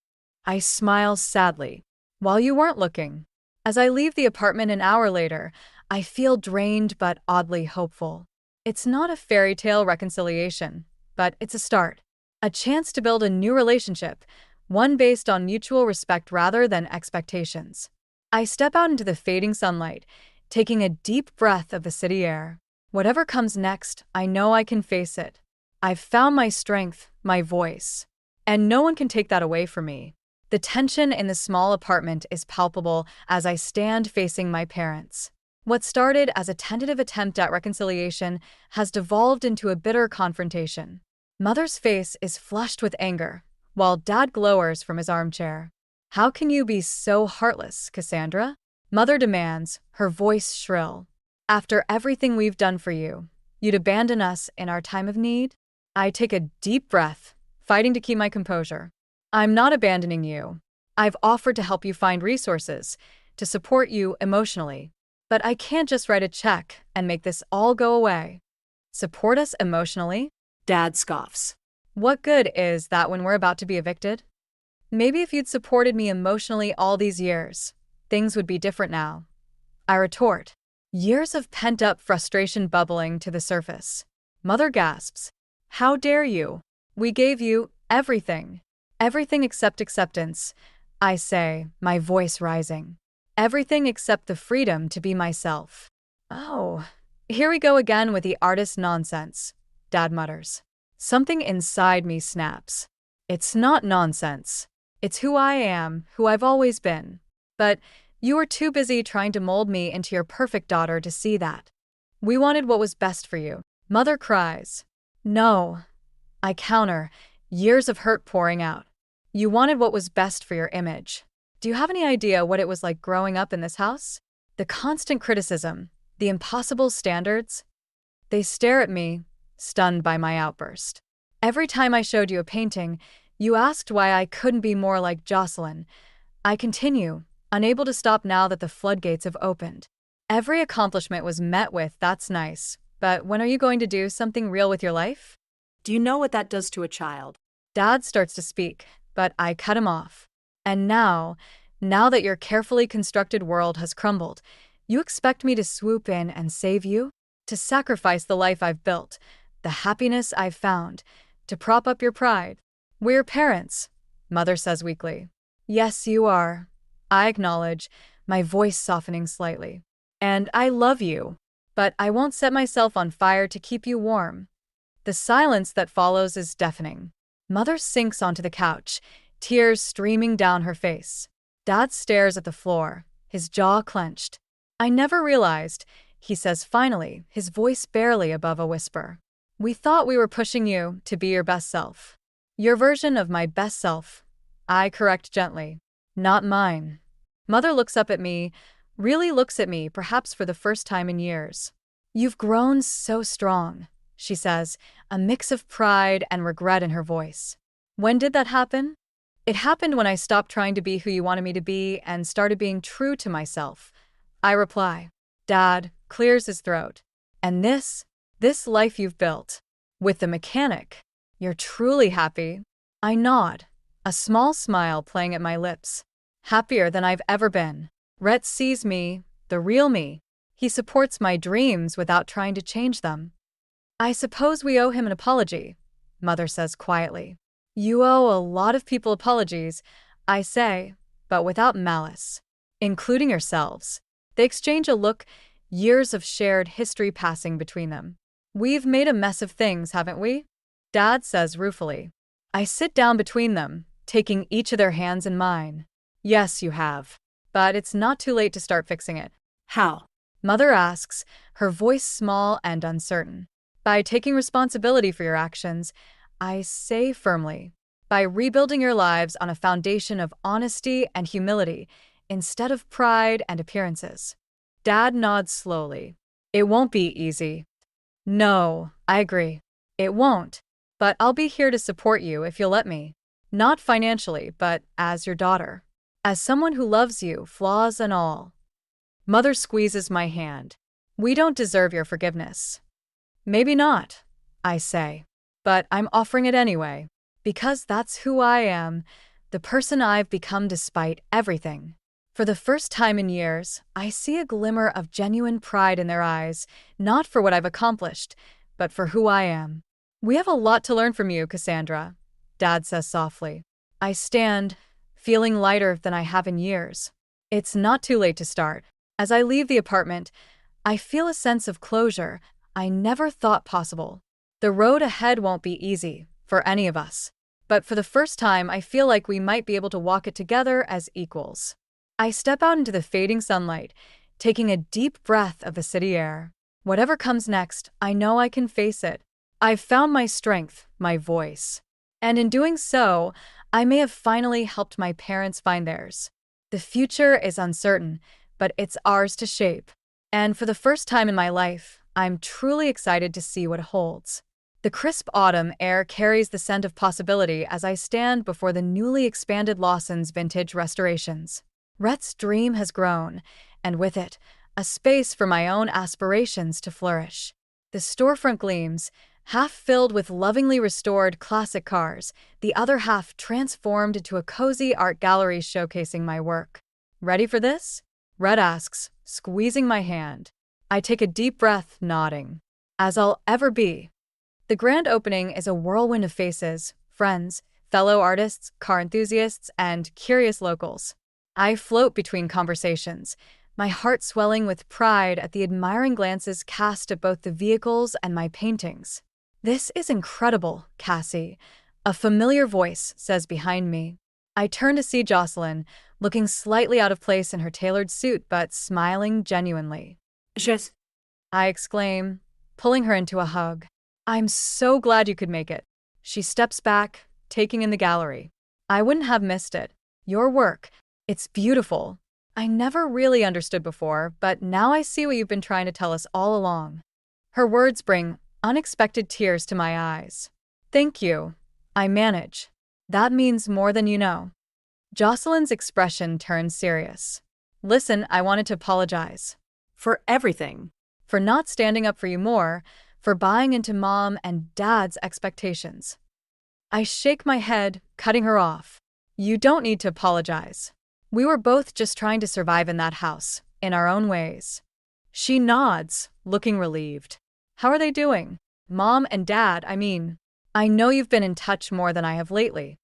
I smile sadly. While you weren't looking. As I leave the apartment an hour later, I feel drained but oddly hopeful. It's not a fairy tale reconciliation, but it's a start. A chance to build a new relationship, one based on mutual respect rather than expectations. I step out into the fading sunlight, taking a deep breath of the city air. Whatever comes next, I know I can face it. I've found my strength, my voice. And no one can take that away from me. The tension in the small apartment is palpable as I stand facing my parents. What started as a tentative attempt at reconciliation has devolved into a bitter confrontation. Mother's face is flushed with anger, while Dad glowers from his armchair. How can you be so heartless, Cassandra? Mother demands, her voice shrill. After everything we've done for you, you'd abandon us in our time of need? I take a deep breath, fighting to keep my composure. I'm not abandoning you. I've offered to help you find resources, to support you emotionally. But I can't just write a check and make this all go away. Support us emotionally? Dad scoffs. What good is that when we're about to be evicted? Maybe if you'd supported me emotionally all these years, things would be different now. I retort, years of pent-up frustration bubbling to the surface. Mother gasps. How dare you? We gave you everything. Everything except acceptance, I say, my voice rising. Everything except the freedom to be myself. Oh, here we go again with the artist nonsense, Dad mutters. Something inside me snaps. It's not nonsense. It's who I am, who I've always been. But you were too busy trying to mold me into your perfect daughter to see that. We wanted what was best for you. Mother cries. No. I counter, years of hurt pouring out. You wanted what was best for your image. Do you have any idea what it was like growing up in this house? The constant criticism, the impossible standards? They stare at me, stunned by my outburst. Every time I showed you a painting, you asked why I couldn't be more like Jocelyn. I continue, unable to stop now that the floodgates have opened. Every accomplishment was met with, that's nice, but when are you going to do something real with your life? Do you know what that does to a child? Dad starts to speak, but I cut him off. And now that your carefully constructed world has crumbled, you expect me to swoop in and save you? To sacrifice the life I've built, the happiness I've found, to prop up your pride? We're parents, Mother says weakly. Yes, you are. I acknowledge, my voice softening slightly. And I love you, but I won't set myself on fire to keep you warm. The silence that follows is deafening. Mother sinks onto the couch, tears streaming down her face. Dad stares at the floor, his jaw clenched. I never realized, he says finally, his voice barely above a whisper. We thought we were pushing you to be your best self. Your version of my best self. I correct gently. Not mine. Mother looks up at me, really looks at me, perhaps for the first time in years. You've grown so strong, she says, a mix of pride and regret in her voice. When did that happen? It happened when I stopped trying to be who you wanted me to be and started being true to myself. I reply. Dad clears his throat. And this life you've built, with the mechanic, you're truly happy? I nod, a small smile playing at my lips. Happier than I've ever been. Rhett sees me, the real me. He supports my dreams without trying to change them. I suppose we owe him an apology, Mother says quietly. You owe a lot of people apologies, I say, but without malice. Including yourselves. They exchange a look, years of shared history passing between them. We've made a mess of things, haven't we? Dad says ruefully. I sit down between them, taking each of their hands in mine. Yes, you have. But it's not too late to start fixing it. How? Mother asks, her voice small and uncertain. By taking responsibility for your actions, I say firmly, by rebuilding your lives on a foundation of honesty and humility instead of pride and appearances. Dad nods slowly. It won't be easy. No, I agree. It won't. But I'll be here to support you if you'll let me. Not financially, but as your daughter. As someone who loves you, flaws and all. Mother squeezes my hand. We don't deserve your forgiveness. Maybe not, I say. But I'm offering it anyway. Because that's who I am, the person I've become despite everything. For the first time in years, I see a glimmer of genuine pride in their eyes, not for what I've accomplished, but for who I am. We have a lot to learn from you, Cassandra, Dad says softly. I stand, feeling lighter than I have in years. It's not too late to start. As I leave the apartment, I feel a sense of closure I never thought possible. The road ahead won't be easy, for any of us. But for the first time, I feel like we might be able to walk it together as equals. I step out into the fading sunlight, taking a deep breath of the city air. Whatever comes next, I know I can face it. I've found my strength, my voice. And in doing so, I may have finally helped my parents find theirs. The future is uncertain, but it's ours to shape. And for the first time in my life, I'm truly excited to see what it holds. The crisp autumn air carries the scent of possibility as I stand before the newly expanded Lawson's Vintage Restorations. Rhett's dream has grown, and with it, a space for my own aspirations to flourish. The storefront gleams, half filled with lovingly restored classic cars, the other half transformed into a cozy art gallery showcasing my work. Ready for this? Rhett asks, squeezing my hand. I take a deep breath, nodding. As I'll ever be. The grand opening is a whirlwind of faces, friends, fellow artists, car enthusiasts, and curious locals. I float between conversations, my heart swelling with pride at the admiring glances cast at both the vehicles and my paintings. This is incredible, Cassie, a familiar voice says behind me. I turn to see Jocelyn, looking slightly out of place in her tailored suit but smiling genuinely. Just. I exclaim, pulling her into a hug. I'm so glad you could make it. She steps back, taking in the gallery. I wouldn't have missed it. Your work. It's beautiful. I never really understood before, but now I see what you've been trying to tell us all along. Her words bring unexpected tears to my eyes. Thank you. I manage. That means more than you know. Jocelyn's expression turns serious. Listen, I wanted to apologize. For everything. For not standing up for you more, for buying into Mom and Dad's expectations. I shake my head, cutting her off. You don't need to apologize. We were both just trying to survive in that house, in our own ways. She nods, looking relieved. How are they doing? Mom and Dad, I mean. I know you've been in touch more than I have lately.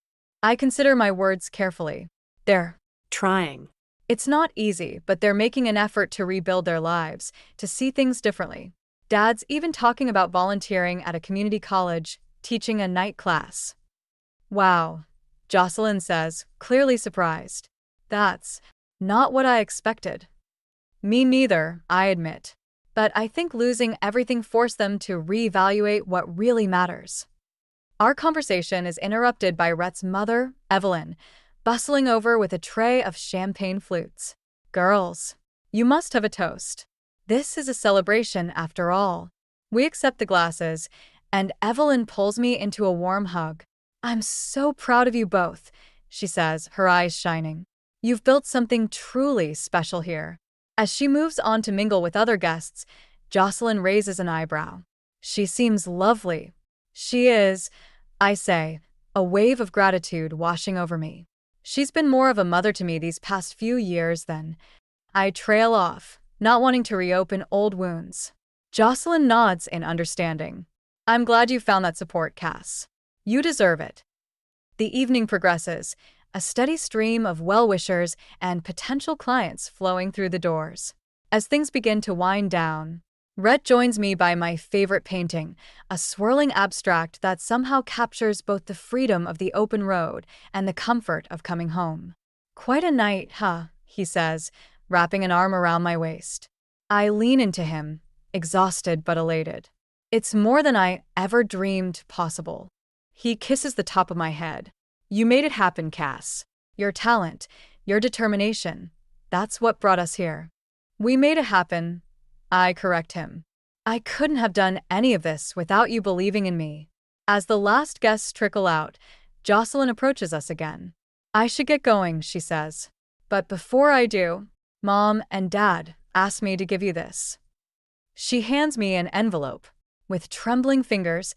I consider my words carefully. They're Trying. It's not easy, but they're making an effort to rebuild their lives, to see things differently. Dad's even talking about volunteering at a community college, teaching a night class. Wow, Jocelyn says, clearly surprised. That's not what I expected. Me neither, I admit. But I think losing everything forced them to reevaluate what really matters. Our conversation is interrupted by Rhett's mother, Evelyn, bustling over with a tray of champagne flutes. Girls, you must have a toast. This is a celebration after all. We accept the glasses, and Evelyn pulls me into a warm hug. I'm so proud of you both, she says, her eyes shining. You've built something truly special here. As she moves on to mingle with other guests, Jocelyn raises an eyebrow. She seems lovely. She is, I say, a wave of gratitude washing over me. She's been more of a mother to me these past few years than I trail off, not wanting to reopen old wounds. Jocelyn nods in understanding. I'm glad you found that support, Cass. You deserve it. The evening progresses, a steady stream of well-wishers and potential clients flowing through the doors. As things begin to wind down, Rhett joins me by my favorite painting, a swirling abstract that somehow captures both the freedom of the open road and the comfort of coming home. Quite a night, huh? He says, wrapping an arm around my waist. I lean into him, exhausted but elated. It's more than I ever dreamed possible. He kisses the top of my head. You made it happen, Cass. Your talent, your determination, that's what brought us here. We made it happen. I correct him. I couldn't have done any of this without you believing in me. As the last guests trickle out, Jocelyn approaches us again. I should get going, she says. But before I do, Mom and Dad asked me to give you this. She hands me an envelope. With trembling fingers,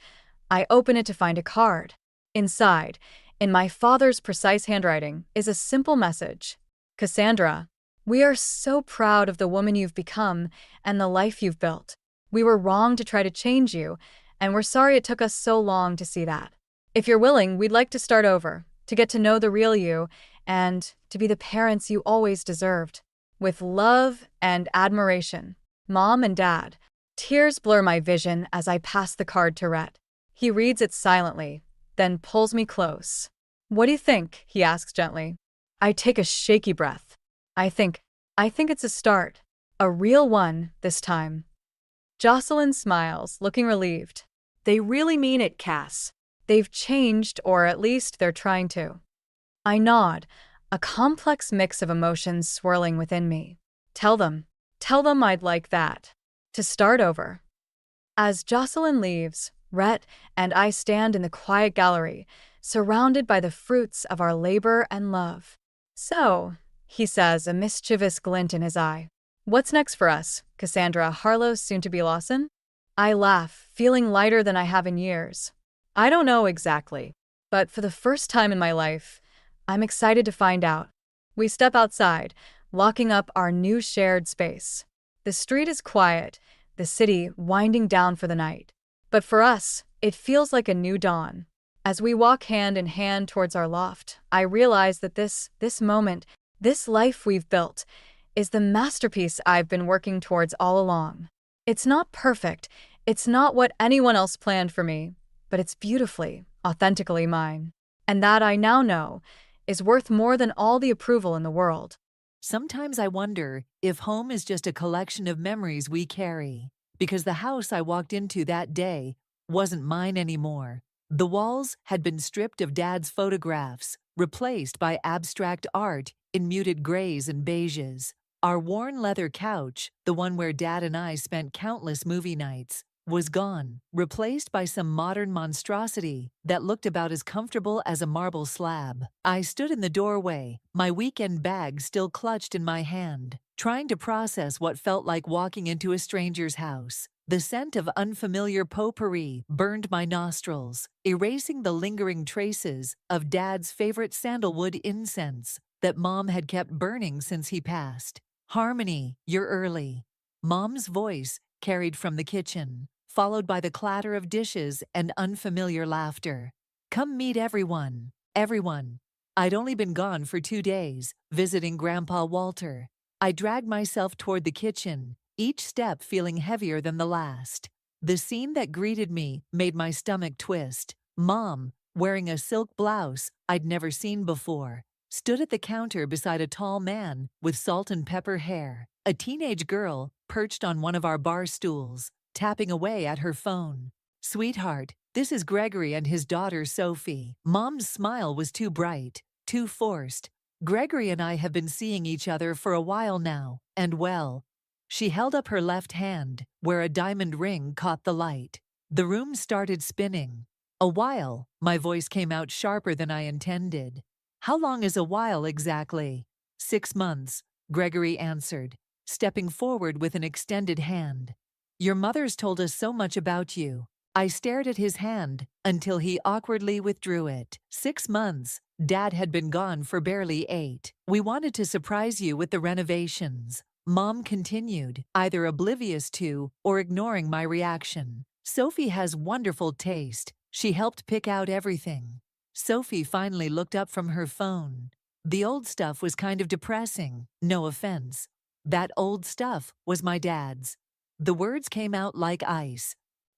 I open it to find a card. Inside, in my father's precise handwriting, is a simple message. Cassandra, we are so proud of the woman you've become and the life you've built. We were wrong to try to change you, and we're sorry it took us so long to see that. If you're willing, we'd like to start over, to get to know the real you, and to be the parents you always deserved. With love and admiration, Mom and Dad. Tears blur my vision as I pass the card to Rhett. He reads it silently, then pulls me close. What do you think? He asks gently. I take a shaky breath. I think it's a start. A real one this time. Jocelyn smiles, looking relieved. They really mean it, Cass. They've changed, or at least they're trying to. I nod, a complex mix of emotions swirling within me. Tell them I'd like that. To start over. As Jocelyn leaves, Rhett and I stand in the quiet gallery, surrounded by the fruits of our labor and love. So, he says, a mischievous glint in his eye. What's next for us, Cassandra Harlow soon-to-be Lawson? I laugh, feeling lighter than I have in years. I don't know exactly, but for the first time in my life, I'm excited to find out. We step outside, locking up our new shared space. The street is quiet, the city winding down for the night. But for us, it feels like a new dawn. As we walk hand in hand towards our loft, I realize that this moment, this life we've built, is the masterpiece I've been working towards all along. It's not perfect, it's not what anyone else planned for me, but it's beautifully, authentically mine. And that I now know is worth more than all the approval in the world. Sometimes I wonder if home is just a collection of memories we carry, because the house I walked into that day wasn't mine anymore. The walls had been stripped of Dad's photographs, replaced by abstract art in muted grays and beiges. Our worn leather couch, the one where Dad and I spent countless movie nights, was gone, replaced by some modern monstrosity that looked about as comfortable as a marble slab. I stood in the doorway, my weekend bag still clutched in my hand, trying to process what felt like walking into a stranger's house. The scent of unfamiliar potpourri burned my nostrils, erasing the lingering traces of Dad's favorite sandalwood incense that Mom had kept burning since he passed. Harmony, you're early. Mom's voice carried from the kitchen, followed by the clatter of dishes and unfamiliar laughter. Come meet everyone. Everyone. I'd only been gone for 2 days, visiting Grandpa Walter. I dragged myself toward the kitchen, each step feeling heavier than the last. The scene that greeted me made my stomach twist. Mom, wearing a silk blouse I'd never seen before, stood at the counter beside a tall man with salt and pepper hair. A teenage girl perched on one of our bar stools, tapping away at her phone. Sweetheart, this is Gregory and his daughter Sophie. Mom's smile was too bright, too forced. Gregory and I have been seeing each other for a while now, and well. She held up her left hand, where a diamond ring caught the light. The room started spinning. A while, my voice came out sharper than I intended. How long is a while exactly? 6 months, Gregory answered, stepping forward with an extended hand. Your mother's told us so much about you. I stared at his hand until he awkwardly withdrew it. 6 months. Dad had been gone for barely 8. We wanted to surprise you with the renovations. Mom continued, either oblivious to or ignoring my reaction. Sophie has wonderful taste. She helped pick out everything. Sophie finally looked up from her phone. The old stuff was kind of depressing, no offense. That old stuff was my dad's. The words came out like ice.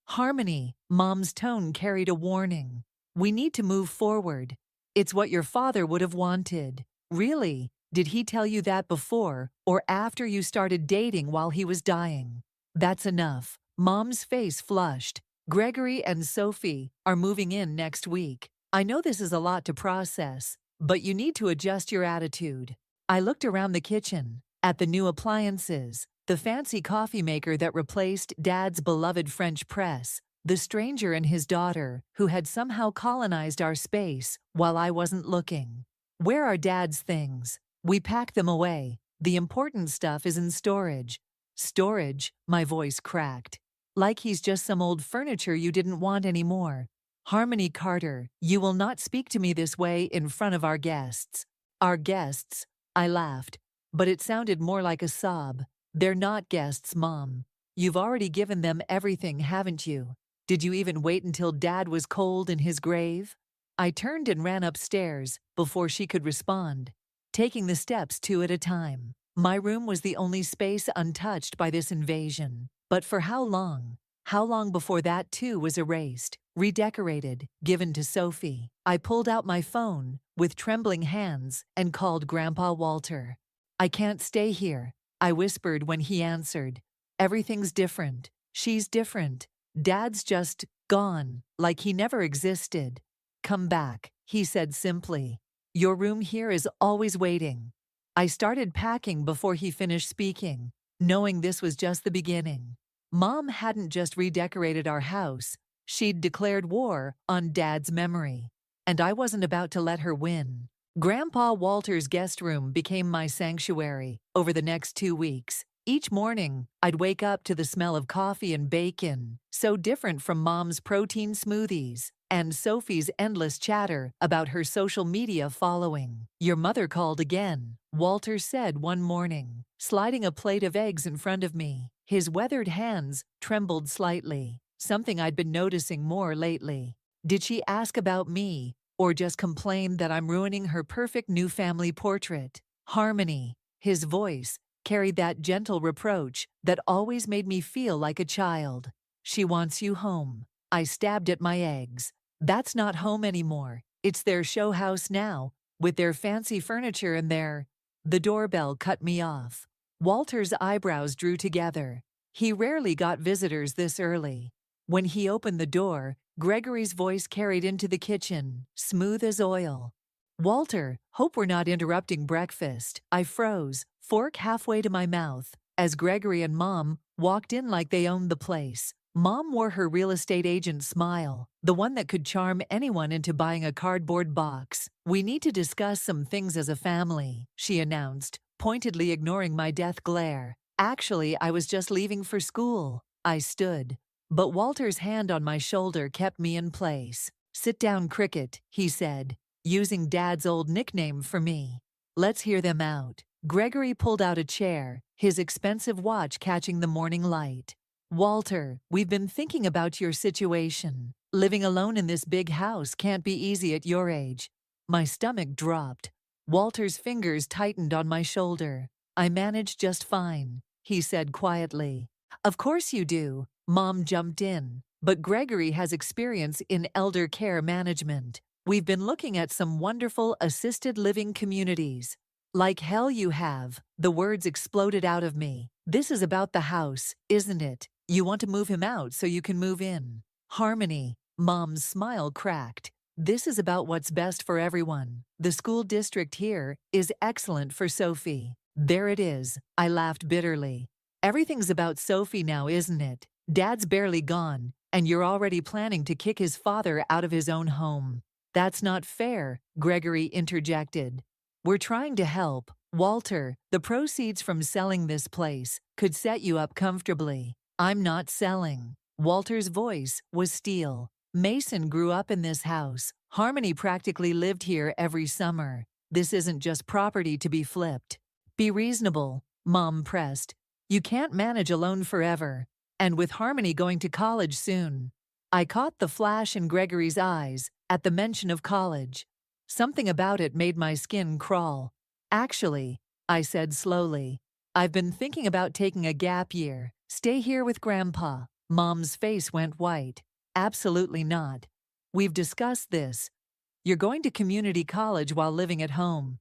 Harmony, Mom's tone carried a warning. We need to move forward. It's what your father would have wanted. Really? Did he tell you that before or after you started dating while he was dying? That's enough. Mom's face flushed. Gregory and Sophie are moving in next week. I know this is a lot to process, but you need to adjust your attitude. I looked around the kitchen, at the new appliances, the fancy coffee maker that replaced Dad's beloved French press, the stranger and his daughter who had somehow colonized our space while I wasn't looking. Where are Dad's things? We packed them away. The important stuff is in storage. Storage? My voice cracked. Like he's just some old furniture you didn't want anymore. Harmony Carter, you will not speak to me this way in front of our guests. Our guests? I laughed, but it sounded more like a sob. They're not guests, Mom. You've already given them everything, haven't you? Did you even wait until Dad was cold in his grave? I turned and ran upstairs before she could respond, taking the steps 2 at a time. My room was the only space untouched by this invasion. But for how long? How long before that too was erased, redecorated, given to Sophie? I pulled out my phone with trembling hands and called Grandpa Walter. I can't stay here, I whispered when he answered. Everything's different. She's different. Dad's just gone, like he never existed. Come back, he said simply. Your room here is always waiting. I started packing before he finished speaking, knowing this was just the beginning. Mom hadn't just redecorated our house, she'd declared war on Dad's memory. And I wasn't about to let her win. Grandpa Walter's guest room became my sanctuary over the next 2 weeks. Each morning, I'd wake up to the smell of coffee and bacon, so different from Mom's protein smoothies, and Sophie's endless chatter about her social media following. Your mother called again, Walter said one morning, sliding a plate of eggs in front of me. His weathered hands trembled slightly, something I'd been noticing more lately. Did she ask about me, or just complain that I'm ruining her perfect new family portrait? Harmony, his voice, carried that gentle reproach that always made me feel like a child. She wants you home. I stabbed at my eggs. That's not home anymore. It's their show house now, with their fancy furniture and their... The doorbell cut me off. Walter's eyebrows drew together. He rarely got visitors this early. When he opened the door, Gregory's voice carried into the kitchen, smooth as oil. Walter, hope we're not interrupting breakfast. I froze, fork halfway to my mouth, as Gregory and Mom walked in like they owned the place. Mom wore her real estate agent smile, the one that could charm anyone into buying a cardboard box. We need to discuss some things as a family, she announced, pointedly ignoring my death glare. Actually, I was just leaving for school. I stood, but Walter's hand on my shoulder kept me in place. Sit down, Cricket, he said, using Dad's old nickname for me. Let's hear them out. Gregory pulled out a chair, his expensive watch catching the morning light. Walter, we've been thinking about your situation. Living alone in this big house can't be easy at your age. My stomach dropped. Walter's fingers tightened on my shoulder. I manage just fine, he said quietly. Of course you do, Mom jumped in. But Gregory has experience in elder care management. We've been looking at some wonderful assisted living communities. Like hell you have, the words exploded out of me. This is about the house, isn't it? You want to move him out so you can move in. Harmony, Mom's smile cracked. This is about what's best for everyone. The school district here is excellent for Sophie. There it is, I laughed bitterly. Everything's about Sophie now, isn't it? Dad's barely gone, and you're already planning to kick his father out of his own home. That's not fair, Gregory interjected. We're trying to help. Walter, the proceeds from selling this place could set you up comfortably. I'm not selling. Walter's voice was steel. Mason grew up in this house. Harmony practically lived here every summer. This isn't just property to be flipped. Be reasonable, Mom pressed. You can't manage alone forever. And with Harmony going to college soon. I caught the flash in Gregory's eyes at the mention of college. Something about it made my skin crawl. Actually, I said slowly, I've been thinking about taking a gap year. Stay here with Grandpa. Mom's face went white. Absolutely not. We've discussed this. You're going to community college while living at home.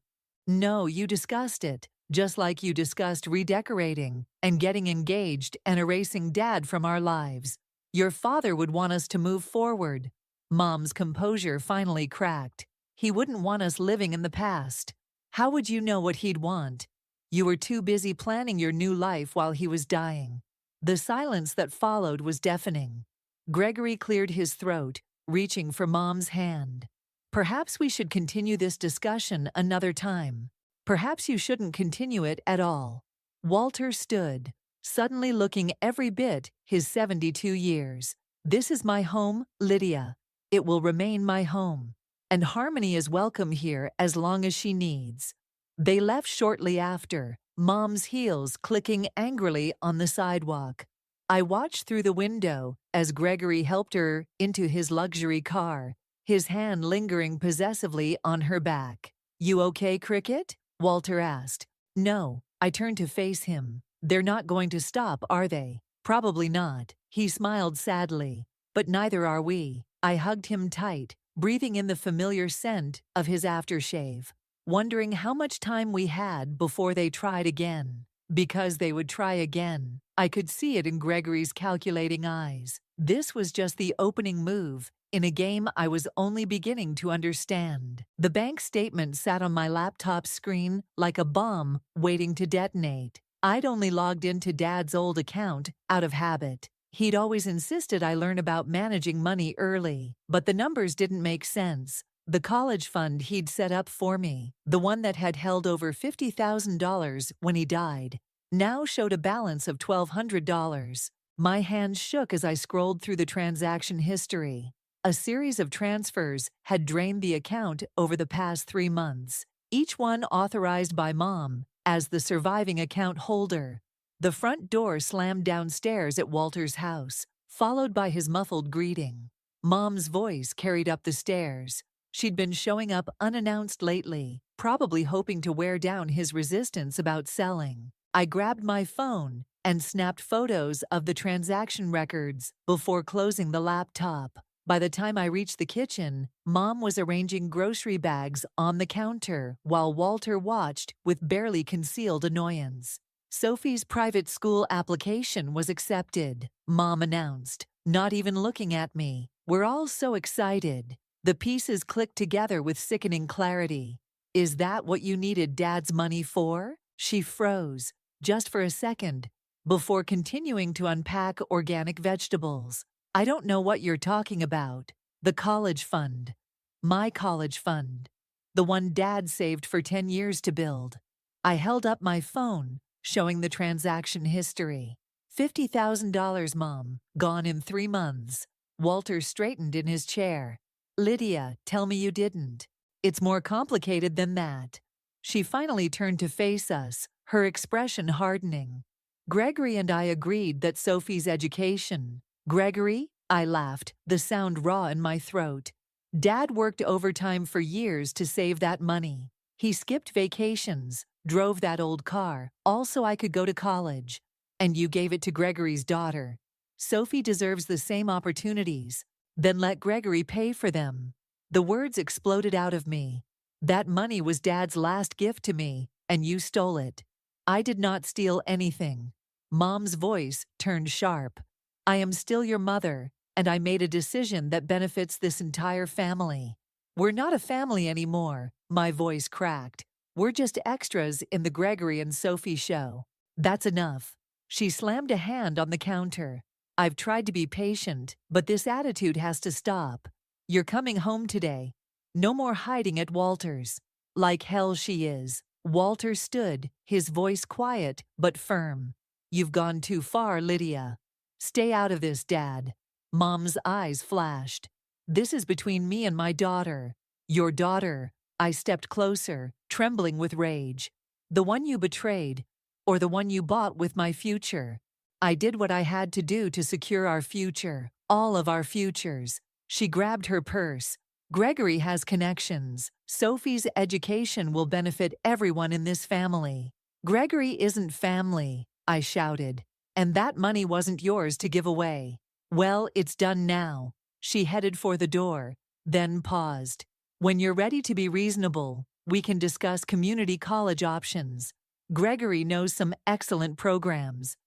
No, you discussed it, just like you discussed redecorating and getting engaged and erasing Dad from our lives. Your father would want us to move forward. Mom's composure finally cracked. He wouldn't want us living in the past. How would you know what he'd want? You were too busy planning your new life while he was dying. The silence that followed was deafening. Gregory cleared his throat, reaching for Mom's hand. Perhaps we should continue this discussion another time. Perhaps you shouldn't continue it at all. Walter stood, suddenly looking every bit his 72 years. This is my home, Lydia. It will remain my home. And Harmony is welcome here as long as she needs. They left shortly after, Mom's heels clicking angrily on the sidewalk. I watched through the window as Gregory helped her into his luxury car, his hand lingering possessively on her back. You okay, Cricket? Walter asked. No, I turned to face him. They're not going to stop, are they? Probably not. He smiled sadly. But neither are we. I hugged him tight, breathing in the familiar scent of his aftershave, wondering how much time we had before they tried again. Because they would try again. I could see it in Gregory's calculating eyes. This was just the opening move in a game I was only beginning to understand. The bank statement sat on my laptop screen like a bomb waiting to detonate. I'd only logged into Dad's old account out of habit. He'd always insisted I learn about managing money early, but the numbers didn't make sense. The college fund he'd set up for me, the one that had held over $50,000 when he died, now showed a balance of $1,200. My hands shook as I scrolled through the transaction history. A series of transfers had drained the account over the past 3 months, each one authorized by Mom as the surviving account holder. The front door slammed downstairs at Walter's house, followed by his muffled greeting. Mom's voice carried up the stairs. She'd been showing up unannounced lately, probably hoping to wear down his resistance about selling. I grabbed my phone and snapped photos of the transaction records before closing the laptop. By the time I reached the kitchen, Mom was arranging grocery bags on the counter while Walter watched with barely concealed annoyance. Sophie's private school application was accepted, Mom announced, not even looking at me. We're all so excited. The pieces clicked together with sickening clarity. Is that what you needed Dad's money for? She froze, just for a second, before continuing to unpack organic vegetables. I don't know what you're talking about. The college fund. My college fund. The one Dad saved for 10 years to build. I held up my phone, showing the transaction history. $50,000, Mom, gone in 3 months. Walter straightened in his chair. Lydia, tell me you didn't. It's more complicated than that. She finally turned to face us, her expression hardening. Gregory and I agreed that Sophie's education. Gregory? I laughed, the sound raw in my throat. Dad worked overtime for years to save that money. He skipped vacations, drove that old car, all so I could go to college. And you gave it to Gregory's daughter. Sophie deserves the same opportunities. Then let Gregory pay for them. The words exploded out of me. That money was Dad's last gift to me, and you stole it. I did not steal anything. Mom's voice turned sharp. I am still your mother, and I made a decision that benefits this entire family. We're not a family anymore, my voice cracked. We're just extras in the Gregory and Sophie show. That's enough. She slammed a hand on the counter. I've tried to be patient, but this attitude has to stop. You're coming home today. No more hiding at Walter's. Like hell she is. Walter stood, his voice quiet but firm. You've gone too far, Lydia. Stay out of this, Dad. Mom's eyes flashed. This is between me and my daughter. Your daughter. I stepped closer, trembling with rage. The one you betrayed, or the one you bought with my future. I did what I had to do to secure our future, all of our futures. She grabbed her purse. Gregory has connections. Sophie's education will benefit everyone in this family. Gregory isn't family, I shouted. And that money wasn't yours to give away. Well, it's done now. She headed for the door, then paused. When you're ready to be reasonable, we can discuss community college options. Gregory knows some excellent programs.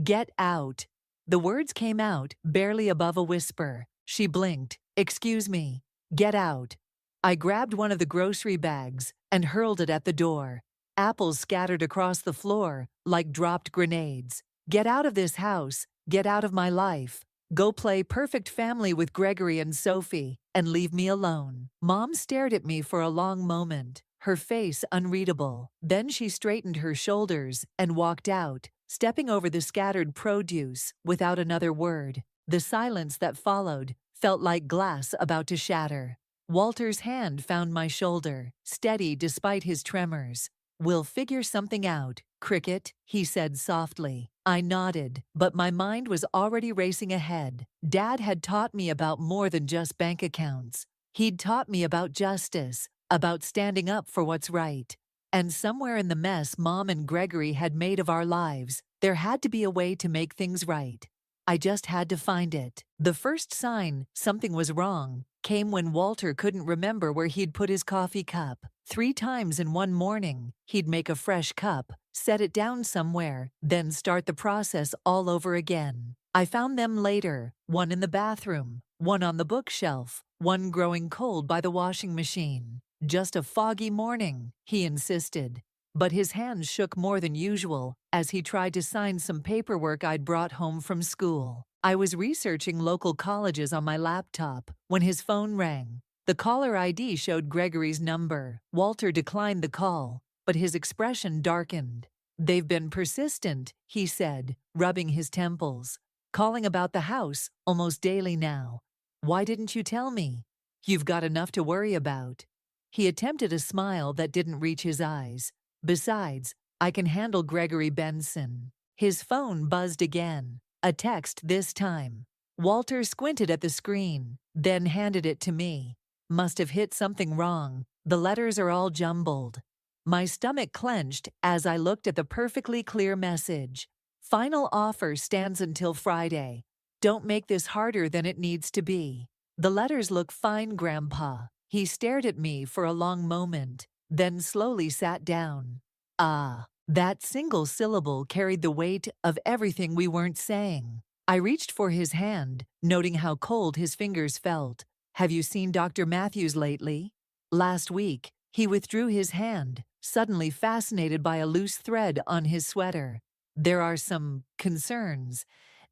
Get out. The words came out, barely above a whisper. She blinked. Excuse me. Get out. I grabbed one of the grocery bags and hurled it at the door. Apples scattered across the floor like dropped grenades. Get out of this house. Get out of my life. Go play perfect family with Gregory and Sophie and leave me alone. Mom stared at me for a long moment, her face unreadable. Then she straightened her shoulders and walked out, stepping over the scattered produce without another word. The silence that followed felt like glass about to shatter. Walter's hand found my shoulder, steady despite his tremors. We'll figure something out, Cricket, he said softly. I nodded, but my mind was already racing ahead. Dad had taught me about more than just bank accounts. He'd taught me about justice, about standing up for what's right. And somewhere in the mess Mom and Gregory had made of our lives, there had to be a way to make things right. I just had to find it. The first sign something was wrong came when Walter couldn't remember where he'd put his coffee cup. 3 times in one morning, he'd make a fresh cup, set it down somewhere, then start the process all over again. I found them later, one in the bathroom, one on the bookshelf, one growing cold by the washing machine. Just a foggy morning, he insisted. But his hands shook more than usual as he tried to sign some paperwork I'd brought home from school. I was researching local colleges on my laptop when his phone rang. The caller ID showed Gregory's number. Walter declined the call, but his expression darkened. They've been persistent, he said, rubbing his temples. Calling about the house almost daily now. Why didn't you tell me? You've got enough to worry about. He attempted a smile that didn't reach his eyes. Besides, I can handle Gregory Benson. His phone buzzed again. A text this time. Walter squinted at the screen, then handed it to me. Must have hit something wrong. The letters are all jumbled. My stomach clenched as I looked at the perfectly clear message. Final offer stands until Friday. Don't make this harder than it needs to be. The letters look fine, Grandpa. He stared at me for a long moment, then slowly sat down. Ah, that single syllable carried the weight of everything we weren't saying. I reached for his hand, noting how cold his fingers felt. Have you seen Dr. Matthews lately? Last week, he withdrew his hand, suddenly fascinated by a loose thread on his sweater. There are some concerns.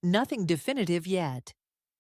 Nothing definitive yet.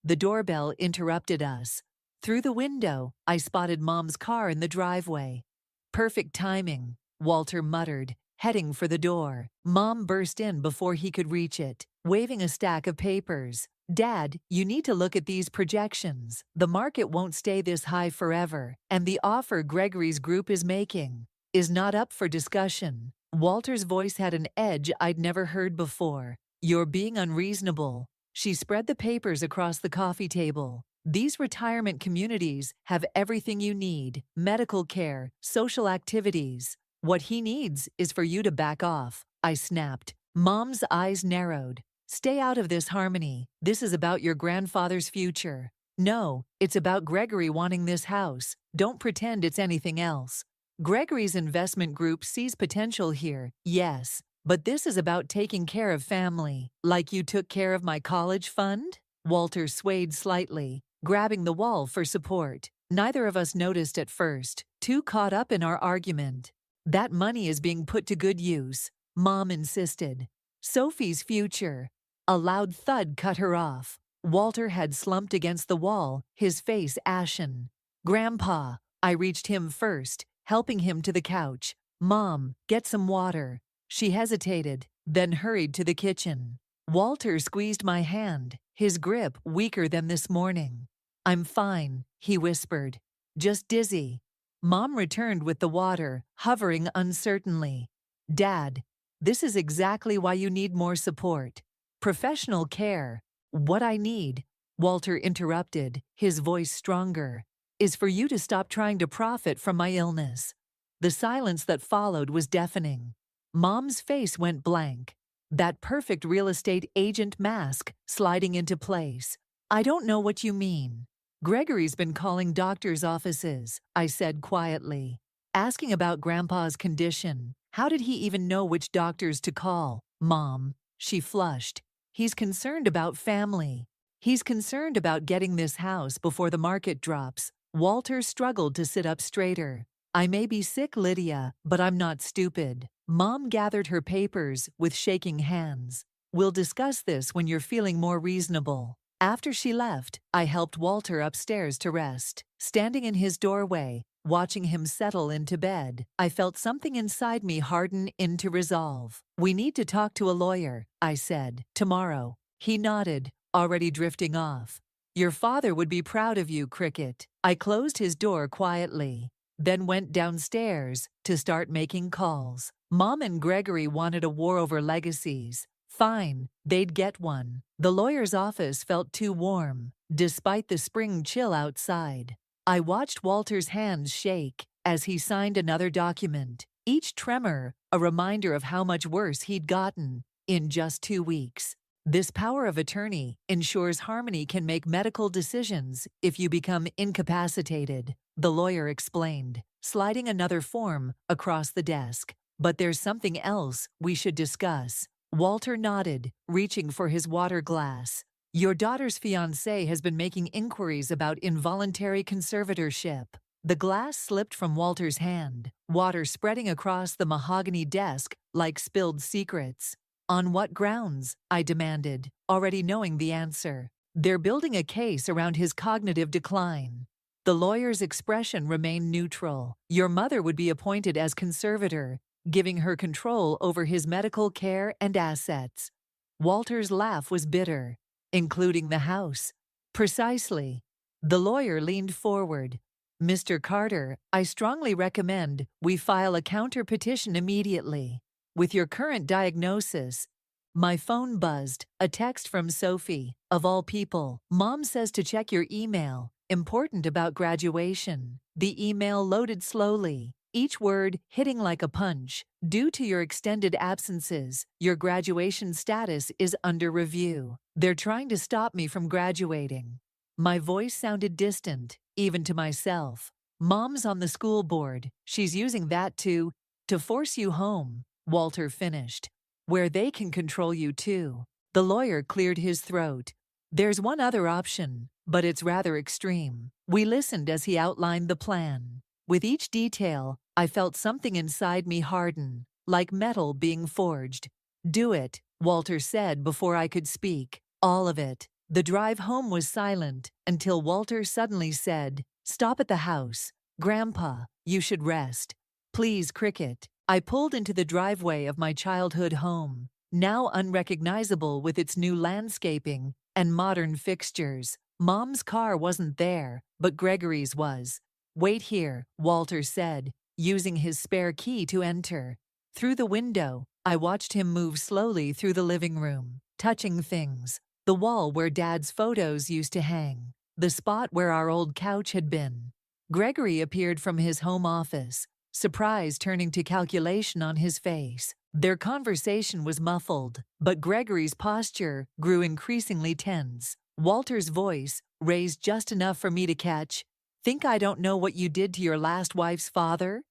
The doorbell interrupted us. Through the window, I spotted Mom's car in the driveway. Perfect timing, Walter muttered, heading for the door. Mom burst in before he could reach it, waving a stack of papers. Dad, you need to look at these projections. The market won't stay this high forever, and the offer Gregory's group is making is not up for discussion. Walter's voice had an edge I'd never heard before. You're being unreasonable. She spread the papers across the coffee table. These retirement communities have everything you need: medical care, social activities. What he needs is for you to back off, I snapped. Mom's eyes narrowed. Stay out of this, Harmony. This is about your grandfather's future. No, it's about Gregory wanting this house. Don't pretend it's anything else. Gregory's investment group sees potential here, yes, but this is about taking care of family, like you took care of my college fund? Walter swayed slightly, grabbing the wall for support. Neither of us noticed at first, too caught up in our argument. That money is being put to good use, Mom insisted. Sophie's future. A loud thud cut her off. Walter had slumped against the wall, his face ashen. Grandpa, I reached him first, helping him to the couch. Mom, get some water. She hesitated, then hurried to the kitchen. Walter squeezed my hand, his grip weaker than this morning. "I'm fine," he whispered. "Just dizzy." Mom returned with the water, hovering uncertainly. "Dad, this is exactly why you need more support. Professional care. What I need," Walter interrupted, his voice stronger, "is for you to stop trying to profit from my illness." The silence that followed was deafening. Mom's face went blank. That perfect real estate agent mask sliding into place. "I don't know what you mean." "Gregory's been calling doctors' offices," I said quietly, "asking about Grandpa's condition. How did he even know which doctors to call?" "Mom," she flushed, "he's concerned about family. He's concerned about getting this house before the market drops." Walter struggled to sit up straighter. "I may be sick, Lydia, but I'm not stupid." Mom gathered her papers with shaking hands. "We'll discuss this when you're feeling more reasonable." After she left, I helped Walter upstairs to rest. Standing in his doorway, watching him settle into bed, I felt something inside me harden into resolve. "We need to talk to a lawyer," I said. "Tomorrow." He nodded, already drifting off. "Your father would be proud of you, Cricket." I closed his door quietly, then went downstairs to start making calls. Mom and Gregory wanted a war over legacies. Fine, they'd get one. The lawyer's office felt too warm, despite the spring chill outside. I watched Walter's hands shake as he signed another document, each tremor a reminder of how much worse he'd gotten in just 2 weeks. "This power of attorney ensures Harmony can make medical decisions if you become incapacitated," the lawyer explained, sliding another form across the desk. "But there's something else we should discuss." Walter nodded, reaching for his water glass. "Your daughter's fiancé has been making inquiries about involuntary conservatorship." The glass slipped from Walter's hand, water spreading across the mahogany desk like spilled secrets. "On what grounds?" I demanded, already knowing the answer. "They're building a case around his cognitive decline." The lawyer's expression remained neutral. "Your mother would be appointed as conservator, giving her control over his medical care and assets." Walter's laugh was bitter. "Including the house." "Precisely." The lawyer leaned forward. "Mr. Carter, I strongly recommend we file a counter-petition immediately. With your current diagnosis." My phone buzzed, a text from Sophie, of all people. "Mom says to check your email. Important about graduation." The email loaded slowly, each word hitting like a punch. "Due to your extended absences, your graduation status is under review. They're trying to stop me from graduating." My voice sounded distant, even to myself. "Mom's on the school board. She's using that to force you home," Walter finished. "Where they can control you too." The lawyer cleared his throat. "There's one other option, but it's rather extreme." We listened as he outlined the plan. With each detail, I felt something inside me harden, like metal being forged. "Do it," Walter said before I could speak. "All of it." The drive home was silent until Walter suddenly said, "Stop at the house. Grandpa, you should rest." "Please, Cricket." I pulled into the driveway of my childhood home, now unrecognizable with its new landscaping and modern fixtures. Mom's car wasn't there, but Gregory's was. "Wait here," Walter said, using his spare key to enter. Through the window, I watched him move slowly through the living room, touching things. The wall where Dad's photos used to hang. The spot where our old couch had been. Gregory appeared from his home office, surprise turning to calculation on his face. Their conversation was muffled, but Gregory's posture grew increasingly tense. Walter's voice, raised just enough for me to catch, "Think I don't know what you did to your last wife's father?"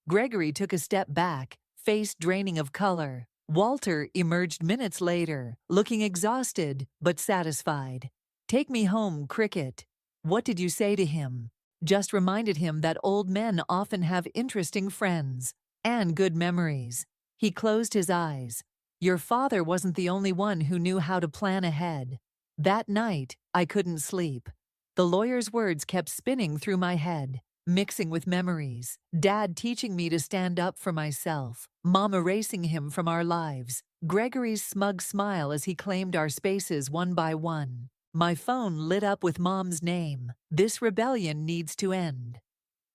Gregory took a step back, face draining of color. Walter emerged minutes later, looking exhausted but satisfied. "Take me home, Cricket." "What did you say to him?" "Just reminded him that old men often have interesting friends and good memories." He closed his eyes. "Your father wasn't the only one who knew how to plan ahead." That night, I couldn't sleep. The lawyer's words kept spinning through my head. mixing with memories. Dad teaching me to stand up for myself. Mom erasing him from our lives. Gregory's smug smile as he claimed our spaces one by one. My phone lit up with Mom's name. This rebellion needs to end.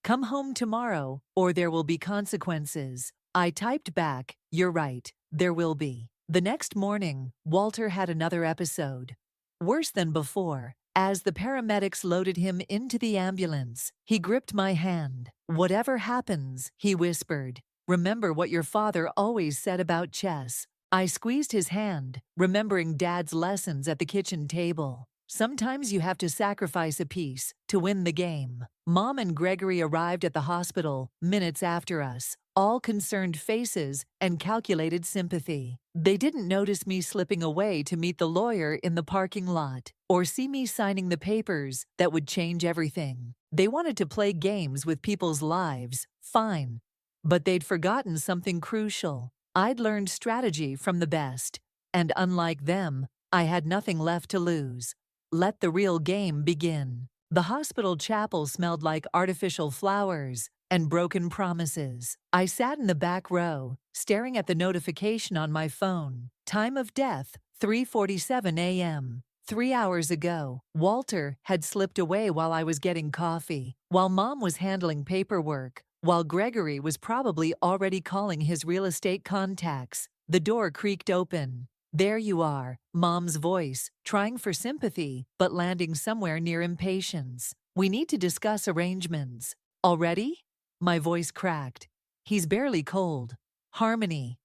Come home tomorrow, or there will be consequences. I typed back, you're right, there will be. The next morning, Walter had another episode. Worse than before. As the paramedics loaded him into the ambulance, he gripped my hand. Whatever happens, he whispered, remember what your father always said about chess. I squeezed his hand, remembering Dad's lessons at the kitchen table. Sometimes you have to sacrifice a piece to win the game. Mom and Gregory arrived at the hospital minutes after us, all concerned faces and calculated sympathy. They didn't notice me slipping away to meet the lawyer in the parking lot, or see me signing the papers that would change everything. They wanted to play games with people's lives, fine. But they'd forgotten something crucial. I'd learned strategy from the best, and unlike them, I had nothing left to lose. Let the real game begin. The hospital chapel smelled like artificial flowers and broken promises. I sat in the back row, staring at the notification on my phone. Time of death, 3:47 a.m. 3 hours ago. Walter had slipped away while I was getting coffee, while Mom was handling paperwork, while Gregory was probably already calling his real estate contacts. The door creaked open. There you are, Mom's voice, trying for sympathy, but landing somewhere near impatience. We need to discuss arrangements. Already? My voice cracked. He's barely cold. Harmony.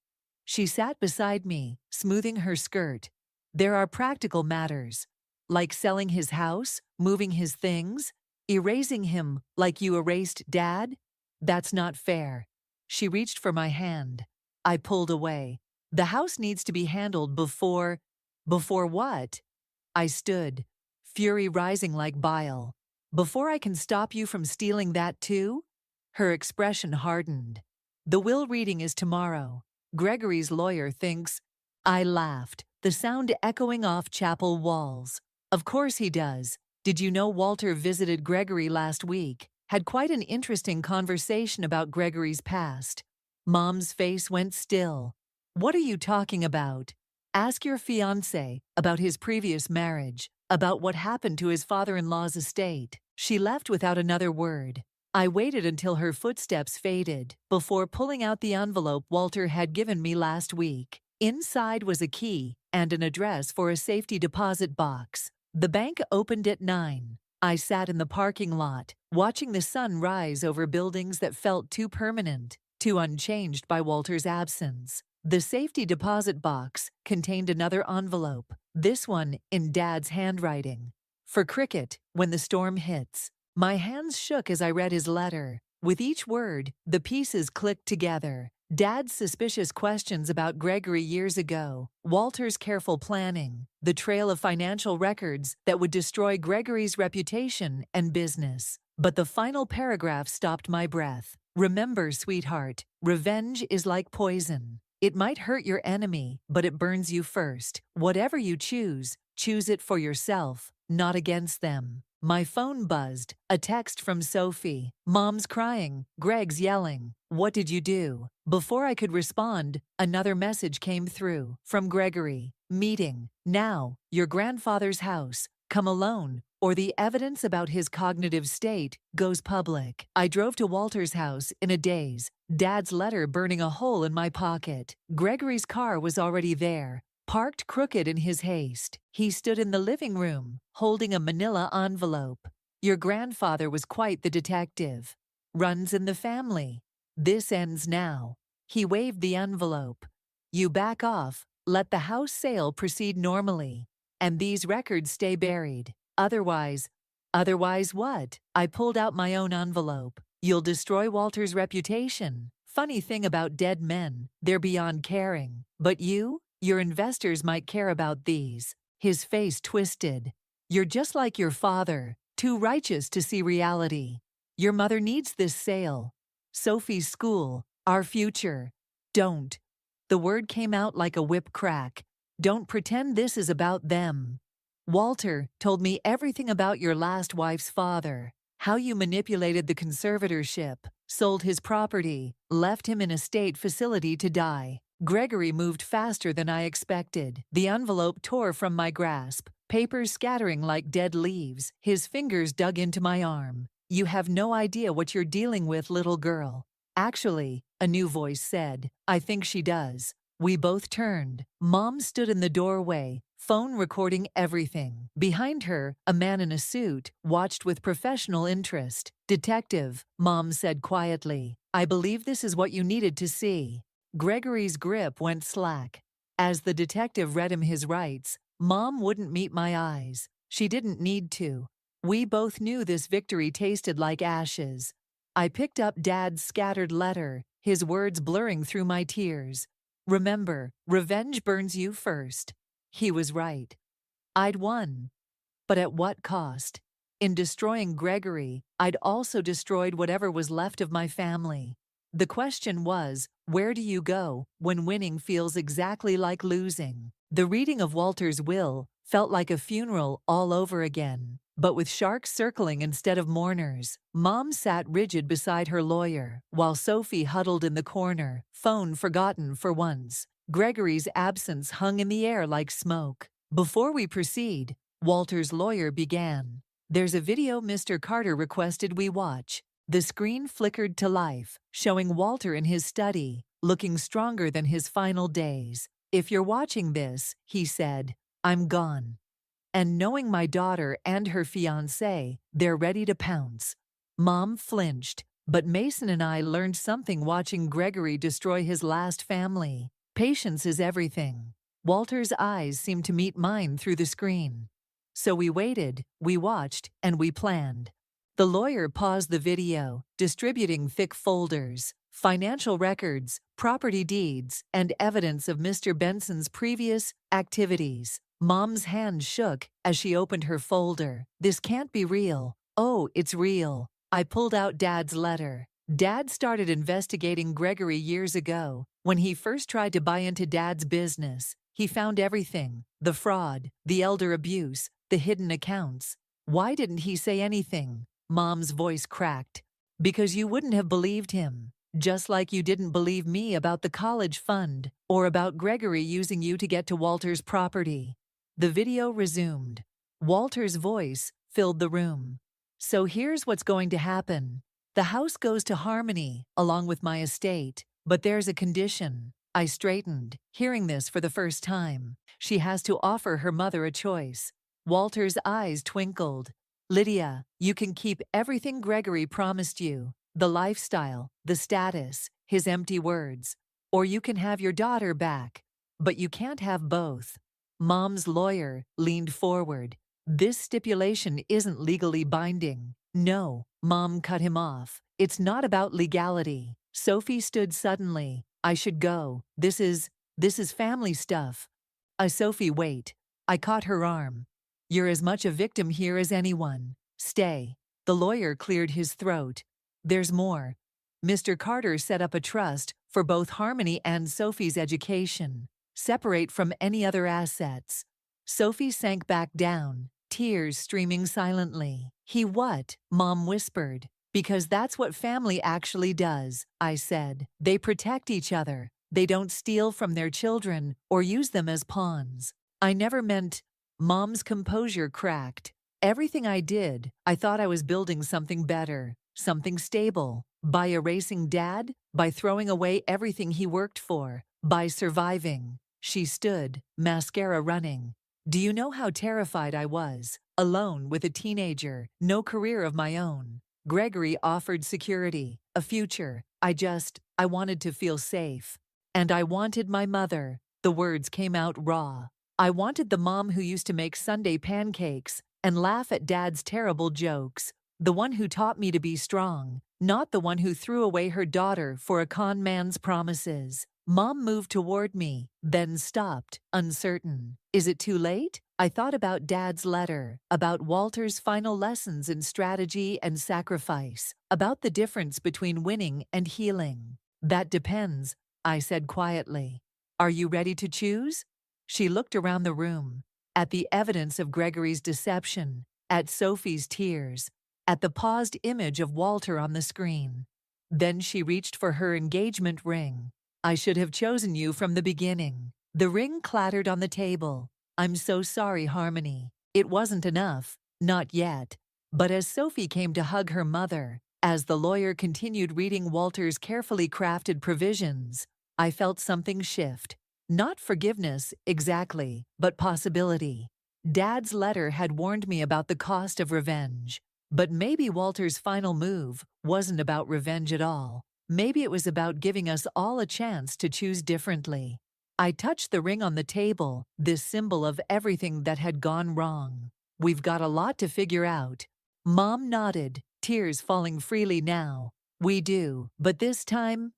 She sat beside me, smoothing her skirt. There are practical matters, like selling his house, moving his things, erasing him like you erased Dad. That's not fair. She reached for my hand. I pulled away. The house needs to be handled before what? I stood, fury rising like bile. Before I can stop you from stealing that too? Her expression hardened. The will reading is tomorrow. Gregory's lawyer thinks. I laughed, the sound echoing off chapel walls. Of course he does. Did you know Walter visited Gregory last week? Had quite an interesting conversation about Gregory's past. Mom's face went still. What are you talking about? Ask your fiancé about his previous marriage, about what happened to his father-in-law's estate. She left without another word. I waited until her footsteps faded before pulling out the envelope Walter had given me last week. Inside was a key and an address for a safety deposit box. The bank opened at 9. I sat in the parking lot, watching the sun rise over buildings that felt too permanent, too unchanged by Walter's absence. The safety deposit box contained another envelope, this one in Dad's handwriting. For Cricket, when the storm hits. My hands shook as I read his letter. With each word, the pieces clicked together. Dad's suspicious questions about Gregory years ago, Walter's careful planning, the trail of financial records that would destroy Gregory's reputation and business. But the final paragraph stopped my breath. Remember, sweetheart, revenge is like poison. It might hurt your enemy, but it burns you first. Whatever you choose, choose it for yourself, not against them. My phone buzzed, a text from Sophie. Mom's crying, Greg's yelling. What did you do? Before I could respond, another message came through, from Gregory. Meeting, now, your grandfather's house. Come alone, or the evidence about his cognitive state goes public. I drove to Walter's house in a daze, Dad's letter burning a hole in my pocket. Gregory's car was already there, parked crooked in his haste. He stood in the living room, holding a manila envelope. Your grandfather was quite the detective. Runs in the family. This ends now. He waved the envelope. You back off, let the house sale proceed normally, and these records stay buried. Otherwise what? I pulled out my own envelope. You'll destroy Walter's reputation. Funny thing about dead men, they're beyond caring. But your investors might care about these. His face twisted. You're just like your father, too righteous to see reality. Your mother needs this sale. Sophie's school, our future. Don't. The word came out like a whip crack. Don't pretend this is about them. Walter told me everything about your last wife's father. how you manipulated the conservatorship, sold his property, left him in a state facility to die. Gregory moved faster than I expected. The envelope tore from my grasp, papers scattering like dead leaves. His fingers dug into my arm. You have no idea what you're dealing with, little girl. Actually, a new voice said, I think she does. We both turned. Mom stood in the doorway, phone recording everything. Behind her, a man in a suit watched with professional interest. Detective, Mom said quietly, I believe this is what you needed to see. Gregory's grip went slack. As the detective read him his rights, Mom wouldn't meet my eyes. She didn't need to. We both knew this victory tasted like ashes. I picked up Dad's scattered letter, his words blurring through my tears. Remember, revenge burns you first. He was right. I'd won. But at what cost? In destroying Gregory, I'd also destroyed whatever was left of my family. The question was, where do you go when winning feels exactly like losing? The reading of Walter's will felt like a funeral all over again, but with sharks circling instead of mourners. Mom sat rigid beside her lawyer, while Sophie huddled in the corner, phone forgotten for once. Gregory's absence hung in the air like smoke. Before we proceed, Walter's lawyer began. There's a video Mr. Carter requested we watch. The screen flickered to life, showing Walter in his study, looking stronger than his final days. If you're watching this, he said, I'm gone. And knowing my daughter and her fiancé, they're ready to pounce. Mom flinched, but Mason and I learned something watching Gregory destroy his last family. Patience is everything. Walter's eyes seemed to meet mine through the screen. So we waited, we watched, and we planned. The lawyer paused the video, distributing thick folders, financial records, property deeds, and evidence of Mr. Benson's previous activities. Mom's hand shook as she opened her folder. This can't be real. Oh, it's real. I pulled out Dad's letter. Dad started investigating Gregory years ago. When he first tried to buy into Dad's business, he found everything: the fraud, the elder abuse, the hidden accounts. Why didn't he say anything? Mom's voice cracked. Because you wouldn't have believed him. Just like you didn't believe me about the college fund, or about Gregory using you to get to Walter's property. The video resumed. Walter's voice filled the room. So here's what's going to happen. The house goes to Harmony, along with my estate, but there's a condition. I straightened, hearing this for the first time. She has to offer her mother a choice. Walter's eyes twinkled. Lydia, you can keep everything Gregory promised you. The lifestyle, the status, his empty words. Or you can have your daughter back. But you can't have both. Mom's lawyer leaned forward. This stipulation isn't legally binding. No, Mom cut him off. It's not about legality. Sophie stood suddenly. I should go. This is family stuff. Sophie, wait. I caught her arm. You're as much a victim here as anyone. Stay. The lawyer cleared his throat. There's more. Mr. Carter set up a trust for both Harmony and Sophie's education, separate from any other assets. Sophie sank back down, tears streaming silently. He what? Mom whispered. Because that's what family actually does, I said. They protect each other. They don't steal from their children or use them as pawns. I never meant. Mom's composure cracked. Everything I did, I thought I was building something better, something stable. By erasing Dad, by throwing away everything he worked for, by surviving. She stood, mascara running. Do you know how terrified I was? Alone with a teenager, no career of my own. Gregory offered security, a future. I wanted to feel safe. And I wanted my mother. The words came out raw. I wanted the mom who used to make Sunday pancakes and laugh at Dad's terrible jokes. The one who taught me to be strong, not the one who threw away her daughter for a con man's promises. Mom moved toward me, then stopped, uncertain. Is it too late? I thought about Dad's letter, about Walter's final lessons in strategy and sacrifice, about the difference between winning and healing. That depends, I said quietly. Are you ready to choose? She looked around the room, at the evidence of Gregory's deception, at Sophie's tears, at the paused image of Walter on the screen. Then she reached for her engagement ring. I should have chosen you from the beginning. The ring clattered on the table. I'm so sorry, Harmony. It wasn't enough. Not yet. But as Sophie came to hug her mother, as the lawyer continued reading Walter's carefully crafted provisions, I felt something shift. Not forgiveness, exactly, but possibility. Dad's letter had warned me about the cost of revenge. But maybe Walter's final move wasn't about revenge at all. Maybe it was about giving us all a chance to choose differently. I touched the ring on the table, this symbol of everything that had gone wrong. We've got a lot to figure out. Mom nodded, tears falling freely now. We do, but this time,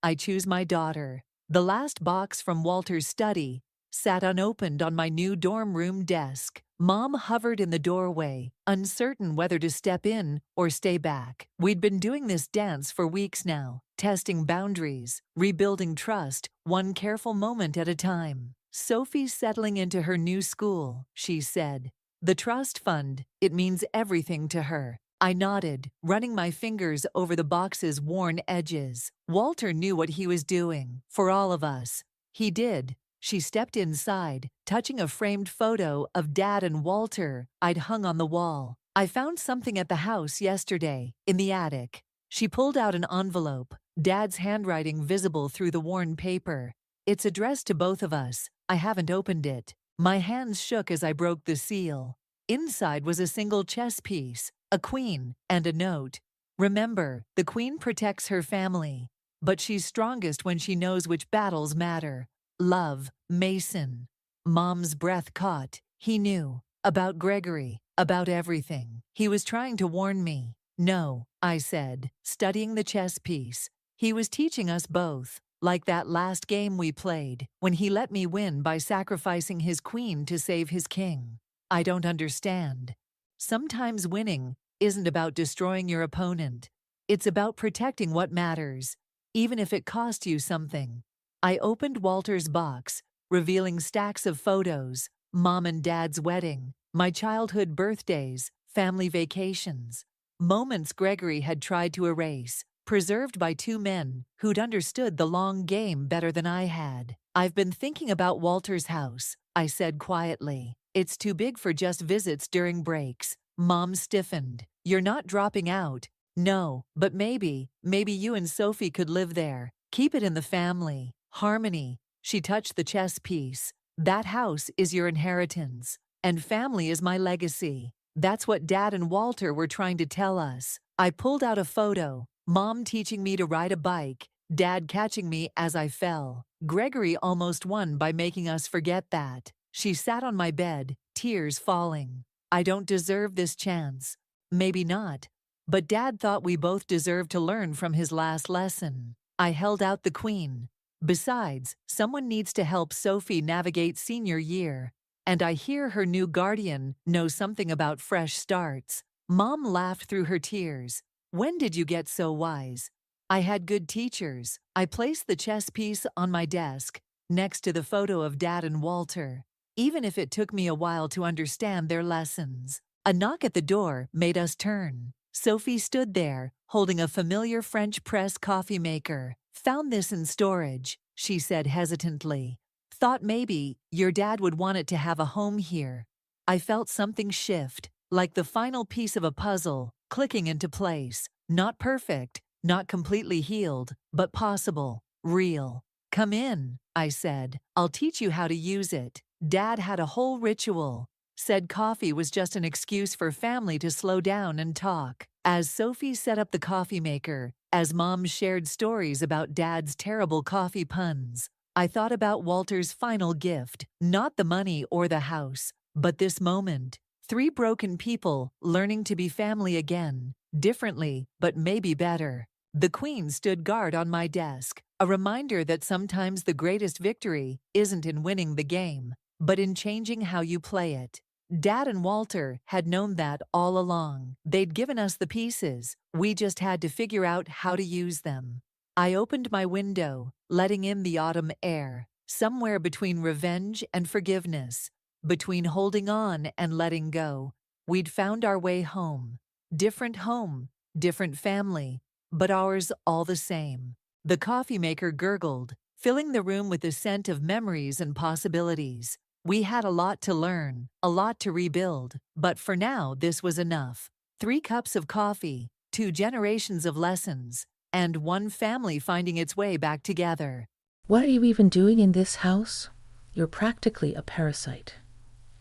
I choose my daughter. The last box from Walter's study sat unopened on my new dorm room desk. Mom hovered in the doorway, uncertain whether to step in or stay back. We'd been doing this dance for weeks now, testing boundaries, rebuilding trust, one careful moment at a time. Sophie's settling into her new school, she said. The trust fund, it means everything to her. I nodded, running my fingers over the box's worn edges. Walter knew what he was doing, for all of us. He did. She stepped inside, touching a framed photo of Dad and Walter I'd hung on the wall. I found something at the house yesterday, in the attic. She pulled out an envelope, Dad's handwriting visible through the worn paper. It's addressed to both of us. I haven't opened it. My hands shook as I broke the seal. Inside was a single chess piece, a queen, and a note. Remember, the queen protects her family, but she's strongest when she knows which battles matter. Love, Mason. Mom's breath caught. He knew. About Gregory. About everything. He was trying to warn me. No, I said, studying the chess piece. He was teaching us both, like that last game we played, when he let me win by sacrificing his queen to save his king. I don't understand. Sometimes winning isn't about destroying your opponent. It's about protecting what matters, even if it cost you something. I opened Walter's box, revealing stacks of photos, Mom and Dad's wedding, my childhood birthdays, family vacations, moments Gregory had tried to erase, preserved by two men who'd understood the long game better than I had. I've been thinking about Walter's house, I said quietly. It's too big for just visits during breaks. Mom stiffened. You're not dropping out. No, but maybe you and Sophie could live there. Keep it in the family. Harmony. She touched the chess piece. That house is your inheritance, and family is my legacy. That's what Dad and Walter were trying to tell us. I pulled out a photo. Mom teaching me to ride a bike. Dad catching me as I fell. Gregory almost won by making us forget that. She sat on my bed, tears falling. I don't deserve this chance. Maybe not. But Dad thought we both deserved to learn from his last lesson. I held out the queen. Besides, someone needs to help Sophie navigate senior year. And I hear her new guardian knows something about fresh starts. Mom laughed through her tears. When did you get so wise? I had good teachers. I placed the chess piece on my desk, next to the photo of Dad and Walter, even if it took me a while to understand their lessons. A knock at the door made us turn. Sophie stood there, holding a familiar French press coffee maker. Found this in storage, she said hesitantly. Thought maybe your dad would want it to have a home here. I felt something shift, like the final piece of a puzzle, clicking into place. Not perfect, not completely healed, but possible, real. Come in, I said. I'll teach you how to use it. Dad had a whole ritual. Said coffee was just an excuse for family to slow down and talk. As Sophie set up the coffee maker, as Mom shared stories about Dad's terrible coffee puns, I thought about Walter's final gift, not the money or the house, but this moment. 3 broken people learning to be family again, differently, but maybe better. The Queen stood guard on my desk, a reminder that sometimes the greatest victory isn't in winning the game, but in changing how you play it. Dad and Walter had known that all along. They'd given us the pieces. We just had to figure out how to use them. I opened my window, letting in the autumn air, somewhere between revenge and forgiveness, between holding on and letting go. We'd found our way home. Different home, different family, but ours all the same. The coffee maker gurgled, filling the room with the scent of memories and possibilities. We had a lot to learn, a lot to rebuild, but for now this was enough. 3 cups of coffee, 2 generations of lessons, and one family finding its way back together. What are you even doing in this house? You're practically a parasite.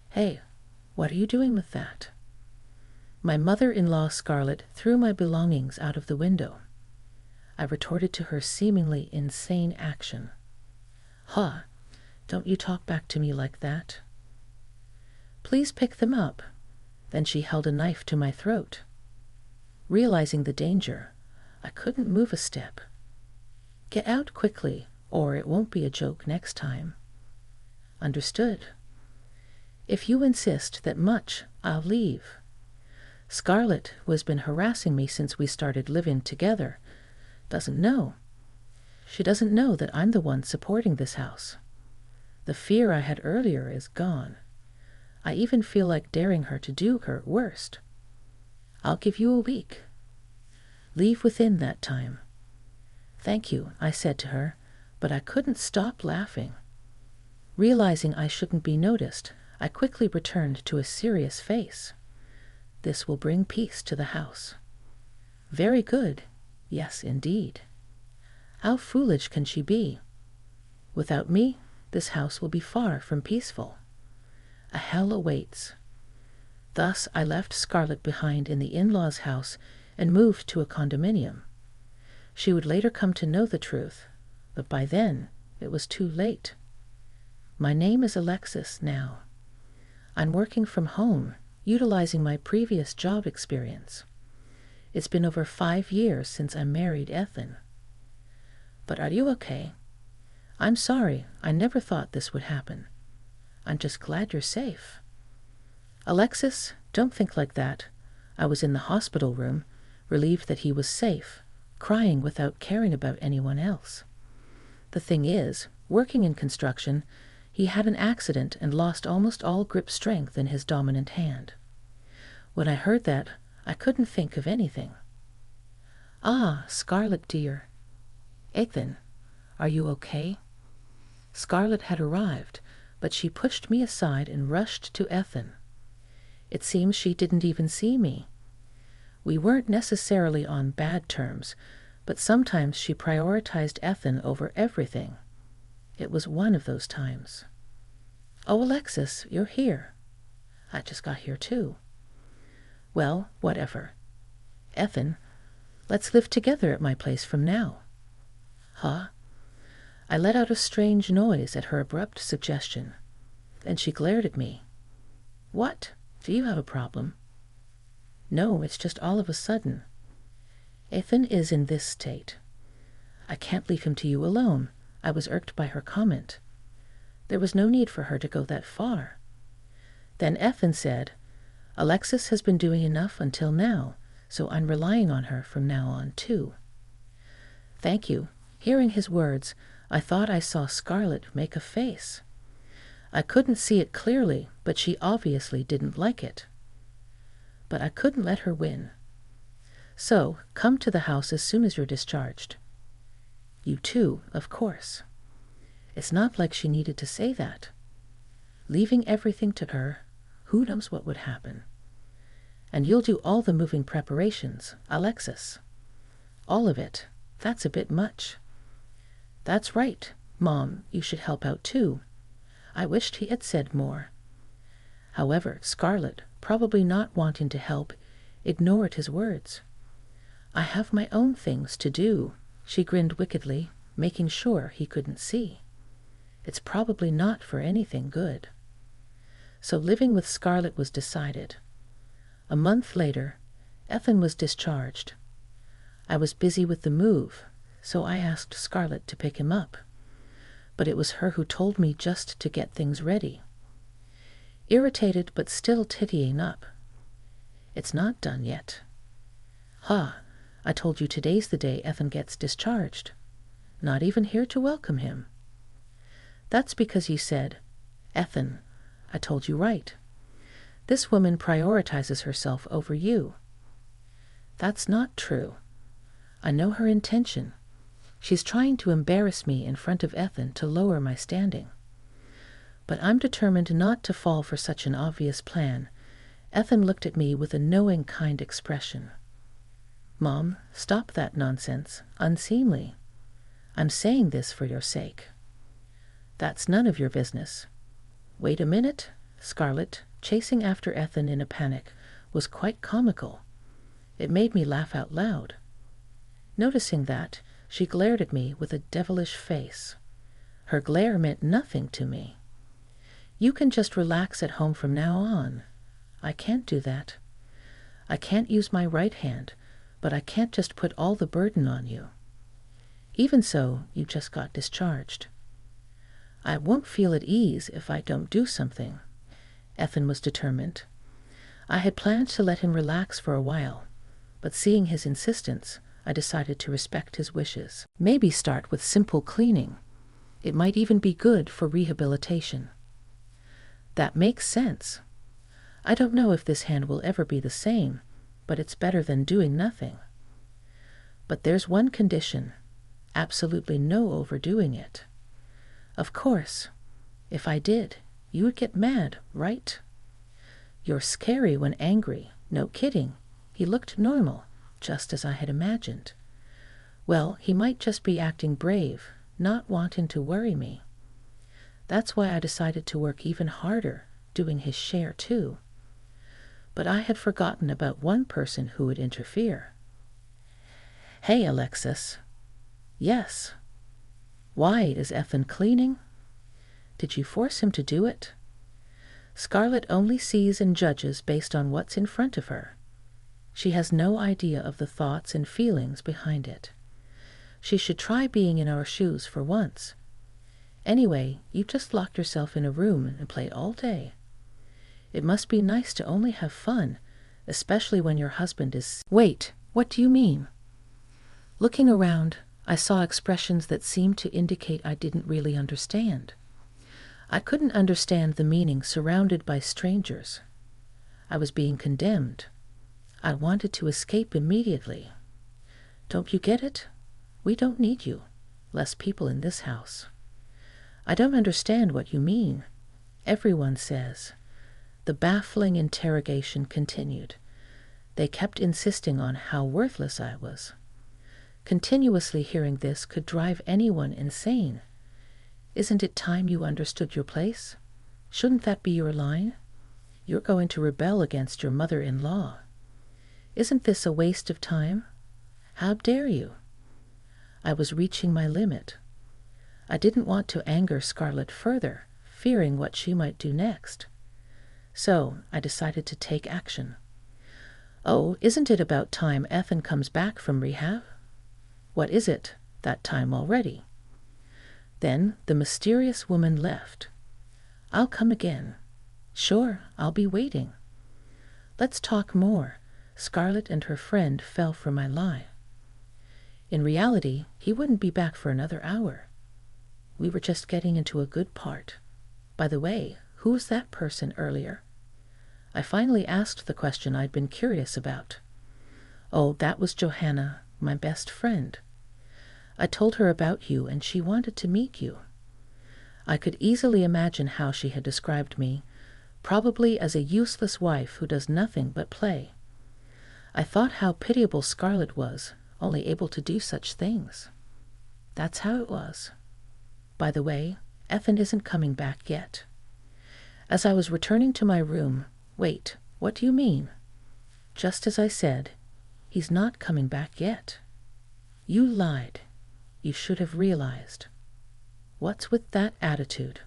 Hey, what are you doing with that? My mother-in-law Scarlett threw my belongings out of the window. I retorted to her seemingly insane action. "Ha, don't you talk back to me like that." "Please pick them up." Then she held a knife to my throat. Realizing the danger, I couldn't move a step. "Get out quickly, or it won't be a joke next time." "Understood. If you insist that much, I'll leave." Scarlett, who has been harassing me since we started living together, doesn't know. She doesn't know that I'm the one supporting this house. The fear I had earlier is gone. I even feel like daring her to do her worst. "I'll give you a week. Leave within that time." "Thank you," I said to her, but I couldn't stop laughing. Realizing I shouldn't be noticed, I quickly returned to a serious face. This will bring peace to the house. Very good. Yes, indeed. How foolish can she be? Without me, this house will be far from peaceful. A hell awaits. Thus, I left Scarlett behind in the in-laws' house and moved to a condominium. She would later come to know the truth, but by then, it was too late. My name is Alexis now. I'm working from home, utilizing my previous job experience. It's been over 5 years since I married Ethan. But are you okay? I'm sorry, I never thought this would happen. I'm just glad you're safe. Alexis, don't think like that. I was in the hospital room, relieved that he was safe, crying without caring about anyone else. The thing is, working in construction, he had an accident and lost almost all grip strength in his dominant hand. When I heard that, I couldn't think of anything. "Ah, Scarlett dear. Ethan, are you okay?" Scarlett had arrived, but she pushed me aside and rushed to Ethan. It seems she didn't even see me. We weren't necessarily on bad terms, but sometimes she prioritized Ethan over everything. It was one of those times. "Oh, Alexis, you're here." "I just got here too." "Well, whatever. Ethan, let's live together at my place from now." "Huh?" I let out a strange noise at her abrupt suggestion. Then she glared at me. "What? Do you have a problem?" "No, it's just all of a sudden. Ethan is in this state. I can't leave him to you alone." I was irked by her comment. There was no need for her to go that far. Then Ethan said, "Alexis has been doing enough until now, so I'm relying on her from now on, too." Thank you. Hearing his words, I thought I saw Scarlett make a face. I couldn't see it clearly, but she obviously didn't like it. But I couldn't let her win. "So, come to the house as soon as you're discharged." "You too, of course." It's not like she needed to say that. Leaving everything to her, who knows what would happen? "And you'll do all the moving preparations, Alexis." "All of it. That's a bit much." "That's right. Mom, you should help out too." I wished he had said more. However, Scarlett, probably not wanting to help, ignored his words. "I have my own things to do," she grinned wickedly, making sure he couldn't see. "It's probably not for anything good." So living with Scarlett was decided. A month later, Ethan was discharged. I was busy with the move, so I asked Scarlett to pick him up. But it was her who told me just to get things ready. Irritated but still tittying up. "It's not done yet." "Ha, I told you today's the day Ethan gets discharged. Not even here to welcome him." "That's because you said, 'Ethan, I told you right. This woman prioritizes herself over you.'" That's not true. I know her intention. She's trying to embarrass me in front of Ethan to lower my standing. But I'm determined not to fall for such an obvious plan. Ethan looked at me with a knowing, kind expression. Mom, stop that nonsense. Unseemly. I'm saying this for your sake. That's none of your business. Wait a minute. Scarlett, chasing after Ethan in a panic, was quite comical. It made me laugh out loud. Noticing that, she glared at me with a devilish face. Her glare meant nothing to me. You can just relax at home from now on. I can't do that. I can't use my right hand, but I can't just put all the burden on you. Even so, you just got discharged. I won't feel at ease if I don't do something. Ethan was determined. I had planned to let him relax for a while, but seeing his insistence, I decided to respect his wishes. Maybe start with simple cleaning. It might even be good for rehabilitation. That makes sense. I don't know if this hand will ever be the same, but it's better than doing nothing. But there's one condition. Absolutely no overdoing it. Of course, if I did, you would get mad, right? You're scary when angry. No kidding. He looked normal, just as I had imagined. Well, he might just be acting brave, not wanting to worry me. That's why I decided to work even harder, doing his share too. But I had forgotten about one person who would interfere. Hey, Alexis. Yes. Why is Ethan cleaning? Did you force him to do it? Scarlett only sees and judges based on what's in front of her. She has no idea of the thoughts and feelings behind it. She should try being in our shoes for once. Anyway, you just locked yourself in a room and played all day. It must be nice to only have fun, especially when your husband is— Wait, what do you mean? Looking around, I saw expressions that seemed to indicate I didn't really understand. I couldn't understand the meaning surrounded by strangers. I was being condemned. I wanted to escape immediately. Don't you get it? We don't need you. Less people in this house. I don't understand what you mean. Everyone says. The baffling interrogation continued. They kept insisting on how worthless I was. Continuously hearing this could drive anyone insane. Isn't it time you understood your place? Shouldn't that be your line? You're going to rebel against your mother-in-law. Isn't this a waste of time? How dare you? I was reaching my limit. I didn't want to anger Scarlett further, fearing what she might do next. So I decided to take action. Oh, isn't it about time Ethan comes back from rehab? What is it, that time already? Then the mysterious woman left. I'll come again. Sure, I'll be waiting. Let's talk more. Scarlett and her friend fell for my lie. In reality, he wouldn't be back for another hour. We were just getting into a good part. By the way, who was that person earlier? I finally asked the question I'd been curious about. Oh, that was Johanna, my best friend. I told her about you and she wanted to meet you. I could easily imagine how she had described me, probably as a useless wife who does nothing but play. I thought how pitiable Scarlett was, only able to do such things. That's how it was. By the way, Ethan isn't coming back yet. As I was returning to my room— Wait, what do you mean? Just as I said, he's not coming back yet. You lied. You should have realized. What's with that attitude?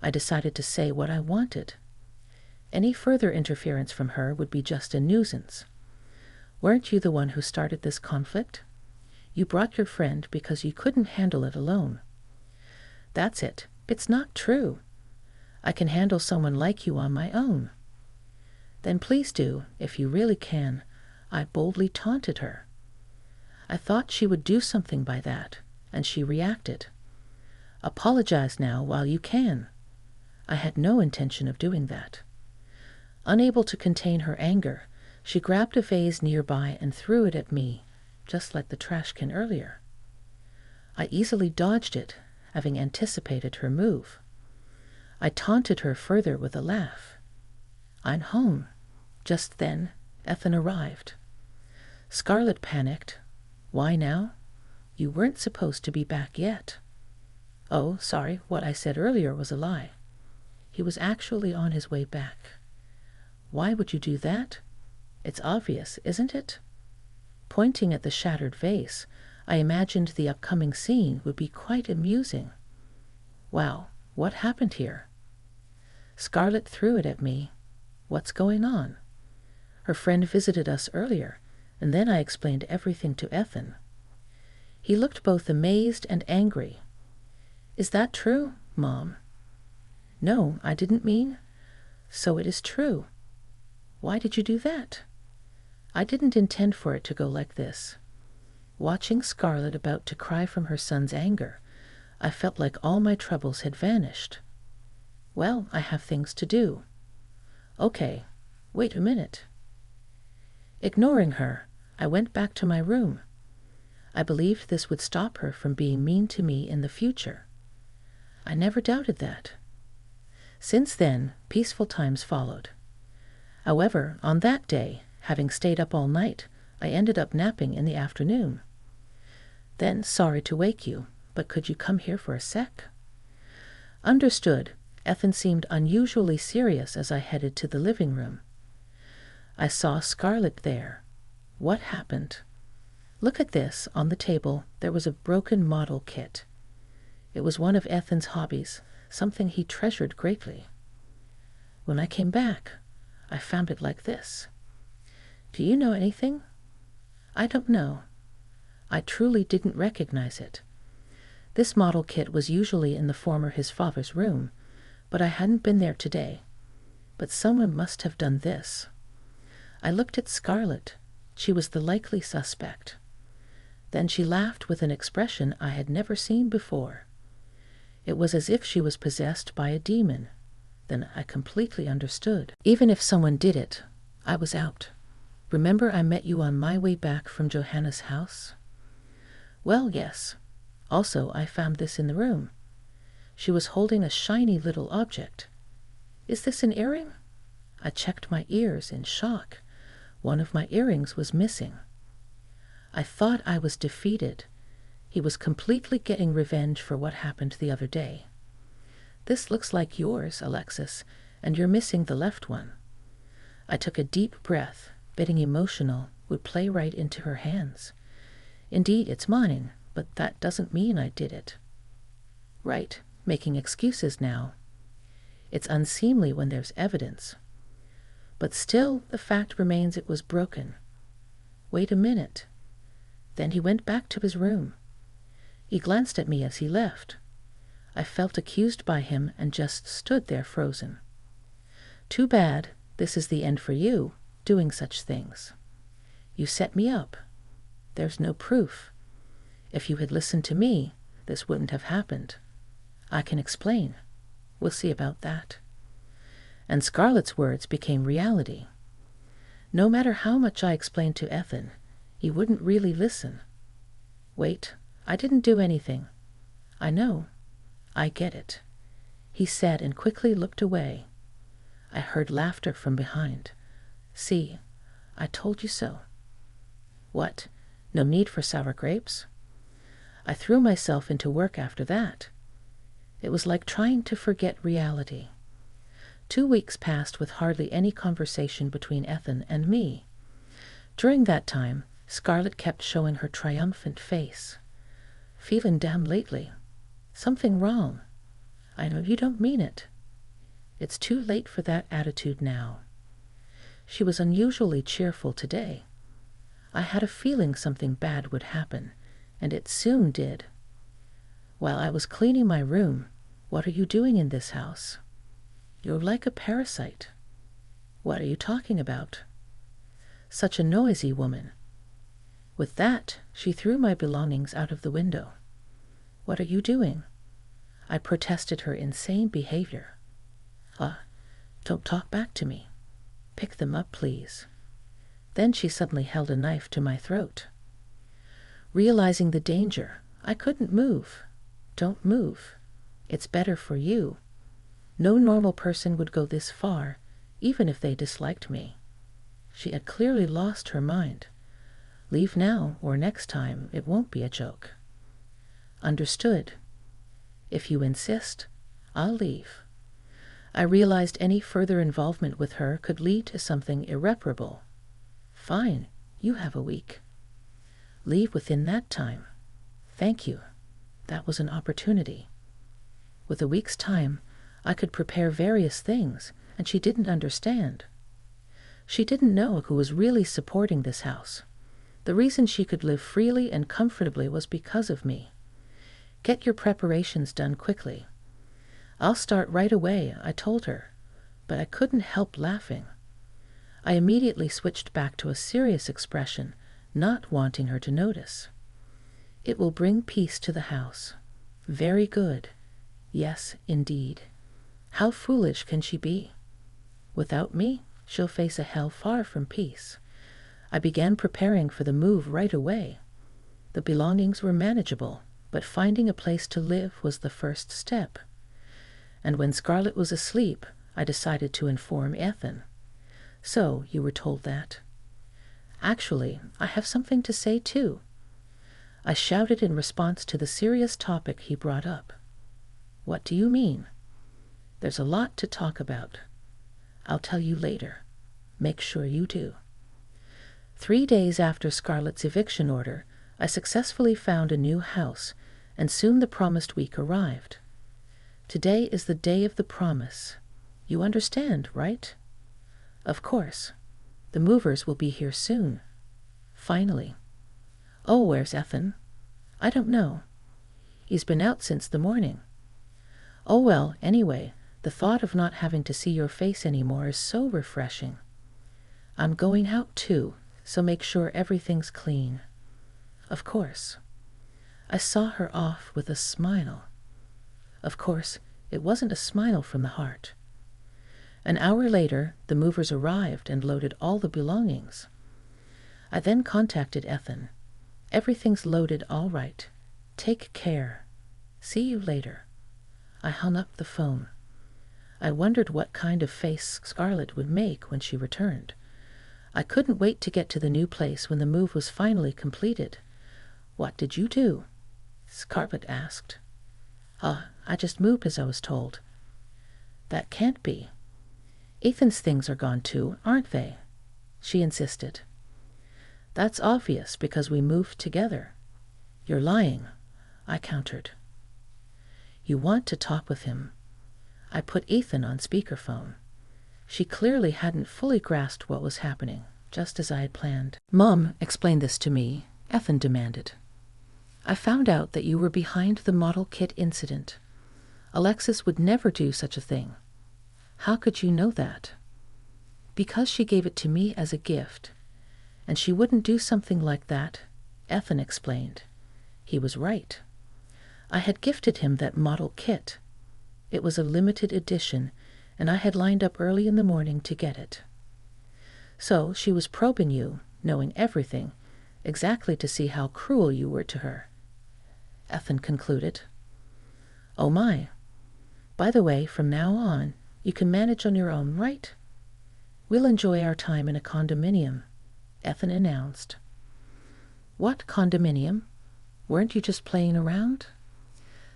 I decided to say what I wanted. Any further interference from her would be just a nuisance. Weren't you the one who started this conflict? You brought your friend because you couldn't handle it alone. That's it. It's not true. I can handle someone like you on my own. Then please do, if you really can. I boldly taunted her. I thought she would do something by that, and she reacted. Apologize now while you can. I had no intention of doing that. Unable to contain her anger, She grabbed a vase nearby and threw it at me, just like the trash can earlier. I easily dodged it, having anticipated her move. I taunted her further with a laugh. "I'm home." Just then, Ethan arrived. Scarlett panicked. "Why now? You weren't supposed to be back yet." "Oh, sorry, what I said earlier was a lie. He was actually on his way back." "Why would you do that? It's obvious, isn't it?" Pointing at the shattered vase, I imagined the upcoming scene would be quite amusing. "Wow, what happened here?" "Scarlett threw it at me. What's going on?" "Her friend visited us earlier, and then I explained everything to Ethan." He looked both amazed and angry. "Is that true, Mom?" "No, I didn't mean." "So it is true. Why did you do that?" "I didn't intend for it to go like this." Watching Scarlett about to cry from her son's anger, I felt like all my troubles had vanished. "Well, I have things to do." "Okay, wait a minute." Ignoring her, I went back to my room. I believed this would stop her from being mean to me in the future. I never doubted that. Since then, peaceful times followed. However, on that day, having stayed up all night, I ended up napping in the afternoon. "Then, sorry to wake you, but could you come here for a sec?" Understood. Ethan seemed unusually serious as I headed to the living room. I saw Scarlett there. What happened? "Look at this." On the table, there was a broken model kit. It was one of Ethan's hobbies, something he treasured greatly. When I came back, I found it like this. "Do you know anything?" "I don't know." I truly didn't recognize it. This model kit was usually in the former his father's room, but I hadn't been there today. But someone must have done this. I looked at Scarlett. She was the likely suspect. Then she laughed with an expression I had never seen before. It was as if she was possessed by a demon. Then I completely understood. Even if someone did it, I was out. "Remember I met you on my way back from Johanna's house?" "Well, yes. Also, I found this in the room." She was holding a shiny little object. "Is this an earring?" I checked my ears in shock. One of my earrings was missing. I thought I was defeated. He was completely getting revenge for what happened the other day. "This looks like yours, Alexis, and you're missing the left one." I took a deep breath, betting emotional would play right into her hands. "Indeed, it's mine, but that doesn't mean I did it." "Right, making excuses now. It's unseemly when there's evidence. But still, the fact remains it was broken." "Wait a minute." Then he went back to his room. He glanced at me as he left. I felt accused by him and just stood there frozen. "Too bad. This is the end for you, doing such things. You set me up. There's no proof. If you had listened to me, this wouldn't have happened. I can explain. We'll see about that." And Scarlett's words became reality. No matter how much I explained to Ethan, he wouldn't really listen. "Wait, I didn't do anything." "I know. I get it," he said and quickly looked away. I heard laughter from behind. "See, I told you so." "What? No need for sour grapes?" I threw myself into work after that. It was like trying to forget reality. 2 weeks passed with hardly any conversation between Ethan and me. During that time, Scarlett kept showing her triumphant face. "Feeling down lately. Something wrong. I know you don't mean it." It's too late for that attitude now. She was unusually cheerful today. I had a feeling something bad would happen, and it soon did. "While I was cleaning my room, what are you doing in this house?" "You're like a parasite." "What are you talking about?" "Such a noisy woman." With that, she threw my belongings out of the window. "What are you doing?" I protested her insane behavior. Don't talk back to me. Pick them up, please." Then she suddenly held a knife to my throat. Realizing the danger, I couldn't move. Don't move. It's better for you. No normal person would go this far, even if they disliked me. She had clearly lost her mind. Leave now, or next time it won't be a joke. Understood. If you insist, I'll leave. I realized any further involvement with her could lead to something irreparable. Fine, you have a week. Leave within that time. Thank you. That was an opportunity. With a week's time, I could prepare various things, and she didn't understand. She didn't know who was really supporting this house. The reason she could live freely and comfortably was because of me. Get your preparations done quickly. I'll start right away, I told her, but I couldn't help laughing. I immediately switched back to a serious expression, not wanting her to notice. It will bring peace to the house. Very good. Yes, indeed. How foolish can she be? Without me, she'll face a hell far from peace. I began preparing for the move right away. The belongings were manageable, but finding a place to live was the first step. And when Scarlett was asleep, I decided to inform Ethan. So, you were told that. Actually, I have something to say too. I shouted in response to the serious topic he brought up. What do you mean? There's a lot to talk about. I'll tell you later. Make sure you do. 3 days after Scarlett's eviction order, I successfully found a new house, and soon the promised week arrived. Today is the day of the promise. You understand, right? Of course. The movers will be here soon. Finally. Oh, where's Ethan? I don't know. He's been out since the morning. Oh well, anyway, the thought of not having to see your face anymore is so refreshing. I'm going out too, so make sure everything's clean. Of course. I saw her off with a smile. Of course, it wasn't a smile from the heart. An hour later, the movers arrived and loaded all the belongings. I then contacted Ethan. Everything's loaded all right. Take care. See you later. I hung up the phone. I wondered what kind of face Scarlett would make when she returned. I couldn't wait to get to the new place when the move was finally completed. What did you do? Scarlett asked. I just moved as I was told. That can't be. Ethan's things are gone too, aren't they? She insisted. That's obvious because we moved together. You're lying, I countered. You want to talk with him. I put Ethan on speakerphone. She clearly hadn't fully grasped what was happening, just as I had planned. Mom, explain this to me, Ethan demanded. I found out that you were behind the model kit incident. Alexis would never do such a thing. How could you know that? Because she gave it to me as a gift, and she wouldn't do something like that, Ethan explained. He was right. I had gifted him that model kit. It was a limited edition, and I had lined up early in the morning to get it. So she was probing you, knowing everything, exactly to see how cruel you were to her. Ethan concluded. Oh my. By the way, from now on, you can manage on your own, right? We'll enjoy our time in a condominium, Ethan announced. What condominium? Weren't you just playing around?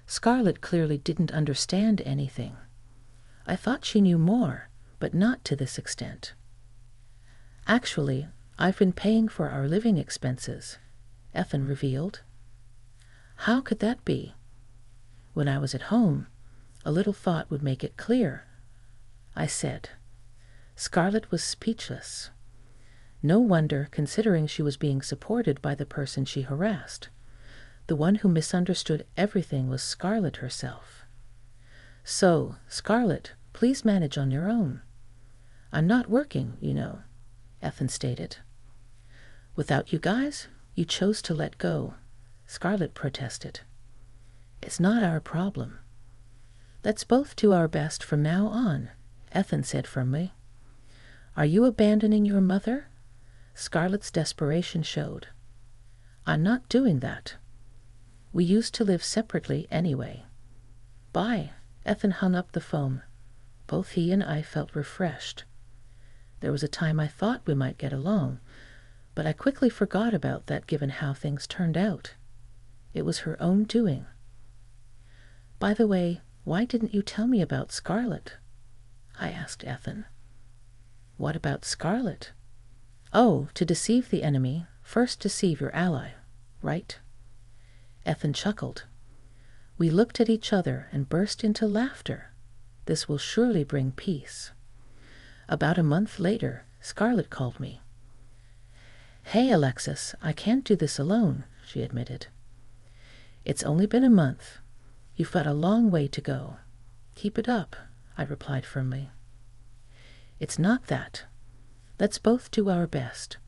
Scarlett clearly didn't understand anything. I thought she knew more, but not to this extent. Actually, I've been paying for our living expenses, Ethan revealed. How could that be? When I was at home, a little thought would make it clear, I said. Scarlett was speechless. No wonder, considering she was being supported by the person she harassed. The one who misunderstood everything was Scarlett herself. So, Scarlett, please manage on your own. I'm not working, you know, Ethan stated. Without you guys, you chose to let go, Scarlett protested. It's not our problem. Let's both do our best from now on, Ethan said firmly. Are you abandoning your mother? Scarlett's desperation showed. I'm not doing that. We used to live separately anyway. Bye. Ethan hung up the phone. Both he and I felt refreshed. There was a time I thought we might get along, but I quickly forgot about that given how things turned out. It was her own doing. By the way, why didn't you tell me about Scarlett? I asked Ethan. What about Scarlett? Oh, to deceive the enemy, first deceive your ally, right? Ethan chuckled. We looked at each other and burst into laughter. This will surely bring peace. About a month later, Scarlett called me. Hey, Alexis, I can't do this alone, she admitted. It's only been a month. You've got a long way to go. Keep it up, I replied firmly. It's not that. Let's both do our best.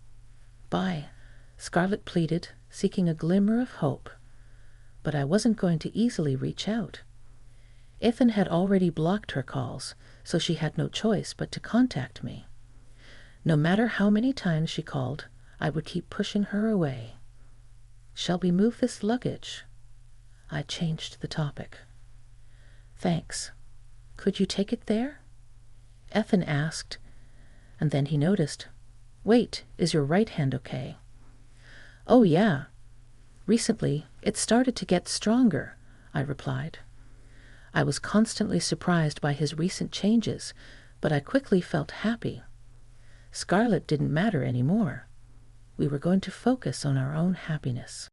Bye, Scarlett pleaded, seeking a glimmer of hope. But I wasn't going to easily reach out. Ethan had already blocked her calls, so she had no choice but to contact me. No matter how many times she called, I would keep pushing her away. Shall we move this luggage? I changed the topic. Thanks. Could you take it there? Ethan asked, and then he noticed. Wait, is your right hand okay? Oh, yeah. Recently, it started to get stronger, I replied. I was constantly surprised by his recent changes, but I quickly felt happy. Scarlett didn't matter anymore. We were going to focus on our own happiness.